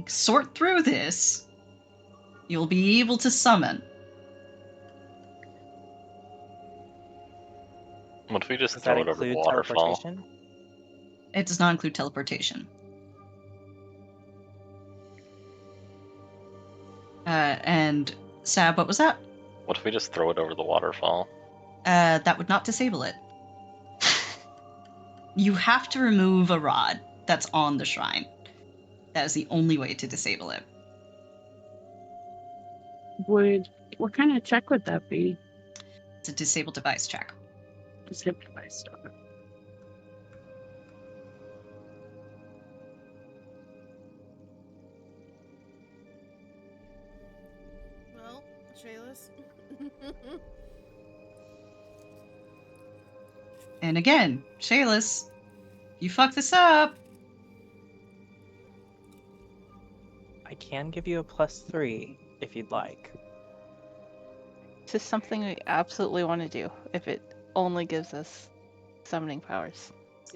sort through this, you'll be able to summon. What if we just Does throw that it over the include waterfall? teleportation? It does not include teleportation. And Sab, what was that? What if we just throw it over the waterfall? That would not disable it. You have to remove a rod that's on the shrine. That is the only way to disable it. What kind of check would that be? It's a disable device check. Disable device stuff. Well, Shayless. And again, Shayless, if you fuck this up. I can give you a +3 if you'd like. This is something we absolutely want to do if it only gives us summoning powers.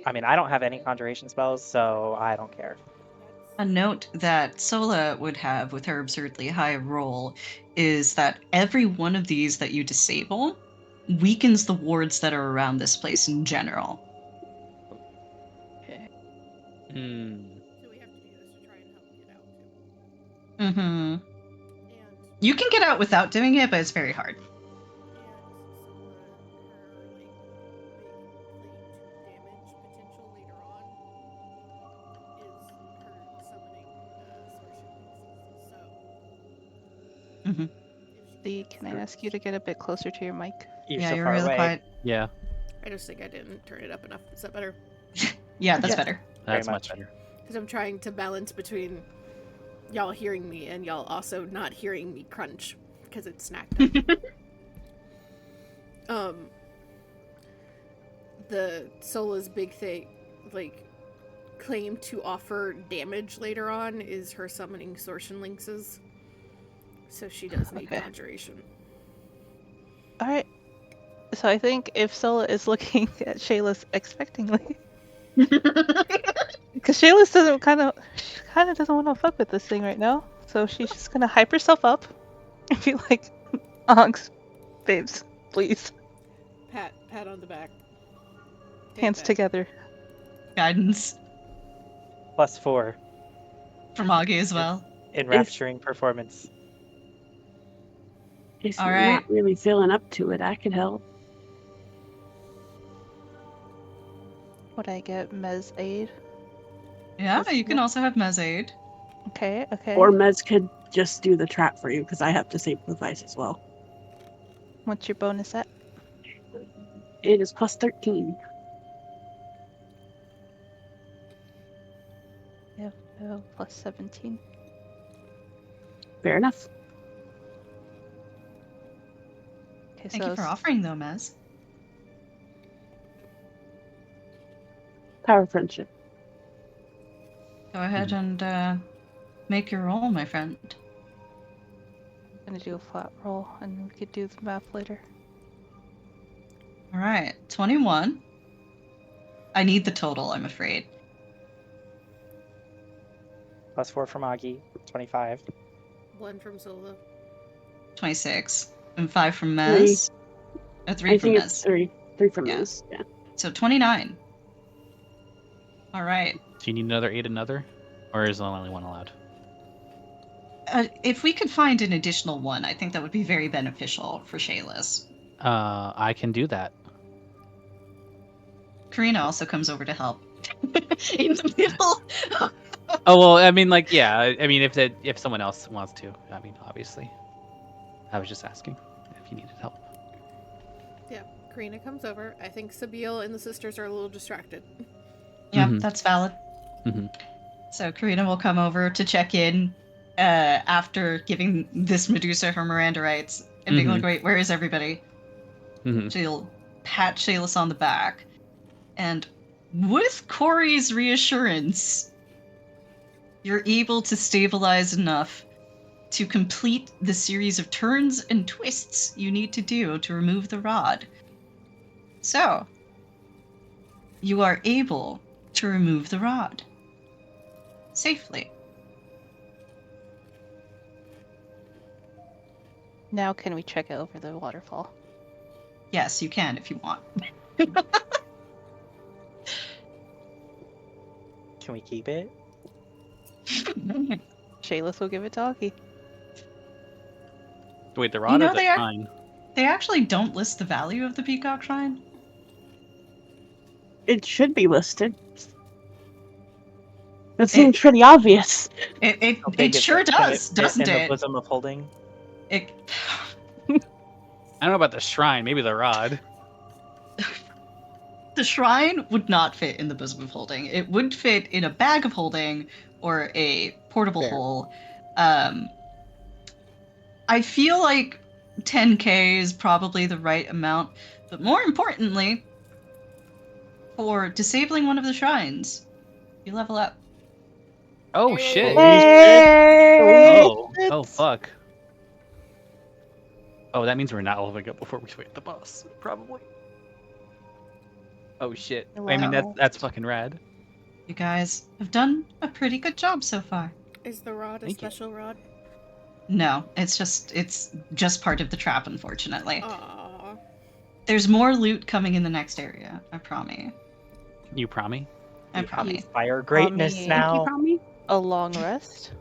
I mean, I don't have any conjuration spells, so I don't care. A note that Sola would have with her absurdly high roll is that every one of these that you disable weakens the wards that are around this place in general. Okay. So we have to do this to try and help get out too. Mm-hmm. And You can get out without doing it, but it's very hard. her big claim to damage potential later on is her summoning sorcery. So Mm-hmm. Lee, can I ask you to get a bit closer to your mic? You're Yeah, so you're far really away. quiet. Yeah, I just think I didn't turn it up enough. Is that better? Yeah, that's Yes. better. that's Very much much. better. Because I'm trying to balance between y'all hearing me and y'all also not hearing me crunch because it's snack time. The Sola's big thing, like, claim to offer damage later on is her summoning Sorceon Lynxes. So she does need Okay. conjuration. Alright. So I think if Sola is looking at Shayla's expectingly, because Shayla's kind of doesn't want to fuck with this thing right now, so she's just gonna hype herself up and be like, "Onks, babes, please, Pat on the back. Take hands that. together." Guidance +4 from Augie as well. enrapturing performance. If All you're right. not really feeling up to it, I could help. Would I get Mez aid? Yeah, That's you can cool. also have Mezade. Okay. Or Mez could just do the trap for you, because I have disable device as well. What's your bonus at? It is +13. Yeah, +17. Fair enough. Okay, Thank so you for offering, though, Mez. Power friendship. Go ahead and make your roll, my friend. I'm gonna do a flat roll, and we could do the math later. All right, 21. I need the total, I'm afraid. +4 from Augie, 25. 1 from Sola. 26. And 5 from Mez. 3 I from think it's Mez. 3. 3 from Yeah. Mez. Yeah. So 29. All right. Do you need another aid another? Or is only one allowed? If we could find an additional one, I think that would be very beneficial for Shayla's. I can do that. Karina also comes over to help. In the middle. Oh well, I mean, like, yeah. I mean, if someone else wants to, I mean, obviously. I was just asking if you needed help. Yeah, Karina comes over. I think Sabine and the sisters are a little distracted. Yeah, Mhm. that's valid. Mhm. So Karina will come over to check in after giving this Medusa her Miranda rights and being like, wait, where is everybody? Mhm. She'll pat Shayless on the back. And with Corey's reassurance, you're able to stabilize enough to complete the series of turns and twists you need to do to remove the rod. So, you are able to remove the rod safely. Now can we check it over the waterfall? Yes, you can if you want. Can we keep it? Shayla's will give it to Augie. Wait, the rod know, or the they are- shrine? They actually don't list the value of the Peacock Shrine. It should be listed. That seems pretty obvious. How big It is sure it? Can does, fit doesn't in the it? bosom of holding? It I don't know about the shrine. Maybe the rod. The shrine would not fit in the bosom of holding. It would fit in a bag of holding or a portable Fair. hole. I feel like 10k is probably the right amount, but more importantly, for disabling one of the shrines. You level up. Oh shit. Hey! Oh fuck. Oh, that means we're not leveling up before we fight the boss, probably. Oh shit. I mean Wow. that's fucking rad. You guys have done a pretty good job so far. Is the rod a Thank you. special rod? No, it's just part of the trap, unfortunately. Aww. There's more loot coming in the next area, I promise. You promise? I We have promise. fire greatness Mommy. now. A long rest?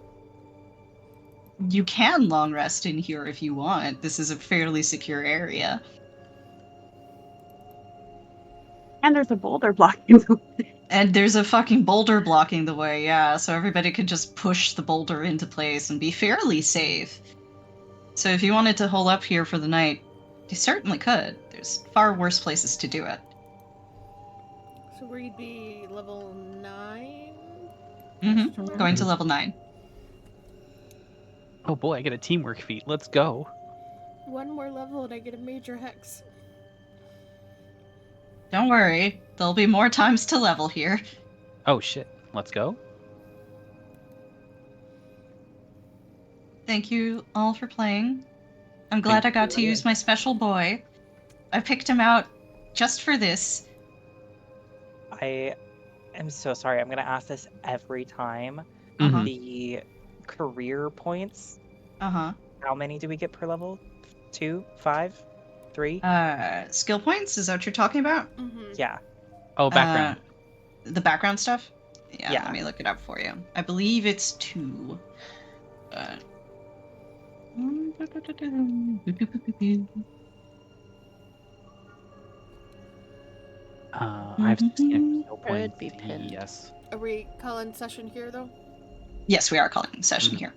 You can long rest in here if you want. This is a fairly secure area. And there's a boulder blocking the way. And there's a fucking boulder blocking the way, yeah, so everybody can just push the boulder into place and be fairly safe. So if you wanted to hole up here for the night, you certainly could. There's far worse places to do it. So we'd be level 9? Mm-hmm. Going to level 9. Oh boy, I get a teamwork feat. Let's go. One more level and I get a major hex. Don't worry, there'll be more times to level here. Oh shit. Let's go. Thank you all for playing. I'm glad I got to use my special boy. I picked him out just for this. I am so sorry. I'm going to ask this every time. Uh-huh. The career points, Uh-huh. how many do we get per level? 2? 5? 3? Skill points? Is that what you're talking about? Mm-hmm. Yeah. Oh, background. The background stuff? Yeah, Yeah. let me look it up for you. I believe it's 2. I've seen no Could point. be pinned. Yes. Are we calling session here though? Yes, we are calling the session here.